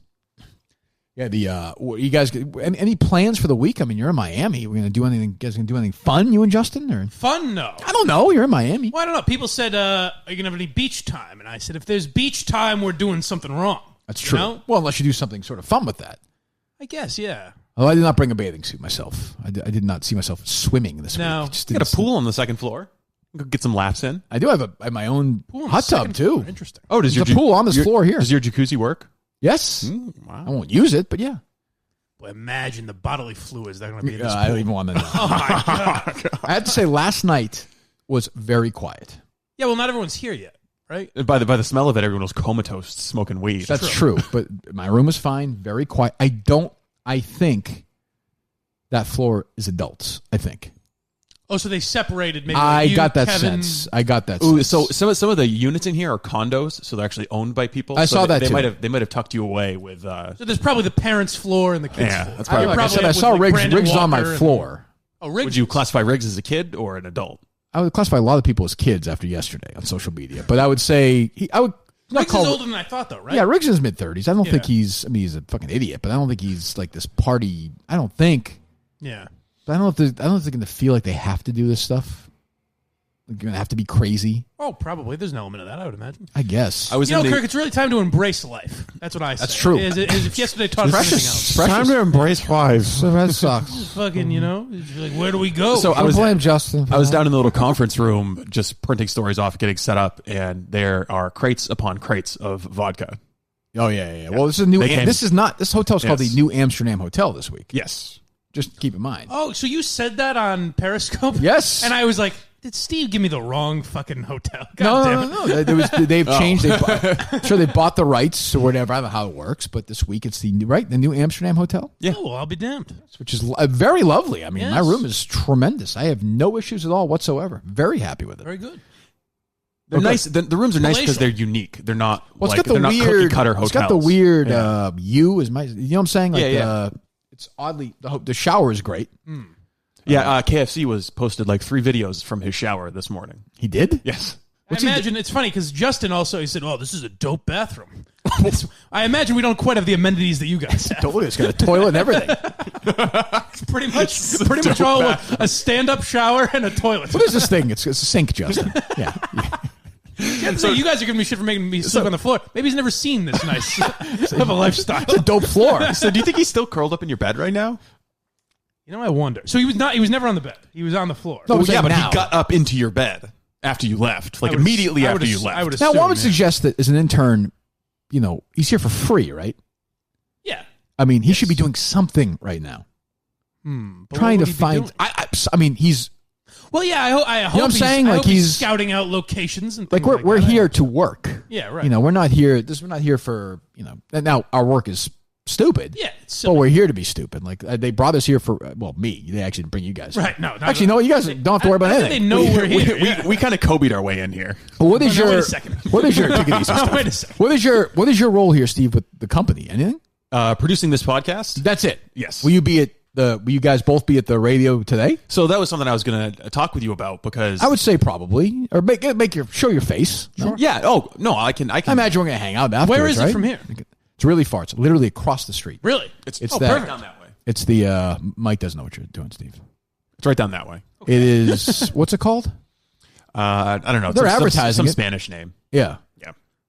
Yeah, you guys any plans for the week? I mean, you're in Miami. We're gonna do anything? You guys gonna do anything fun? You and Justin? Or Fun? No. I don't know. You're in Miami. Well, I don't know. People said, "Are you gonna have any beach time?" And I said, "If there's beach time, we're doing something wrong." That's true. You know? Well, unless you do something sort of fun with that. I guess, yeah. Oh, I did not bring a bathing suit myself. I did not see myself swimming this week. Just got a pool on the second floor. Go get some laps in. I do have my own hot tub too. Interesting. Oh, does There's a pool on this floor here? Does your jacuzzi work? Yes. Wow. I won't use it, but yeah. Well, imagine the bodily fluids that are going to be in this I don't pool. even want to know. Oh, my God. I have to say, last night was very quiet. Yeah, well, not everyone's here yet, right? By the smell of it, everyone was comatose smoking weed. That's true. But my room was fine, very quiet. I think that floor is adults, I think. Oh, so they separated maybe I you, got that Kevin. sense. I got that Ooh, sense. so some of the units in here are condos, so they're actually owned by people. I So saw that they too. They might have tucked you away with. So there's probably the parents' floor and the kids' Yeah, floor. that's probably like I Probably said, I with, saw like, Riggs. Brandon Riggs is on my Walker and- floor. Oh, Riggs. Would you classify Riggs as a kid or an adult? I would classify a lot of people as kids after yesterday on social media, but I would say I would not Riggs call. is older than I thought, though, right? Yeah, Riggs is mid-30s. I don't think Yeah. he's. I mean, he's a fucking idiot, but I don't think he's like this party. I don't think. Yeah. But I don't know if they're going to feel like they have to do this stuff. They're going to have to be crazy. Oh, probably. There's an element of that, I would imagine. I guess. I was You know, in the, Kirk, it's really time to embrace life. That's what I say. That's true. As if yesterday taught us anything else. Precious. to embrace life. So that sucks. Fucking, you know, it's like, where do we go? So I I was blame Justin. I was down in the little conference room just printing stories off, getting set up, and there are crates upon crates of vodka. Oh yeah. Well, this is a new. They came- This is not. This hotel's called Yes. the New Amsterdam Hotel this week. Yes. Just keep in mind. Oh, so you said that on Periscope? Yes. And I was like, did Steve give me the wrong fucking hotel? God damn it. No. They've changed. Sure, they bought the rights or whatever. I don't know how it works, but this week it's the New Amsterdam Hotel. Yeah. Oh, well, I'll be damned. Which is very lovely. I mean, my Yes. room is tremendous. I have no issues at all whatsoever. Very happy with it. Very good. They're nice. The rooms are nice because Palatial. they're unique. They're not. Well, it's like, got the they're not weird cookie cutter hotels. It's got the weird Yeah. U is my. You know what I'm saying? Like, Yeah. It's oddly the shower is great. Yeah, KFC was posted like 3 videos from his shower this morning. He did. Yes. I imagine it's funny because Justin also, he said, oh, this is a dope bathroom. I imagine we don't quite have the amenities that you guys have. Totally, it's got a toilet and everything. pretty much all a stand-up shower and a toilet. What is this thing? It's a sink, Justin. Yeah. So you guys are giving me shit for making me sleep on the floor. Maybe he's never seen this nice of a lifestyle. It's a dope floor. So do you think he's still curled up in your bed right now? You know, I wonder. So he was never on the bed. He was on the floor. No, Well, yeah, but now. he got up into your bed after you left, like I would immediately I would after you ass- left. I would Now, assume, one would yeah. suggest that as an intern, you know, he's here for free, right? Yeah. I mean, he should be doing something right now. But Trying what to would he be find. doing? I mean, he's Well, yeah, I hope what I'm saying? I Like, hope he's- scouting out locations and like things we're that. here to work. Yeah, right. You know, we're not here. We're not here for Now our work is stupid. Yeah, it's but silly. we're here to be stupid. Like they brought us here for me. They actually didn't bring you guys. Right, no, Actually, no. You guys don't have to worry about I think anything. they know we're here. yeah. We kind of Kobe'd our way in here. What is No, your? wait a second. What is your? Take it easy, No, Steve. wait a second. What is your role here, Steve, with the company? Anything? Producing this podcast. That's it. Yes. Will you guys both be at the radio today? So that was something I was going to talk with you about because I would say probably, or show your face. No? Yeah. Oh no, I can. I imagine we're gonna hang out afterwards. Where is it right? from here? It's really far. It's literally across the street. Really? It's oh, that. perfect. down that way. It's the Mike doesn't know what you're doing, Steve. It's right down that way. It is. What's it called? I don't know. They're advertising some it. Spanish name. Yeah.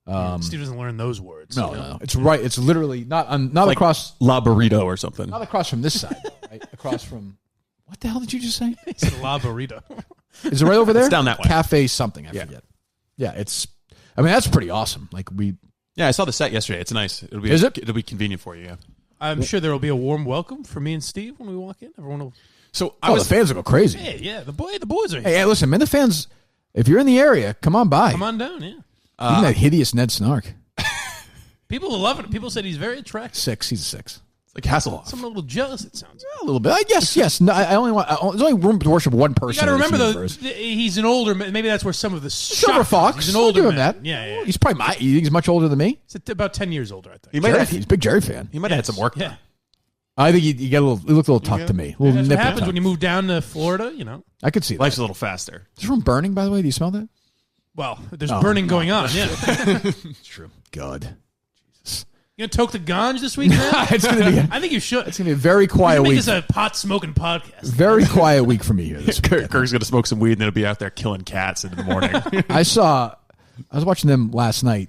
Yeah. Steve doesn't learn those words. No. It's right. It's literally not Like across. La Burrito or something. Not across from this side. Right? Across from. What the hell did you just say? It's a La Burrito. Is it right over there? It's down that way. Cafe something. I forget. Yeah. It's. I mean, that's pretty awesome. Like we. Yeah, I saw the set yesterday. It's nice. It'll be. Is it? It'll be convenient for you. Yeah. I'm sure there will be a warm welcome for me and Steve when we walk in. Everyone will. So the fans will go crazy. Hey, yeah, the boys are here. Hey, listen, Minifans. If you're in the area, come on by. Come on down, yeah. Even that hideous Ned Snark. People will love it. People said he's very attractive. 6. He's a 6. It's like Hasselhoff. I'm a little jealous, it sounds. A little bit. Yes. No, I only want. There's only room to worship one You person. got to in this remember, though, universe. he's an older man. Maybe that's where some of the Silver shock Fox. comes. He's an older I'll give him man. that. Yeah. He's probably he's much older than me. He's about 10 years older, I think. He might have. He's a big Jerry fan. He might have had some work. Yeah. done. I think he got a little. He looked a little tough to me. A little That's what nippy happens tuck. when you move down to Florida, you know. I could see that. Life's a little faster. Is this room burning? By the way, do you smell that? Well, there's burning going on, yeah. It's true. God, Jesus. You gonna toke the ganj this week, man? It's gonna be. I think you should. It's gonna be a very quiet make week. this a pot smoking podcast. Very quiet week for me here. This week. Kirk's gonna smoke some weed and then he'll be out there killing cats in the morning. I was watching them last night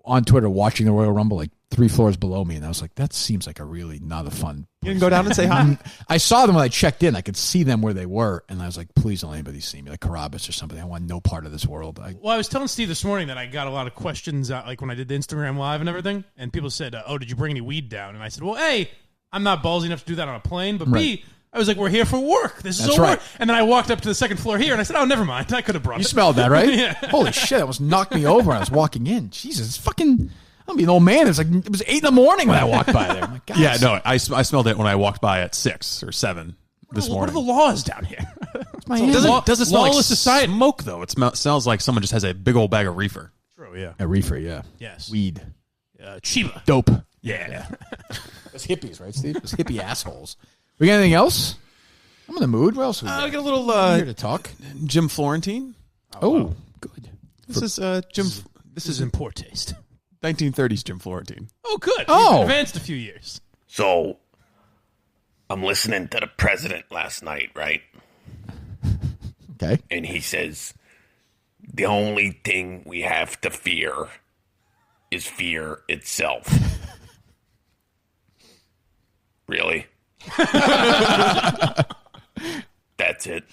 on Twitter, watching the Royal Rumble, like 3 floors below me, and I was like, that seems like a really not a fun. You can go down and say hi. I saw them when I checked in. I could see them where they were, and I was like, please don't let anybody see me, like Carabas or something. I want no part of this world. I was telling Steve this morning that I got a lot of questions, like when I did the Instagram Live and everything, and people said, oh, did you bring any weed down? And I said, well, A, I'm not ballsy enough to do that on a plane, but B, I was like, we're here for work. This is That's a right. work. And then I walked up to the second floor here, and I said, oh, never mind. I could have brought it. You smelled that, right? Yeah. Holy shit, that almost knocked me over when I was walking in. Jesus, it's fucking... I'm an old man. It was 8 a.m. when I walked by there. My God. Yeah, no, I smelled it when I walked by at 6 or 7 this morning. What are the laws down here? Does it smell like lawless society. smoke, though? It smells like someone just has a big old bag of reefer. True, yeah. A reefer, yeah. Yes. Weed. Chiba. Dope. Yeah. Those hippies, right, Steve? Those hippie assholes. We got anything else? I'm in the mood. What else we got? I got a little here to talk. Jim Florentine. Oh, good. This is Jim. This is in poor taste. 1930s Jim Florentine. Oh, good. Oh. He's advanced a few years. So, I'm listening to the president last night, right? Okay. And he says, the only thing we have to fear is fear itself. Really? That's it.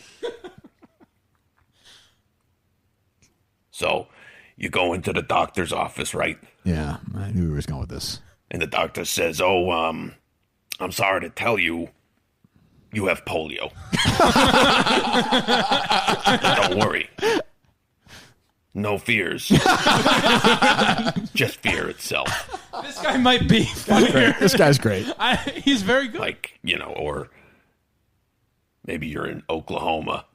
So, you go into the doctor's office, right? Yeah, I knew we were going with this. And the doctor says, oh, I'm sorry to tell you, you have polio. Don't worry. No fears. Just fear itself. This guy might be funnier. This guy's great. He's very good. Like, or maybe you're in Oklahoma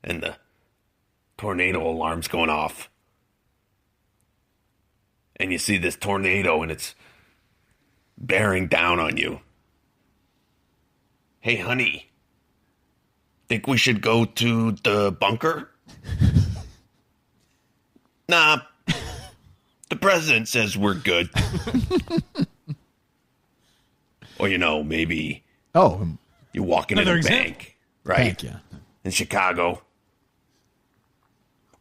and the tornado alarm's going off. And you see this tornado and it's bearing down on you. Hey, honey, think we should go to the bunker? Nah, the president says we're good. Or, maybe you're walking in a bank, right? Bank, yeah. In Chicago.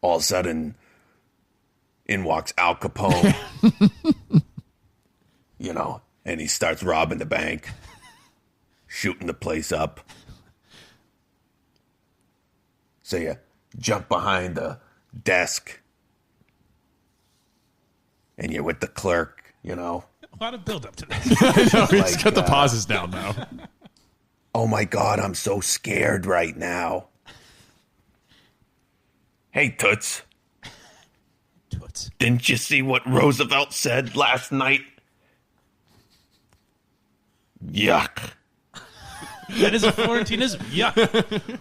All of a sudden, in walks Al Capone, and he starts robbing the bank, shooting the place up. So you jump behind the desk, and you're with the clerk, A lot of build up to this. I know, he's got the pauses down now. Oh my God, I'm so scared right now. Hey, Toots. Toots. Didn't you see what Roosevelt said last night? Yuck. That is a Florentinism. Yuck.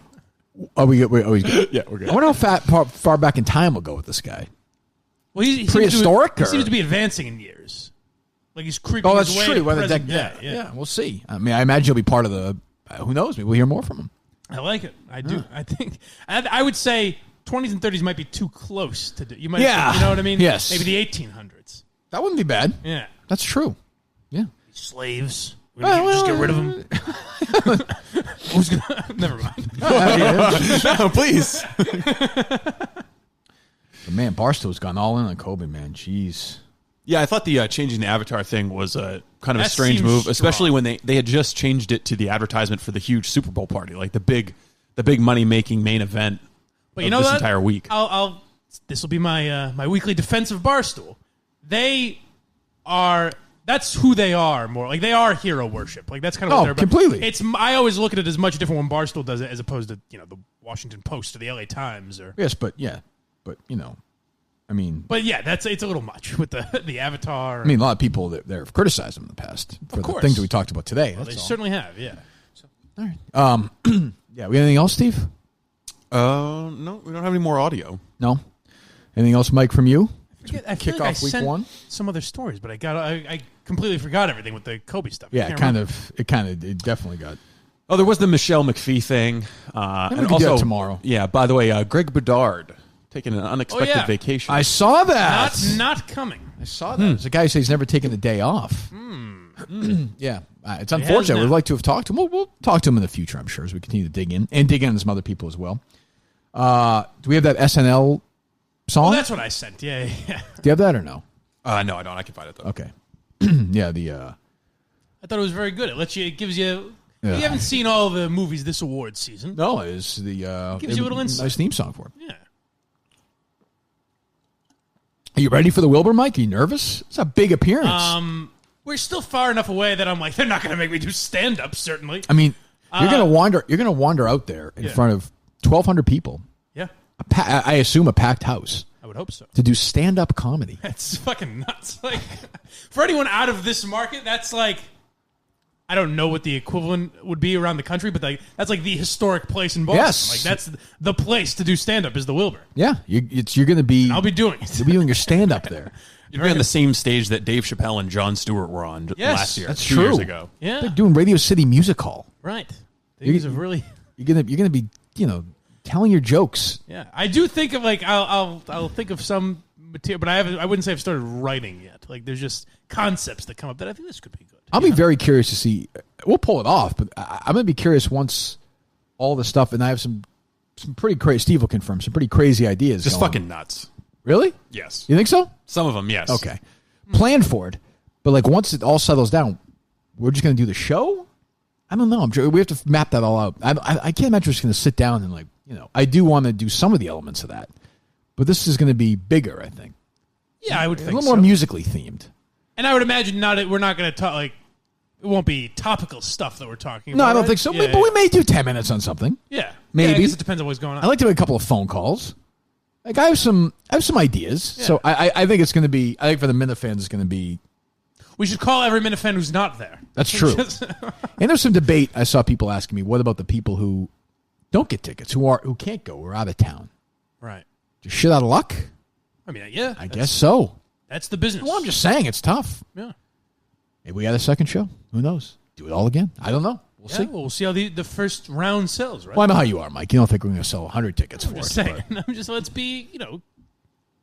Are we good? Yeah, we're good. I wonder how far back in time we'll go with this guy. Well, he Prehistoric? He seems to be advancing in years. Like he's creeping Oh, his that's way true. to Whether present that, day. yeah, we'll see. I mean, I imagine he'll be part of the. Who knows? Maybe we'll hear more from him. I like it. I do. I think. I would say 20s and 30s might be too close to do. You might. Yeah. You know what I mean? Yes. Maybe the 1800s. That wouldn't be bad. Yeah. That's true. Yeah. Slaves. We're gonna just get rid of them. Who's gonna? Never mind. No, please. But man, Barstow's gone all in on Kobe, man. Jeez. Yeah, I thought the changing the avatar thing was kind of a That strange seems move, strong. especially when they had just changed it to the advertisement for the huge Super Bowl party, like the big money making main event. But of you know this what? entire week. I'll. This will be my my weekly defense of Barstool. They are. That's who they are. More like they are hero worship. Like that's kind of what they're about. Completely. It's. I always look at it as much different when Barstool does it as opposed to the Washington Post or the LA Times or. Yes, but I mean. But yeah, it's a little much with the avatar. I mean, a lot of people that have criticized him in the past for the course. things that we talked about today. Well, That's they all. certainly have. Yeah. All right. Yeah. We got anything else, Steve? No, we don't have any more audio. No. Anything else, Mike, from you? I Kick off week one. Some other stories, but I completely forgot everything with the Kobe stuff. Yeah, it definitely got. Oh, there was the Michelle McPhee thing. we can do that tomorrow. Yeah, by the way, Greg Bedard taking an unexpected vacation. I saw that. Not coming. I saw that. There's a guy who says he's never taken a day off. Yeah. It's unfortunate. We'd like to have talked to him. We'll talk to him in the future, I'm sure, as we continue to dig in on some other people as well. Do we have that SNL song? Oh, that's what I sent. Yeah. Do you have that or no? No, I don't. I can find it, though. Okay. Yeah, I thought it was very good. It gives you... You haven't seen all the movies this awards season. No, it's the... It gives you a little insight. Nice theme song for it. Yeah. Are you ready for the Wilbur, Mike? Are you nervous? It's a big appearance. We're still far enough away that I'm like, they're not going to make me do stand-up, certainly. I mean, you're going to wander. You're going to wander out there in front of 1,200 people. Yeah. I assume a packed house. I would hope so. To do stand-up comedy. That's fucking nuts. Like, for anyone out of this market, that's like, I don't know what the equivalent would be around the country, but that's like the historic place in Boston. Yes. Like, that's the place to do stand-up is the Wilbur. Yeah. You're going to be... And I'll be doing it. You'll be doing your stand-up there. You'd be on the same stage that Dave Chappelle and Jon Stewart were on last year. That's 2 true. years ago. Yeah. They're doing Radio City Music Hall. Right. Things have really... You're gonna be, telling your jokes. Yeah. I do think of, like, I'll think of some material, but I wouldn't say I've started writing yet. Like, there's just concepts that come up that I think this could be good. I'll be very curious to see. We'll pull it off, but I'm going to be curious once all the stuff, and I have some pretty crazy, Steve will confirm, some pretty crazy ideas. Just fucking nuts. Really? Yes. You think so? Some of them, yes. Okay. Plan for it, but like once it all settles down, we're just going to do the show? I don't know. We have to map that all out. I can't imagine we're just going to sit down and I do want to do some of the elements of that, but this is going to be bigger, I think. Yeah, I would think a little more musically themed. And I would imagine we're not going to talk, like, it won't be topical stuff that we're talking about. No, I don't right? think so. Yeah, But we may do 10 minutes on something. Yeah. Maybe. Yeah, I guess it depends on what's going on. I'd like to make a couple of phone calls. Like, I have some ideas. Yeah. So I think it's going to be, I think for the Minifans, it's going to be. We should call every Minifan who's not there. That's true. And there's some debate. I saw people asking me, what about the people who don't get tickets, who can't go, or out of town? Right. Just shit out of luck? I mean, yeah. I guess so. That's the business. Well, I'm just saying it's tough. Yeah. Maybe we got a second show. Who knows? Do it all again. I don't know. We'll see. Well, we'll see how the first round sells, right? Well, I know how you are, Mike. You don't think we're going to sell 100 tickets for just it. saying. I'm just, let's be,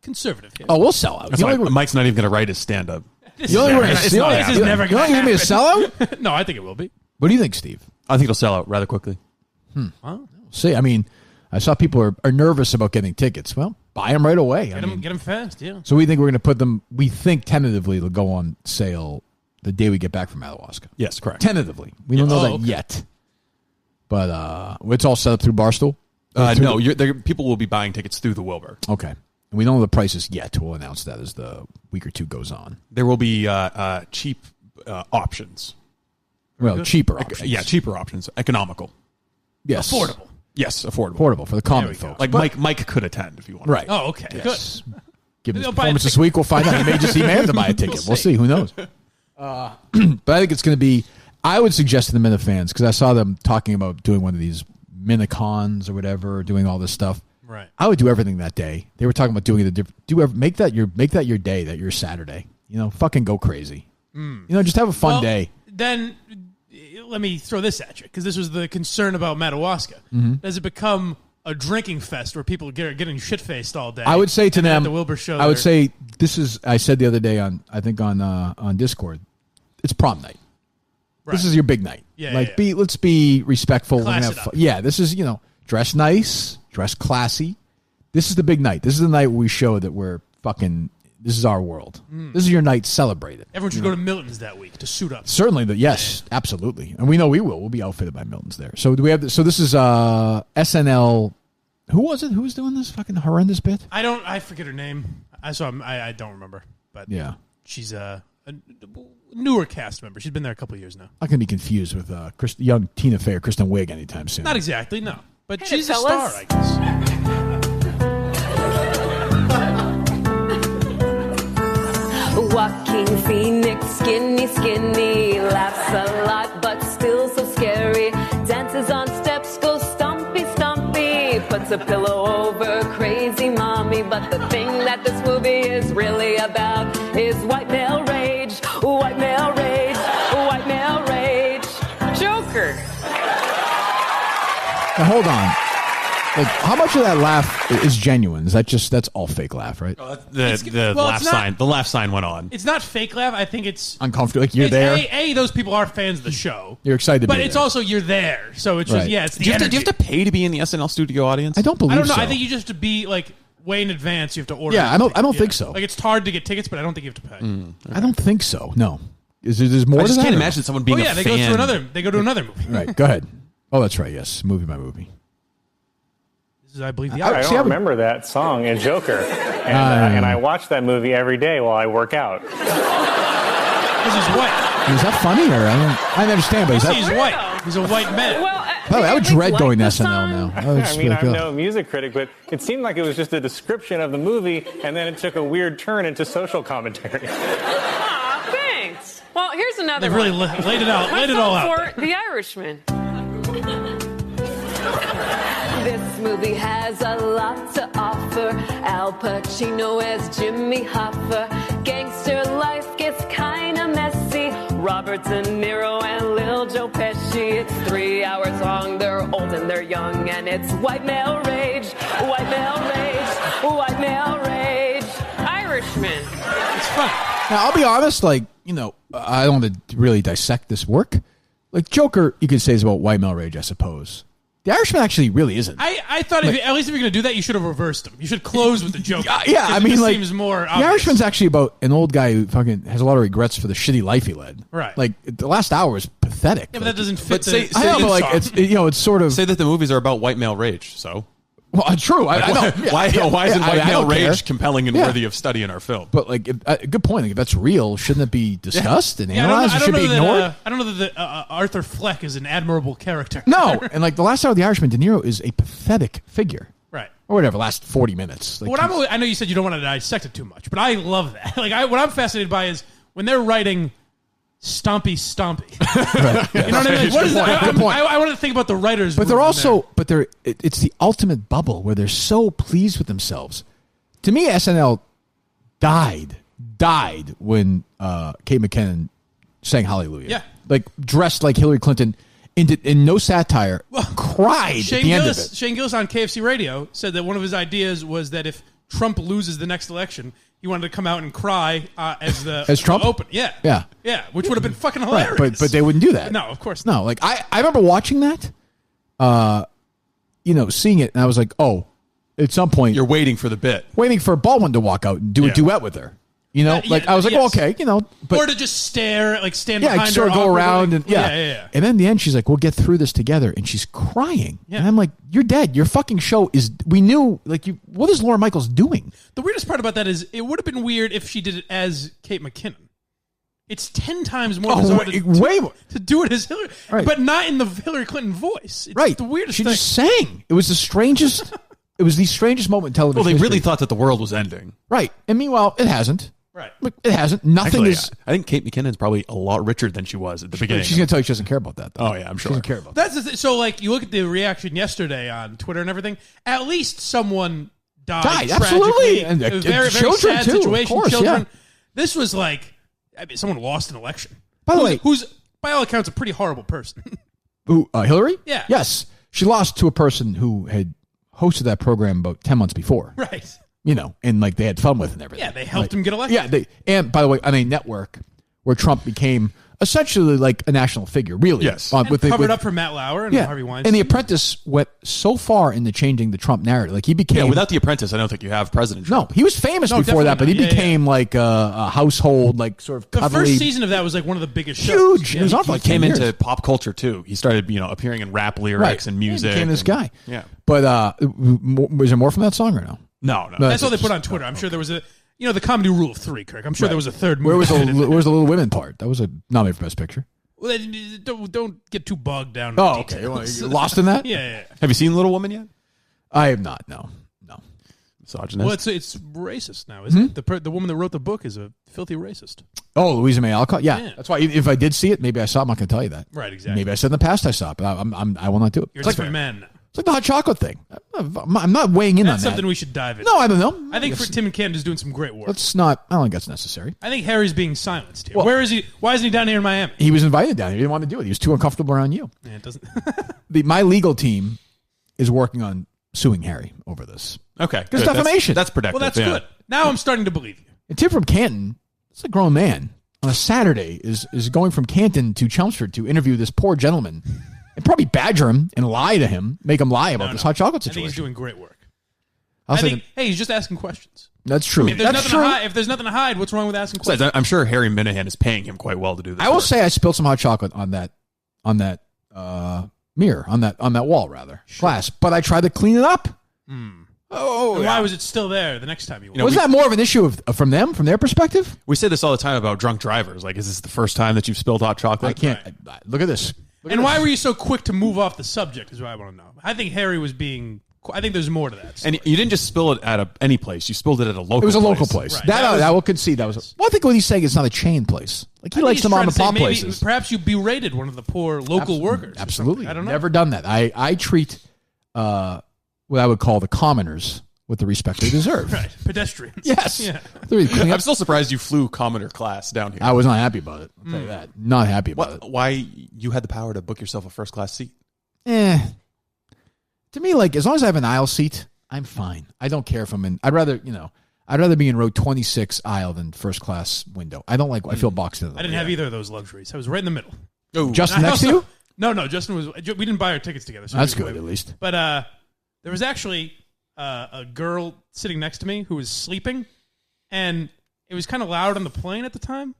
conservative here. Oh, we'll sell out. Mike's not even going to write his stand-up. This is never going to happen. You don't think it'll be a sellout? No, I think it will be. What do you think, Steve? I think it'll sell out rather quickly. Well, see, I mean, I saw people are nervous about getting tickets. Well, buy them right away. Get them fast, yeah. So we think we're going to put them, we think tentatively they'll go on sale the day we get back from Madawaska. Yes, correct. Tentatively. We don't know that yet. But it's all set up through Barstool? No, people will be buying tickets through the Wilbur. Okay. And we don't know the prices yet. We'll announce that as the week or two goes on. There will be cheap options. Well, cheaper options. Yeah, cheaper options. Economical. Yes. Affordable. Yes, affordable. Affordable for the common folks. Like Mike could attend if you want. Right. Oh, okay. Yes. Good. Give him his performance this week. We'll find out. He may have to buy a ticket. We'll see. Who knows? But I think it's going to be, I would suggest to the Minifans, because I saw them talking about doing one of these Minicons or whatever, doing all this stuff. Right. I would do everything that day. They were talking about doing it. Make that your day, that your Saturday. Fucking go crazy. Just have a fun day. Then let me throw this at you, because this was the concern about Madawaska. Mm-hmm. Does it become a drinking fest where people are getting shit-faced all day? I would say to them, at the Wilbur show, I would say this is, I said the other day on Discord, it's prom night. Right. This is your big night. Yeah, let's be respectful. Class We're it have up. Yeah, this is, dress nice, dress classy. This is the big night. This is the night where we show that we're fucking, this is our world. This is your night, celebrate it. Everyone should go to Milton's that week to suit up. Certainly, yes, absolutely. And we know we will. We'll be outfitted by Milton's there. So do we have this? So this is SNL. Who was it? Who was doing this fucking horrendous bit? I forget her name. I don't remember. But yeah, she's a newer cast member. She's been there a couple of years now. I can be confused with young Tina Fey or Kristen Wiig anytime soon. Not exactly, no. But Hey, she's a fellas. star, I guess. Joaquin Phoenix, skinny, laughs a lot, but still so scary. Dances on steps, goes stumpy, puts a pillow over crazy mommy. But the thing that this movie is really about is white male rage, white male rage, white male rage. Joker. Now, hold on. Like, how much of that laugh is genuine? Is that that's all fake laugh, right? The laugh sign went on. It's not fake laugh. I think it's uncomfortable. Like you're there. Those people are fans of the show. You're excited to be but there. it's also you're there. So it's just it's the do you have to pay to be in the SNL studio audience? I don't believe. I don't know. So. I think you just have to be like way in advance. You have to order. Yeah, I don't think so. Like it's hard to get tickets, but I don't think you have to pay. I don't think so. No. There's more. I just to that, can't or imagine no? someone being a fan. They go to another movie. Right. Go ahead. Oh, that's right. Yes, movie by movie. This is, I believe, the I don't remember that song in Joker, and I watch that movie every day while I work out. This is white. Is that funny or I don't understand? But He's white. He's a white man. Well, I would dread going to SNL now. I mean, I'm no music critic, but it seemed like it was just a description of the movie, and then it took a weird turn into social commentary. Aw, thanks. Well, here's another They've really one. laid it out. Laid it all out. For The Irishman. This movie has a lot to offer. Al Pacino as Jimmy Hoffa. Gangster life gets kinda messy. Robert De Niro and Lil Joe Pesci. It's 3 hours long, they're old and they're young, and it's white male rage, white male rage, white male rage. Irishman. It's fun. Now, I'll be honest, I don't want to really dissect this work. Like, Joker, you could say is about white male rage, I suppose. The Irishman actually really isn't. I thought at least if you're going to do that, you should have reversed him. You should close with the joke. Yeah, I mean, seems more the obvious. Irishman's actually about an old guy who fucking has a lot of regrets for the shitty life he led. Right. Like, the last hour is pathetic. Yeah, but that doesn't fit. I know, but like, it's sort of say that the movies are about white male rage. So, well, true. I know. Why isn't white male rage compelling and Yeah. worthy of study in our film? But like, good point. Like, if that's real, shouldn't it be discussed and analyzed? I It don't should know be ignored. I don't know that Arthur Fleck is an admirable character. No, and like the last hour of The Irishman, De Niro is a pathetic figure. Right. Or whatever, last 40 minutes. Like, I know you said you don't want to dissect it too much, but I love that. Like, what I'm fascinated by is when they're writing Stompy Stompy. Right, yeah. You know what I mean? Like, what is that? Good point. I want to think about the writers. But they're also, it's the ultimate bubble where they're so pleased with themselves. To me, SNL died when Kate McKinnon sang Hallelujah. Yeah. Like, dressed like Hillary Clinton, in no satire, cried at the end of it. Shane Gillis on KFC Radio said that one of his ideas was that if Trump loses the next election, he wanted to come out and cry as Trump open. Yeah, which would have been fucking hilarious. Right, but they wouldn't do that. No, of course not. No, like I remember watching that, seeing it, and I was like, oh, at some point You're waiting for the bit. waiting for Baldwin to walk out and do a duet with her. I was like, well, okay, but or to just stare, like stand yeah, behind sort her, of go awkwardly. around and yeah. And then in the end, she's like, we'll get through this together, and she's crying. Yeah. And I'm like, you're dead. Your fucking show is. We knew, like, you. What is Laura Michaels doing? The weirdest part about that is it would have been weird if she did it as Kate McKinnon. It's 10 times more bizarre way more to do it as Hillary, Right. but not in the Hillary Clinton voice. It's Right. the weirdest She thing. just sang. It was the strangest. It was the strangest moment in television. Well, they really history. thought that the world was ending. Right. And meanwhile, it hasn't. Right. Look, it hasn't. Nothing Actually, is. I think Kate McKinnon's probably a lot richer than she was at the beginning. She's going to tell you she doesn't care about that, though. Oh, yeah, I'm She sure. doesn't care about That's the thing. So, like, you look at the reaction yesterday on Twitter and everything. At least someone died. Died, tragically. absolutely. And, A very, very children, sad too, of situation. course, Children. yeah. This was like, someone lost an election. By the way, who's by all accounts a pretty horrible person. Who, Hillary? Yeah. Yes. She lost to a person who had hosted that program about 10 months before. Right. And like they had fun with and everything. Yeah, they helped him get elected. Yeah, and by the way, on a network where Trump became essentially like a national figure, really. Yes. And covered up for Matt Lauer and Harvey Weinstein. And The Apprentice went so far into changing the Trump narrative. Like he became. Yeah, without The Apprentice, I don't think you have President Trump. No, he was famous before that, but he became like a household, like sort of The cuddly. first season of that was like one of the biggest shows. Huge. Yeah. It was on for He like 10 came years. into pop culture too. He started, appearing in rap lyrics and music. He became this guy. Yeah. But was there more from that song or no? No. That's all they put on Twitter. I'm sure there was the comedy rule of 3, Kirk. I'm sure there was a third movie. Where was the Little Women part? That was a nominated for Best Picture. Well, don't get too bogged down. Oh, okay. You lost in that? Yeah. Have you seen Little Woman yet? I have not. No. Misogynist. Well, it's racist now, isn't it? The woman that wrote the book is a filthy racist. Oh, Louisa May Alcott. Yeah, Yeah. that's why. If I did see it, maybe I saw it. I'm not going to tell you that. Right, exactly. Maybe I said in the past I saw it, but I will not do it. You're a different man now. It's like the hot chocolate thing. I'm not weighing in That's on that. something we should dive into. No, I don't know. I think Tim and Canada's doing some great work. Let's not. I don't think that's necessary. I think Harry's being silenced here. Well- Where is he? Why isn't he down here in Miami? He was invited down. He didn't want to do it. He was too uncomfortable around you. Yeah, it doesn't. My legal team is working on suing Harry over this. Okay, Because good. defamation. That's productive. Well, that's yeah. good. Now I'm starting to believe you. And Tim from Canton, it's a grown man, on a Saturday is going from Canton to Chelmsford to interview this poor gentleman and probably badger him and lie to him, make him lie about this hot chocolate I think situation. he's doing great work. I'll I say think, hey, he's just asking questions. That's true. If there's, That's nothing true. To hide, if there's nothing to hide, what's wrong with asking Besides, questions? I'm sure Harry Minihane is paying him quite well to do this. I will work. say I spilled some hot chocolate on that mirror, on that wall rather, glass, but I tried to clean it up. Oh, Then why was it still there the next time you went? Was that more of an issue from their perspective? We say this all the time about drunk drivers. Like, is this the first time that you've spilled hot chocolate? I can't. Look at this. And why were you so quick to move off the subject is what I want to know. I think Harry was being... I think there's more to that. And you didn't just spill it at any place. You spilled it at a local place. It was a local place. Right. That, That was- I will concede. That was. Well, I think what he's saying is not a chain place. Like he I think likes he's the mom trying and to say pop maybe places. Perhaps you berated one of the poor local workers. Absolutely. I don't know. Never done that. I treat what I would call the commoners with the respect they deserve. Right. Pedestrians. Yes. Yeah. I'm still surprised you flew commoner class down here. I was not happy about it. I'll tell you that. Not happy about it. Why you had the power to book yourself a first class seat? To me, like as long as I have an aisle seat, I'm fine. I don't care if I'm in. I'd rather be in row 26 aisle than first class window. I don't like. I feel boxed in. I didn't have either of those luxuries. I was right in the middle. Oh, Justin And I next to you? No. Justin was. We didn't buy our tickets together. So That's he was good, way- at least. But there was actually a girl sitting next to me who was sleeping, and it was kind of loud on the plane at the time,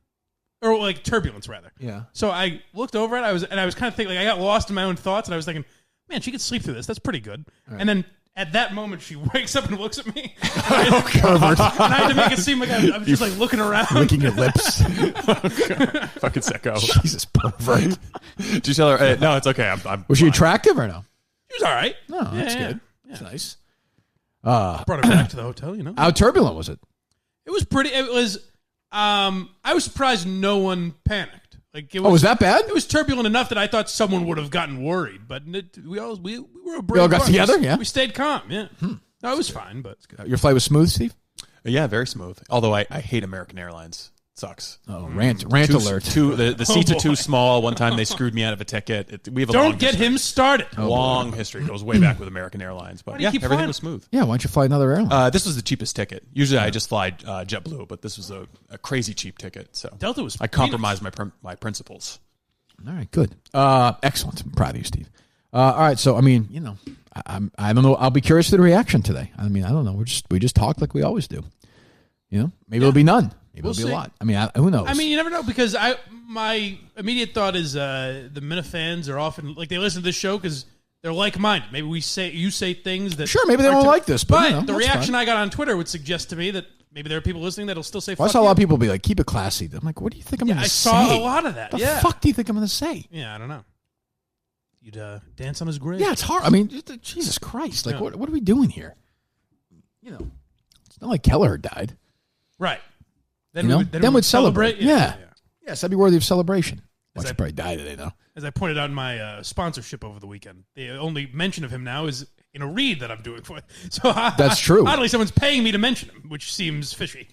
or like turbulence rather. Yeah. So I looked over it. I was kind of thinking, like I got lost in my own thoughts, and I was thinking, man, she could sleep through this. That's pretty good. Right. And then at that moment, she wakes up and looks at me. And I had to make it seem like I'm just like looking around, licking your lips. Fucking sicko. Jesus, pervert. Did you tell her? No, it's okay. I'm Was she attractive or no? She was all right. No, that's Yeah, good. yeah. That's nice. Brought her back to the hotel. You know, How turbulent was it? it was pretty. It was. I was surprised no one panicked. Like it was, Was that bad? It was turbulent enough that I thought someone would have gotten worried, but we were a brave You all got bunch. together? Yeah. We stayed calm. Yeah, no, it was fine, but Your flight was smooth, Steve? Yeah, very smooth. Although I hate American Airlines. It sucks. Oh, rant Too- alert. The seats Oh, are too boy. small. One time they screwed me out of a ticket. We have a long don't get history. him started. Long history. It goes way back with American Airlines. But Why do you yeah, keep everything flying? was smooth. Yeah, why don't you fly another airline? This was the cheapest ticket. Usually I just fly JetBlue, but this was a crazy cheap ticket. So Delta was I compromised my principles. All right, good. Excellent. I'm proud of you, Steve. All right, so I mean, I don't know. I'll be curious to the reaction today. I mean, I don't know. We just talk like we always do. Maybe it'll be none. Maybe We'll it'll be see. a lot. I mean, who knows? I mean, you never know because my immediate thought is the Minifans are often like they listen to this show because they're like-minded. Maybe you say things that Sure, maybe they aren't don't to- like this, but, the that's reaction fine. I got on Twitter would suggest to me that maybe there are people listening that'll still say. Well, I Fuck saw a lot of you. people be like, "Keep it classy." I'm like, "What do you think I'm Yeah, going I to say?" saw a lot of that. The Yeah. fuck do you think I'm going to say? Yeah, I don't know. You'd dance on his grave. Yeah, it's hard. I mean, Jesus Christ! Like, Yeah. what are we doing here? It's not like Kelleher died. Right. Then we we'd would celebrate. Yeah. yeah. Yes, that'd be worthy of celebration. As Well, I- she probably died today, though. As I pointed out in my sponsorship over the weekend, the only mention of him now is in a read that I'm doing for it. So That's true. Oddly, someone's paying me to mention him, which seems fishy.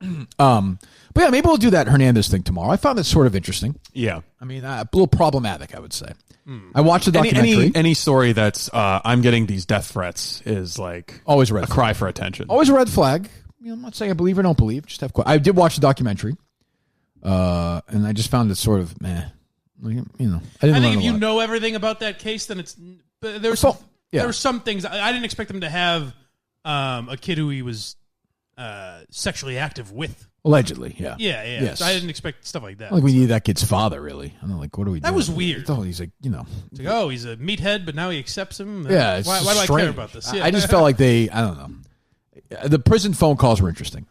But yeah, maybe we'll do that Hernandez thing tomorrow. I found it sort of interesting. Yeah. I mean, a little problematic, I would say. I watched the documentary. Any story that's I'm getting these death threats is like Always a red a flag. cry for attention. Always a red flag. I'm not saying I believe or don't believe. Just have. I did watch the documentary, and I just found it sort of meh. Like, I didn't I learn think a if you lot. know everything about that case, then it's. But there were some things I didn't expect them to have a kid who he was sexually active with. Allegedly, yeah. Yeah. Yes. So I didn't expect stuff like that. I don't think we need that kid's father, really. I don't know, like, what are we doing? That was weird. Oh, he's like, It's like, oh, he's a meathead, but now he accepts him. Yeah, it's why do I strange. care about this? Yeah. I just felt like I don't know. The prison phone calls were interesting.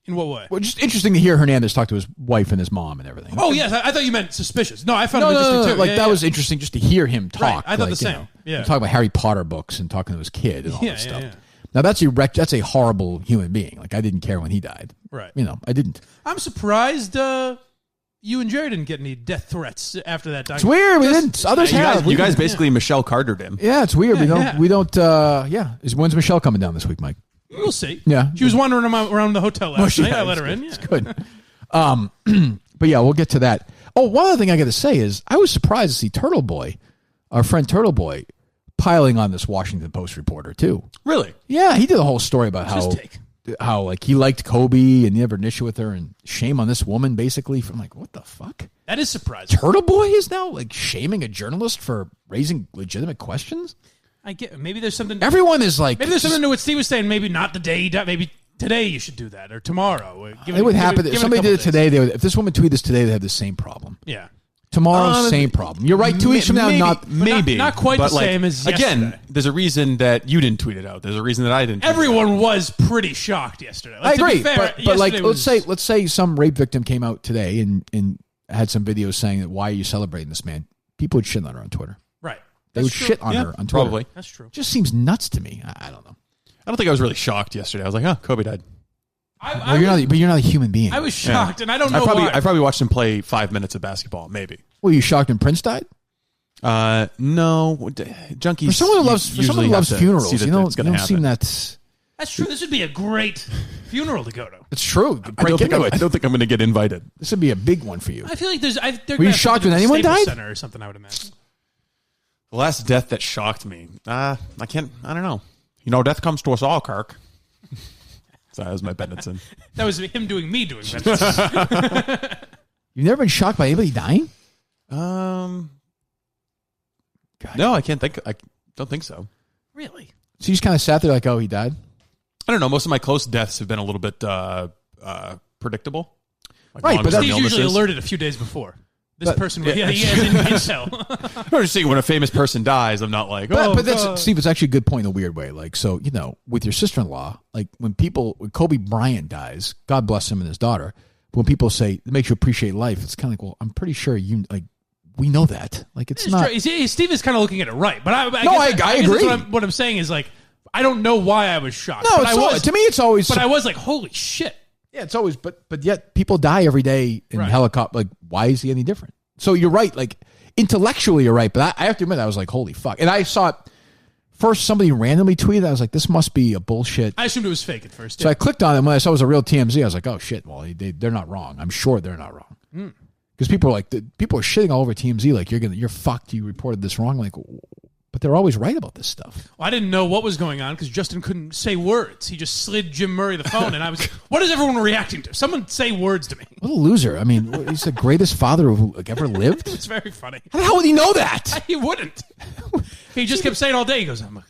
In what way? Well, just interesting to hear Hernandez talk to his wife and his mom and everything. Oh, yes. I thought you meant suspicious. No, I found it No, interesting too. like Yeah, that yeah. was interesting just to hear him talk. Right, I thought like, the same. Yeah. talking about Harry Potter books and talking to his kid and all Yeah, that yeah, stuff. yeah. Now that's a horrible human being. Like I didn't care when he died. Right. I didn't. I'm surprised you and Jerry didn't get any death threats after that. It's weird. We didn't. Others have. You guys basically Michelle Cartered him. Yeah, it's weird. Yeah, We don't. When's Michelle coming down this week, Mike? We'll see. Yeah. She was wandering around the hotel last night. I let her in. It's Yeah. good. But yeah, we'll get to that. Oh, one other thing I got to say is I was surprised to see Turtle Boy, our friend Turtle Boy, piling on this Washington Post reporter too. Really? Yeah, he did a whole story about What's his take? how like he liked Kobe and he never had an issue with her, and shame on this woman basically. From like, what the fuck? That is surprising. Turtle Boy is now like shaming a journalist for raising legitimate questions. I get maybe there's something. Everyone is like, maybe there's something to what Steve was saying. Maybe not the day he died. Maybe today you should do that, or tomorrow. It would happen if somebody did it today. They would. If this woman tweeted this today, they'd have the same problem. Yeah. Tomorrow, same problem. You're right. 2 weeks from now, maybe not quite but the same as again. yesterday. There's a reason that you didn't tweet it out. There's a reason that I didn't. Everyone was pretty shocked yesterday. I To be agree, fair, but like yesterday let's say some rape victim came out today and had some videos saying that why are you celebrating this man? People would shit on her on Twitter. Right. They would shit on her on Twitter. Probably. That's true. Just seems nuts to me. I don't know. I don't think I was really shocked yesterday. I was like, oh, Kobe died. Well, you're not a human being. I was shocked, and I don't know why. why. I probably watched him play 5 minutes of basketball, maybe. Were you shocked when Prince died? No. Junkies. For someone who loves funerals, you don't seem that. That's true. This would be a great funeral to go to. It's true. I don't think I'm going to get invited. This would be a big one for you. I feel like Were you shocked when anyone died? Center or something, I would imagine. The last death that shocked me. I don't know. You know, death comes to us all, Kirk. Sorry, that was my Benetton. That was him doing Benetton. You've never been shocked by anybody dying? No, I can't think. I don't think so. Really? So you just kind of sat there like, oh, he died? I don't know. Most of my close deaths have been a little bit predictable. Like right, but Steve's usually alerted a few days before. This person, he has in intel. I'm just saying, when a famous person dies, I'm not like, but that's Steve. It's actually a good point in a weird way. Like, so with your sister-in-law, like when Kobe Bryant dies, God bless him and his daughter. But when people say it makes you appreciate life, it's kind of like, well, I'm pretty sure we know that. Like, it's not. True. Steve is kind of looking at it right, but I agree. What I'm saying is like, I don't know why I was shocked. No, but to me, it's always. But I was like, holy shit. Yeah, it's always. But yet people die every day in helicopter. Like, why is he any different? So you're right. Like intellectually, you're right. But I have to admit, I was like, holy fuck. And I saw it first. Somebody randomly tweeted. I was like, this must be a bullshit. I assumed it was fake at first. So I clicked on it. When I saw it was a real TMZ, I was like, oh shit. Well, they're not wrong. I'm sure they're not wrong. Because people are shitting all over TMZ. Like you're fucked. You reported this wrong. Like, but they're always right about this stuff. Well, I didn't know what was going on because Justin couldn't say words. He just slid Jim Murray the phone, and I was, what is everyone reacting to? Someone say words to me. What a loser. I mean, he's the greatest father who ever lived. It's very funny. How the hell would he know that? He wouldn't. He just kept saying all day. He goes, I'm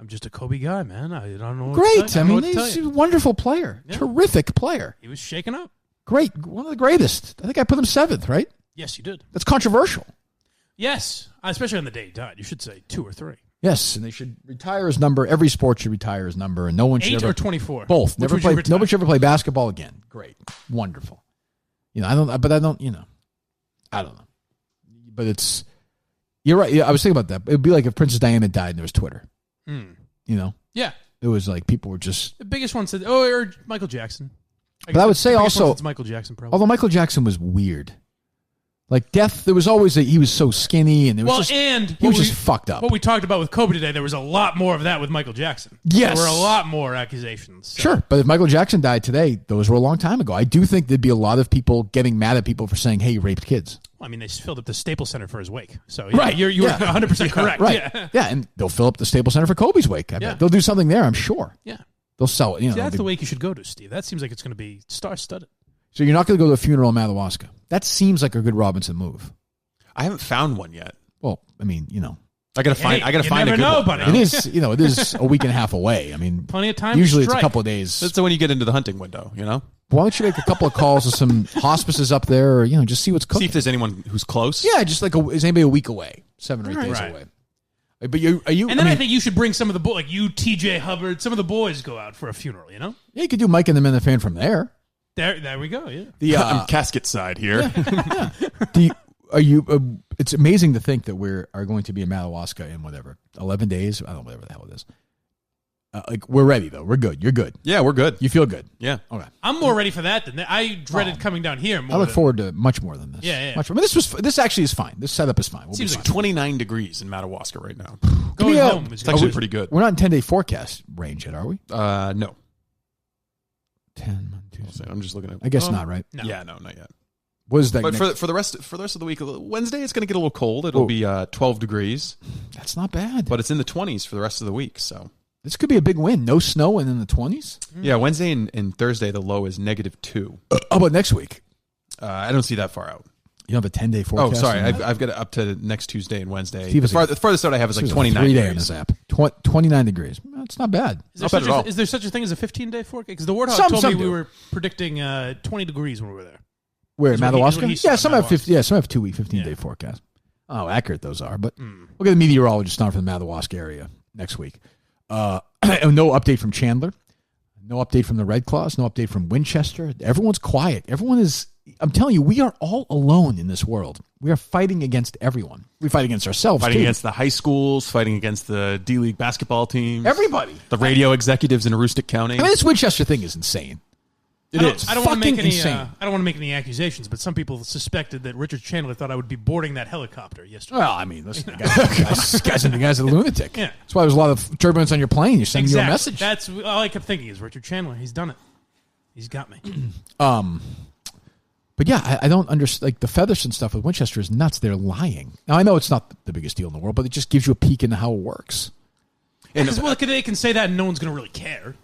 just a Kobe guy, man. I don't know. Great. I mean, he's a wonderful player. Yeah. Terrific player. He was shaken up. Great. One of the greatest. I think I put him 7th, right? Yes, you did. That's controversial. Yes, especially on the day he died. You should say 2 or 3. Yes, and they should retire his number. Every sport should retire his number, and no one should 8 ever. or 24. Both. Nobody should ever play basketball again. Great, wonderful. I don't know. But it's. You're right. Yeah, I was thinking about that. It'd be like if Princess Diana died and there was Twitter. Yeah. It was like people were just. The biggest one said, or Michael Jackson. But I would say also, it's Michael Jackson. Probably. Although Michael Jackson was weird. Like death, there was always he was so skinny and he was just fucked up. What we talked about with Kobe today, there was a lot more of that with Michael Jackson. Yes, there were a lot more accusations. So. Sure, but if Michael Jackson died today, those were a long time ago. I do think there'd be a lot of people getting mad at people for saying, "Hey, you raped kids." Well, I mean, they filled up the Staples Center for his wake, so you were 100% correct. Right? Yeah, and they'll fill up the Staples Center for Kobe's wake. I bet they'll do something there. I'm sure. Yeah, they'll sell it. That's the wake you should go to, Steve. That seems like it's going to be star-studded. So you're not going to go to a funeral in Madawaska. That seems like a good Robinson move. I haven't found one yet. Well, I mean, I gotta find a good one. Buddy. It is, it is a week and a half away. I mean, plenty of time. Usually it's a couple of days. That's when you get into the hunting window, Why don't you make a couple of calls to some hospices up there, or just see what's cooking? See if there's anyone who's close. Yeah, just like is anybody a week away, 7 or 8 days away? But are you? And then I think you should bring some of the boys, like you, TJ Hubbard, some of the boys go out for a funeral. Yeah, you could do Mike and the Minifan from there. There we go. Yeah. I'm casket side here. Yeah. It's amazing to think that we are going to be in Madawaska in 11 days. I don't know, whatever the hell it is. We're ready though. We're good. You're good. Yeah, we're good. You feel good. Yeah. Okay. I'm more ready for that than that. I dreaded coming down here. I look forward to much more than this. Yeah. Much more. I mean, this actually is fine. This setup is fine. Seems like 29 degrees in Madawaska right now. Going home is actually pretty good. We're not in 10-day forecast range yet, are we? No. 10. I'm just looking at. I guess not, right? No. Yeah, no, not yet. What is that? But for the rest of the week, Wednesday it's going to get a little cold. It'll be 12 degrees. That's not bad. But it's in the 20s for the rest of the week, so. This could be a big win. No snow and in the 20s? Yeah, Wednesday and Thursday, the low is -2. How about next week? I don't see that far out. You have a 10-day forecast? Oh, sorry. I've got it up to next Tuesday and Wednesday. Steve, The farthest out I have is like 29 3-day degrees. on his app. 29 degrees. That's not bad. Is there such a thing as a 15-day forecast? Because the Warthog told me we were predicting 20 degrees when we were there. Where, Is what Madawaska? he saw, Some have Madawaska. 50. Yeah, some have 2-week, 15-day forecast. Oh, accurate those are. But we'll get a meteorologist on for the Madawaska area next week. No update from Chandler. No update from the Red Claws. No update from Winchester. Everyone's quiet. Everyone is... I'm telling you, we are all alone in this world. We are fighting against everyone. We fight against ourselves, Fighting too. against the high schools, fighting against the D-League basketball teams. Everybody. The radio executives in Aroostook County. I mean, this Winchester thing is insane. I don't want to make any. insane. I don't want to make any accusations, but some people suspected that Richard Chandler thought I would be boarding that helicopter yesterday. Well, I mean, listen, the guy's a lunatic. Yeah. That's why there's a lot of turbulence on your plane. You're sending you a message. That's all I kept thinking is Richard Chandler. He's done it. He's got me. But yeah, I don't understand. Like the Featherston stuff with Winchester is nuts. They're lying. Now I know it's not the biggest deal in the world, but it just gives you a peek into how it works. And they can say that and no one's going to really care.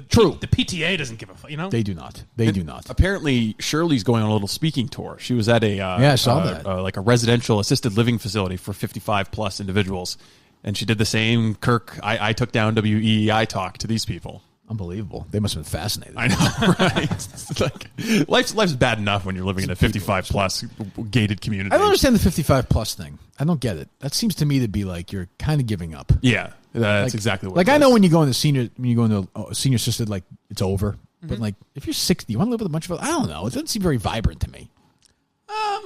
True. The PTA doesn't give a fuck, you know? They do not. They do not. Apparently, Shirley's going on a little speaking tour. She was at a I saw that. Like a residential assisted living facility for 55 plus individuals, and she did the same. Kirk, I took down WEEI talk to these people. Unbelievable. They must have been fascinated. I know, right? It's like, life's bad enough when you're living in a 55 plus gated community. I don't understand the 55 plus thing. I don't get it. That seems to me to be like you're kind of giving up. Yeah, that's exactly what. Like it I is. know when you go into senior assisted, like it's over. But like if you're 60, you want to live with a bunch of. I don't know. It doesn't seem very vibrant to me.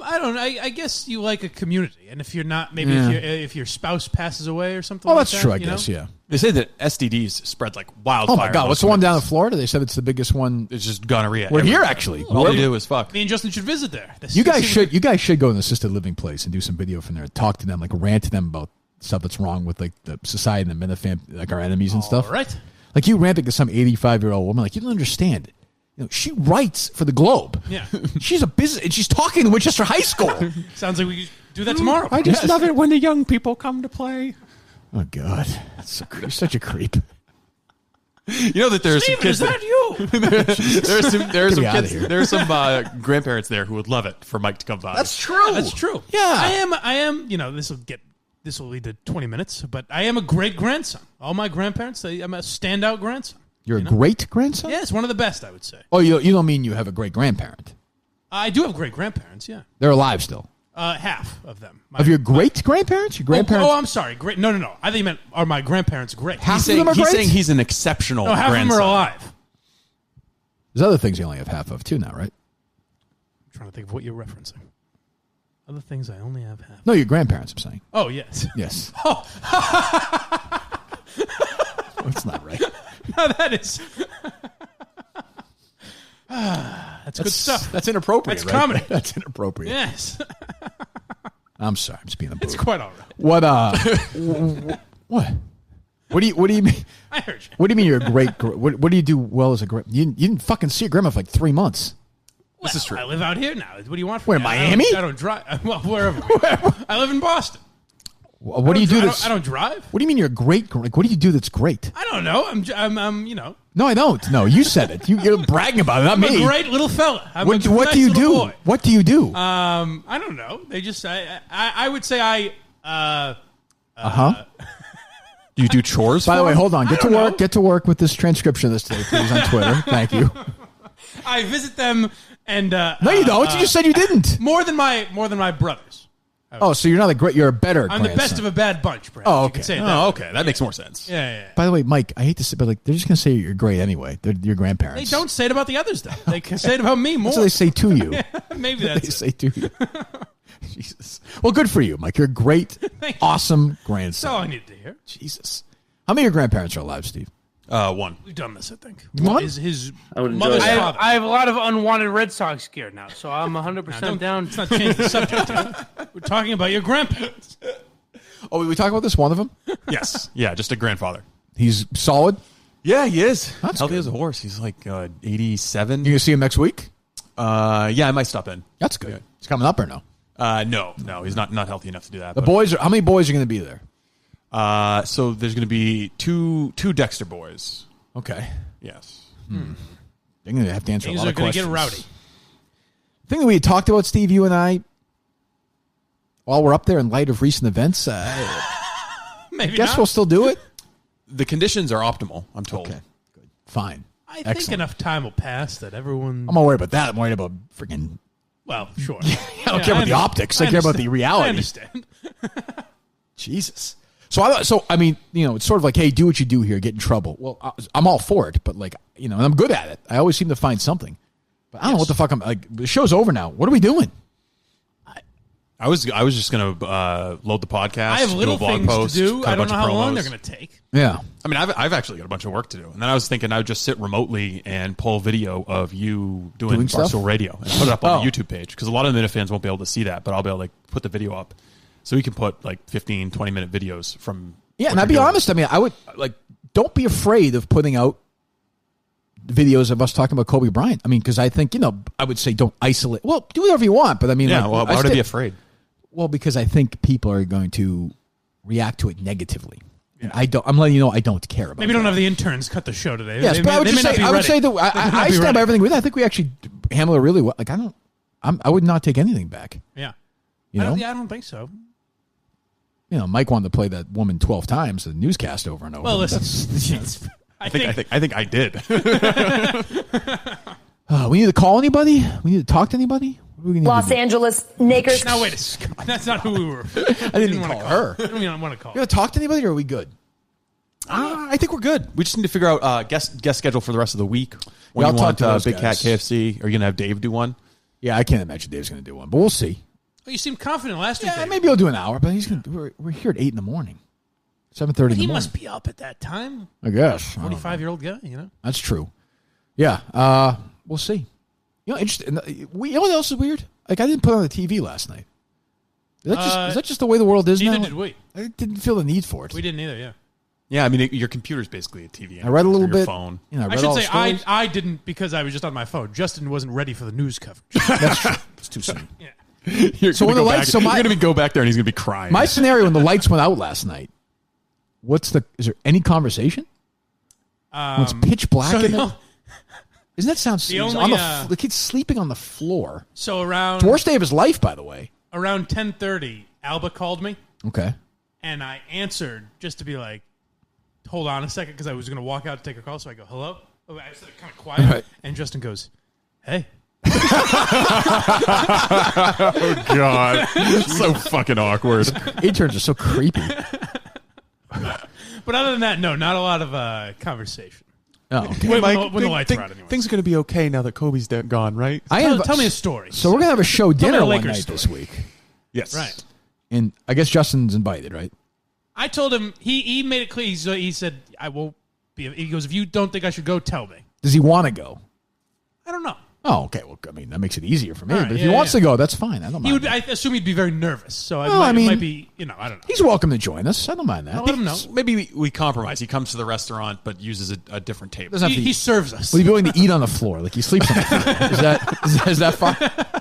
I don't know. I guess you like a community. And if you're not, maybe if your spouse passes away or something Oh, like that's that. true, I guess, yeah. They say that STDs spread like wildfire. Oh, my God. What's the one down in Florida? They said it's the biggest one. It's just gonorrhea. We're here, actually. All they do is fuck. Me and Justin should visit there. You guys should go to an assisted living place and do some video from there. Talk to them, like rant to them about stuff that's wrong with like the society and the Minifan, like our enemies and stuff. All right. Like you ranting to some 85-year-old woman, like you don't understand it. You know, she writes for the Globe. Yeah. She's a business, and she's talking to Winchester High School. Sounds like we could do that tomorrow. I just love it when the young people come to play. Oh God, you're such a creep. You know that there's some Steven, kids. is that you? There's some Get me outta kids. here. There's some grandparents there who would love it for Mike to come by. true. That's true. Yeah. I am. You know, this will lead to 20 minutes, but I am a great grandson. All my grandparents, I'm a standout grandson. You're a great grandson. Yes, one of the best, I would say. Oh, you don't mean you have a great grandparent? I do have great grandparents. Yeah, They're alive still. half of them. Of your great grandparents? Your grandparents? Oh, I'm sorry. Great. No. I think you meant are my grandparents great? Half He's of them are saying, great? he's saying he's an exceptional No, half grandson. of them are alive. There's other things you only have half of too now, right? I'm trying to think of what you're referencing. Other things I only have half. No, your grandparents. I'm saying. Oh yes. Yes. Oh, That's not right. no, that is. That's good stuff. That's inappropriate. That's right? comedy. That's inappropriate. Yes. I'm sorry. I'm just being a boob. It's quite all right. What? What? What do you mean? I heard you. What do you mean you're a great? What do you do well as a great? You didn't fucking see your grandma for like 3 months. This is true. I live out here now. What do you want from Where, me? Miami? I don't drive. Well, wherever. I live in Boston. What do you do? I don't drive. What do you mean you're a great? Like, what do you do that's great? I don't know. I'm you know. No, I don't. No, you said it. You're bragging about it, not I'm me. a great little fella. I'm What a do nice you little do? boy. What do you do? I don't know. They just I would say I Do you do chores? By the way, hold on. I Get to don't work. know. Get to work with this transcription of this today, please, on Twitter. Thank you. I visit them and No, you don't. You just said you didn't. more than my brothers. Oh, so you're not a great. You're a better. I'm the grandson. best of a bad bunch, perhaps. Oh, You okay. could say it that Oh, way. okay. That makes more sense. Yeah. By the way, Mike, I hate to say, but like they're just gonna say you're great anyway. They're your They grandparents. don't say it about the others, though. They can say it about me more. That's what they say to you. Maybe They that's it. say to you. Jesus. Well, good for you, Mike. You're a great, awesome grandson. That's all I needed to hear. Jesus. How many of your grandparents are alive, Steve? One. We've done this, I think. One? His I would enjoy mother's that. father. I have a lot of unwanted Red Sox gear now, so I'm 100% down. Let's not change the subject. We're talking about your grandparents. Oh, we talk about this? One of them? Yes. Yeah, just a grandfather. He's solid. Yeah, he is. That's healthy good. as a horse. He's like 87. You gonna see him next week? Yeah, I might stop in. That's good. He's coming up or no? No, he's not healthy enough to do that. The but, boys are. How many boys are going to be there? So there's going to be two Dexter boys. Okay. Yes. They're going to have to answer Things a lot are of going to questions. get rowdy. The thing that we had talked about, Steve, you and I, while we're up there in light of recent events, Maybe I guess not. we'll still do it. The conditions are optimal, I'm told. Okay. Good. Fine. I think Excellent. enough time will pass that everyone. I'm not worried about that. I'm worried about freaking... Well, sure. I don't care about the optics. I care about the reality. I understand. Jesus. So I mean, it's sort of like, hey, do what you do here, get in trouble. Well, I'm all for it, but like, and I'm good at it. I always seem to find something. But I don't know what the fuck I'm like. The show's over now. What are we doing? I was just going to load the podcast. I have little do a blog things post, to do. cut a I don't bunch know of how long promos. they're going to take. Yeah. I mean, I've actually got a bunch of work to do. And then I was thinking I would just sit remotely and pull video of you doing stuff? Barstool Radio and put it up on the YouTube page. Because a lot of the Minifans won't be able to see that, but I'll be able to put the video up. So we can put 15, 20-minute videos from... Yeah, and I'll be honest. I mean, I would, don't be afraid of putting out videos of us talking about Kobe Bryant. I mean, because I think, I would say don't isolate. Well, do whatever you want, but I mean... Yeah, why would I be afraid? Well, because I think people are going to react to it negatively. And I'm letting you know I don't care about it. Maybe don't have the interns cut the show today. Yes, They but may- I would they just may not say, be I would ready. say They that may not I be stand ready. by everything with it. I think we actually handle it really well. Like, I would not take anything back. Yeah. You know? I don't think so. Mike wanted to play that woman 12 times, the newscast over and over. Well, listen. That's- I think I did. we need to call anybody? We need to talk to anybody? What do we need to Los do? Angeles Lakers. Now, wait a second. That's not who we were. I didn't wanna call her. I don't even want to call You going to talk to anybody, or are we good? I think we're good. We just need to figure out guest schedule for the rest of the week. When I'll you talk want to those Big guys. Cat KFC? Are you going to have Dave do one? Yeah, I can't imagine Dave's going to do one, but we'll see. Well, you seemed confident last week. Yeah, Dave. maybe he'll do an hour, but he's gonna. We're here at 8 in the morning, 7:30 in the He morning. must be up at that time. I guess. I don't know. 45-year-old guy, That's true. Yeah, we'll see. Interesting. You know what else is weird? Like, I didn't put on the TV last night. Is that just the way the world is neither now? did we. I didn't feel the need for it. We didn't either, yeah. Yeah, I mean, your computer's basically a TV. I read a little your bit. Phone. I read I should all the say stories. I didn't because I was just on my phone. Justin wasn't ready for the news coverage. That's true. It's too soon. You're So gonna when the go lights, back, you're going to go back there and he's going to be crying. my scenario when the lights went out last night. Is there any conversation? When it's pitch black so in the- there? Doesn't that sound? The He's only, on the kid's sleeping on the floor. So around It's the worst day of his life, by the way. around 10:30, Alba called me, Okay. and I answered just to be like, "Hold on a second," because I was going to walk out to take a call. So I go, "Hello." Oh, I said it kind of quiet, Right. and Justin goes, "Hey." Oh, God. So fucking awkward. Interns are so creepy. But other than that, no, not a lot of conversation. Oh, okay. When Mike, the lights are out, anyway. Things are going to be okay now that Kobe's gone, right? Tell me a story. So we're gonna have a show Tell me dinner a one Lakers night story. this week, Yes. Right. and I guess Justin's invited, right? I told him he made it clear. He said I won't be. He goes, if you don't think I should go, tell me. Does he want to go? I don't know. Oh, okay. Well, I mean, that makes it easier for me. All right, but if yeah, he wants yeah. to go, that's fine. I don't He mind. would. I assume he'd be very nervous. So Well, it might be. I don't know. He's welcome to join us. I don't mind that. I'll let him know. Maybe we compromise. He comes to the restaurant but uses a different table. Doesn't have to He eat. serves us. Will he be willing to eat on the floor? Like he sleeps on the floor? Is that fine?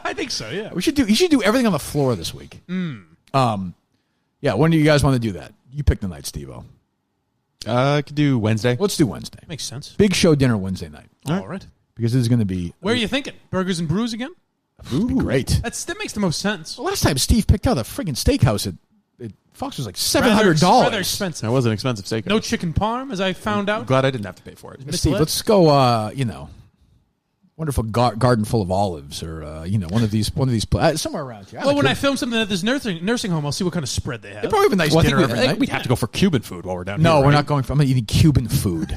I think so. Yeah. We should do. He should do everything on the floor this week. Yeah. When do you guys want to do that? You pick the night, Steve-O. I could do Wednesday. Let's do Wednesday. Makes sense. Big show dinner Wednesday night. All right. Because this is going to be. Where are you thinking? Burgers and Brews again? Be great. That makes the most sense. Well, last time Steve picked out a friggin' steakhouse at Fox was like $700. Rather expensive. That was an expensive steak. No chicken parm, as I found out. I'm glad I didn't have to pay for it. Steve, misled. let's go. Wonderful garden full of olives, or one of these somewhere around here. Well, when I film something at this nursing home, I'll see what kind of spread they have. they probably have a nice Well, dinner I every think night. we'd have to go for Cuban food while we're down No, here. we're right? not going for. I'm not eating Cuban food.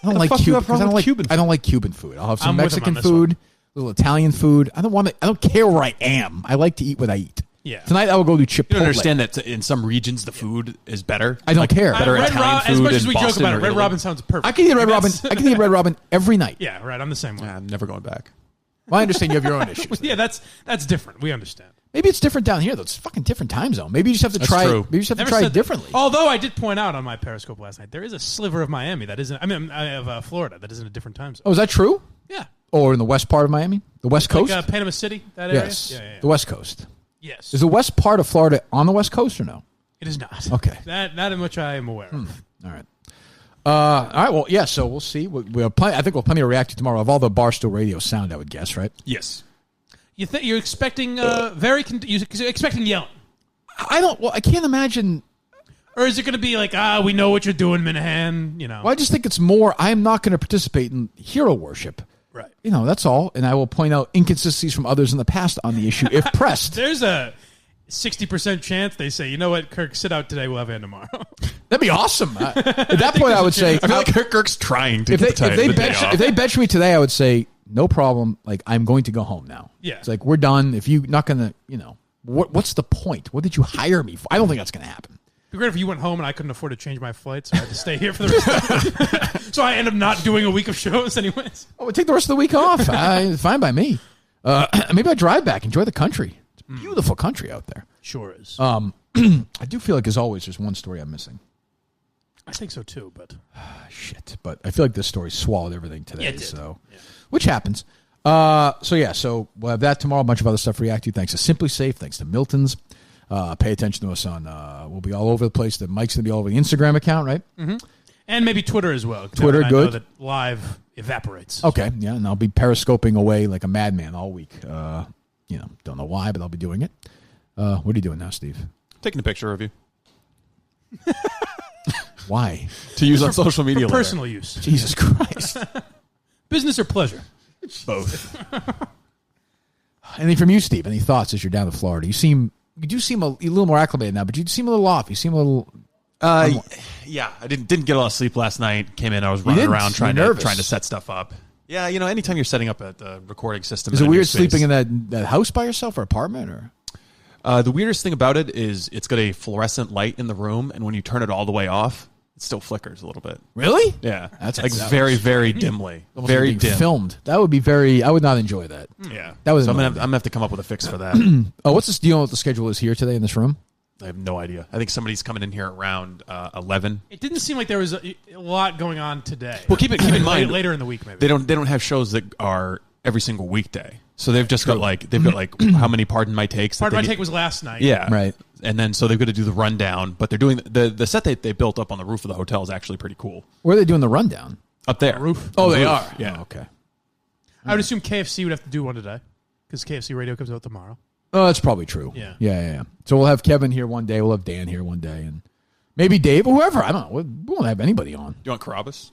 I don't like fuck you Cuban. have wrong I don't with like Cuban I don't like Cuban food. I'll have some I'm with him Mexican on this food, a little Italian food. I don't care where I am. I like to eat what I eat. Yeah. Tonight I will go to Chipotle. You don't understand that in some regions the food is better. I don't care. Better Red Italian Rob- food as much in as we joke Boston about it, or Red Italy. Robin sounds perfect. I can eat Red Robin. I can eat Red Robin every night. Yeah, right. I'm the same way. I'm never going back. Well, I understand you have your own issues. Yeah, that's different. We understand. Maybe it's different down here, though. It's a fucking different time zone. Maybe you just have to That's try. true. Maybe you just have to Never try said it differently. Although I did point out on my Periscope last night, there is a sliver of Miami that isn't. I mean, of Florida that isn't a different time zone. Oh, is that true? Yeah. Or in the west part of Miami, the West Coast. Like Panama City, that area. Yes, Yeah. the West Coast. Yes. Is the west part of Florida on the West Coast or no? It is not. Okay. That in which I am aware of. All right. All right. Well, yeah. So we'll see. We have I think we'll plenty to react to tomorrow of all the Barstool Radio sound. I would guess, right? Yes. You're expecting you're expecting yelling. I can't imagine. Or is it going to be like, we know what you're doing, Minihane? You know. Well, I just think it's more. I am not going to participate in hero worship. Right. That's all. And I will point out inconsistencies from others in the past on the issue if pressed. There's a 60% chance they say, you know what, Kirk, sit out today. We'll have Ann tomorrow. That'd be awesome. At that point, I would say, I feel like Kirk's trying to. If they bench me today, I would say, no problem. Like, I'm going to go home now. Yeah. It's like, we're done. If you're not going to, what's the point? What did you hire me for? I don't think that's going to happen. It'd be great if you went home and I couldn't afford to change my flight, so I had to stay here for the rest of So I end up not doing a week of shows anyways. Oh, we'll take the rest of the week off. Fine by me. Maybe I drive back, enjoy the country. It's a beautiful country out there. Sure is. I do feel like, as always, there's one story I'm missing. I think so too, but shit. But I feel like this story swallowed everything today. Yeah, it did. So, which happens. So we'll have that tomorrow. A bunch of other stuff to react to. Thanks to Simply Safe. Thanks to Milton's. Pay attention to us on. We'll be all over the place. Mike's gonna be all over the Instagram account, right? Mm-hmm. And maybe Twitter as well. Twitter, I good. know that live evaporates. Okay, yeah, and I'll be periscoping away like a madman all week. Don't know why, but I'll be doing it. What are you doing now, Steve? Taking a picture of you. Why? To use on social media for later. personal use. Jesus Christ. Business or pleasure? Both. Anything from you, Steve? Any thoughts as you're down to Florida? You do seem a little more acclimated now, but you seem a little off. You seem a little. Yeah, I didn't get a lot of sleep last night. Came in, I was running around trying to set stuff up. Yeah, anytime you're setting up a recording system, Is it weird sleeping in that house by yourself or apartment or? The weirdest thing about it is it's got a fluorescent light in the room, and when you turn it all the way off, it still flickers a little bit. Really? Yeah, that's like very, very dimly, very dim. Filmed. That would be very. I would not enjoy that. Yeah, that was. So I'm gonna have to come up with a fix for that. What's this? Do you know what the schedule is here today in this room? I have no idea. I think somebody's coming in here around 11. It didn't seem like there was a lot going on today. Well, keep in mind later in the week, maybe they don't have shows that are every single weekday. So they've just got like how many Pardon My Takes? Pardon My Take was last night. Yeah, right. And then so they've got to do the rundown, but they're doing the set that they built up on the roof of the hotel is actually pretty cool. Where are they doing the rundown? Up there, roof. Oh, they roof. are. Yeah. Oh, okay. I would assume KFC would have to do one today because KFC Radio comes out tomorrow. Oh, that's probably true. Yeah. So we'll have Kevin here one day. We'll have Dan here one day, and maybe Dave or whoever. I don't know. We won't have anybody on. You want Carabas?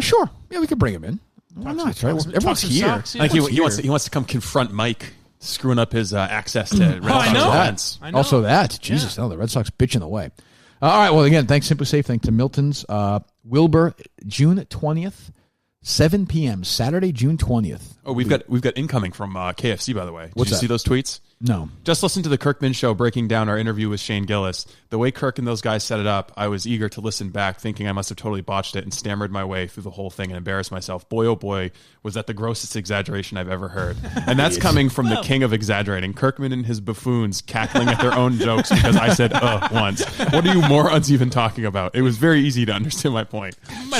Sure. Yeah, we could bring him in. Why not? Right? Everyone's here. I think he wants to come confront Mike screwing up his access to Red Sox events. I know. Also that. Jesus, no, the Red Sox bitching away. All right. Well, again, thanks Simply Safe. Thanks to Milton's. Wilbur, June 20th, 7 p.m. Saturday, June 20th. Oh, we've got incoming from KFC, by the way. Did What's you that? see those tweets? No. Just listen to the Kirk Min Show breaking down our interview with Shane Gillis. The way Kirk and those guys set it up, I was eager to listen back, thinking I must have totally botched it and stammered my way through the whole thing and embarrassed myself. Boy, oh boy, was that the grossest exaggeration I've ever heard. And that's coming from the king of exaggerating, Kirkman and his buffoons cackling at their own jokes because I said once. What are you morons even talking about? It was very easy to understand my point.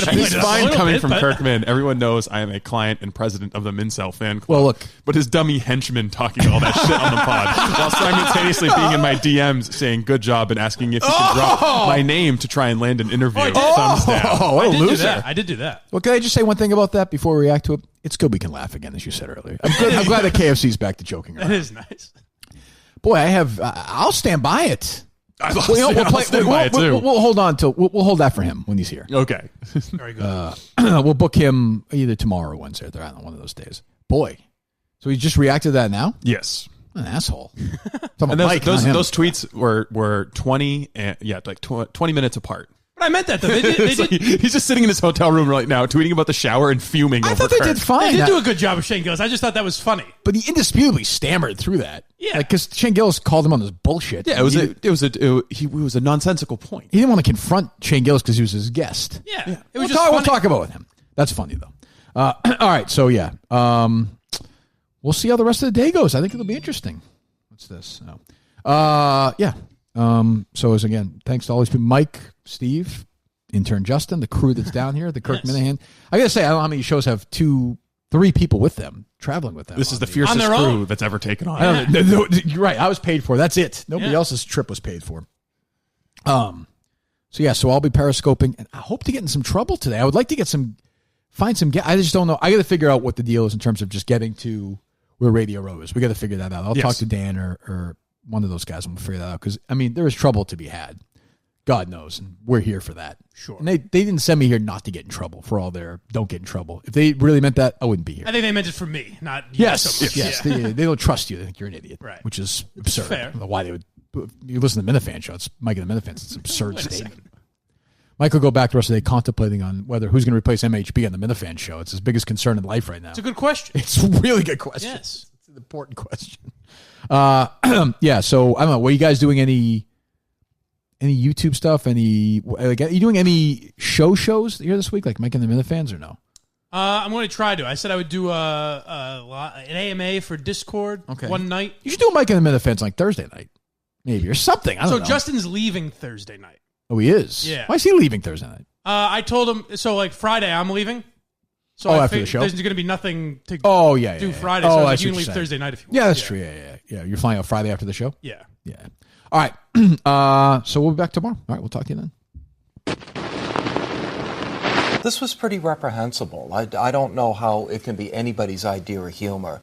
He's fine coming from Kirkman. Everyone knows I am a client and president of the Mincel fan club. Well, look. But his dummy henchman talking all that shit on the pod while simultaneously being in my DMs saying good job and asking if he could drop my name to try and land an interview. Thumbs down. What a loser. I did do that. Well, can I just say one thing about that before we react to it? It's good we can laugh again, as you said earlier. I'm glad that KFC's back to joking around. That is nice. Boy, I'll stand by it. I'll stand by it too. We'll hold on till we'll hold that for him when he's here. Okay. Very good. We'll book him either tomorrow or Wednesday. They're on one of those days. Boy, so he just reacted to that now? Yes. An asshole. And those tweets were 20 20 minutes apart. But I meant that though. He's just sitting in his hotel room right now, tweeting about the shower and fuming. I thought they did fine. They did do a good job of Shane Gillis. I just thought that was funny. But he indisputably stammered through that. Yeah, because Shane Gillis called him on this bullshit. Yeah, it was a nonsensical point. He didn't want to confront Shane Gillis because he was his guest. Yeah. We'll talk about it with him. That's funny though. All right, so yeah, we'll see how the rest of the day goes. I think it'll be interesting. What's this? Yeah. So as again, thanks to all these people, Mike, Steve, intern Justin, the crew that's down here, the Kirk Minihane. I gotta say, I don't know how many shows have 2-3 people with them, traveling with them. This is the fiercest crew that's ever taken on. You're right. I was paid for. That's it. Nobody else's trip was paid for. So I'll be periscoping, and I hope to get in some trouble today. I would like to find some. I just don't know. I got to figure out what the deal is in terms of just getting to where Radio Row is. We got to figure that out. I'll talk to Dan or one of those guys, and we'll figure that out because there is trouble to be had. God knows, and we're here for that. Sure. And they didn't send me here not to get in trouble for all their don't get in trouble. If they really meant that, I wouldn't be here. I think they meant it for me, not you. Yes. So much. Yes. Yeah. They don't trust you. They think you're an idiot. Right. Which is absurd. Fair. I don't know why they would. You listen to the Minifan show. It's Mike and the Minifans. It's an absurd statement. Mike will go back the rest of the day contemplating on who's going to replace MHB on the Minifan show. It's his biggest concern in life right now. It's a good question. It's a really good question. Yes. It's an important question. So I don't know. Were you guys doing any YouTube stuff? Are you doing any shows here this week, like Mike and the Minifans, or no? I'm going to try to. I said I would do an AMA for Discord one night. You should do a Mike and the Minifans like Thursday night, maybe, or something. I don't know. So Justin's leaving Thursday night. Oh, he is? Yeah. Why is he leaving Thursday night? I told him, Friday I'm leaving. So after the show? There's going to be nothing to do Friday. Oh, So I you see can what leave you're Thursday saying. night if you want. Yeah, that's true. Yeah. You're flying out Friday after the show? Yeah. Yeah. All right. So we'll be back tomorrow. All right, we'll talk to you then. This was pretty reprehensible. I don't know how it can be anybody's idea of humor.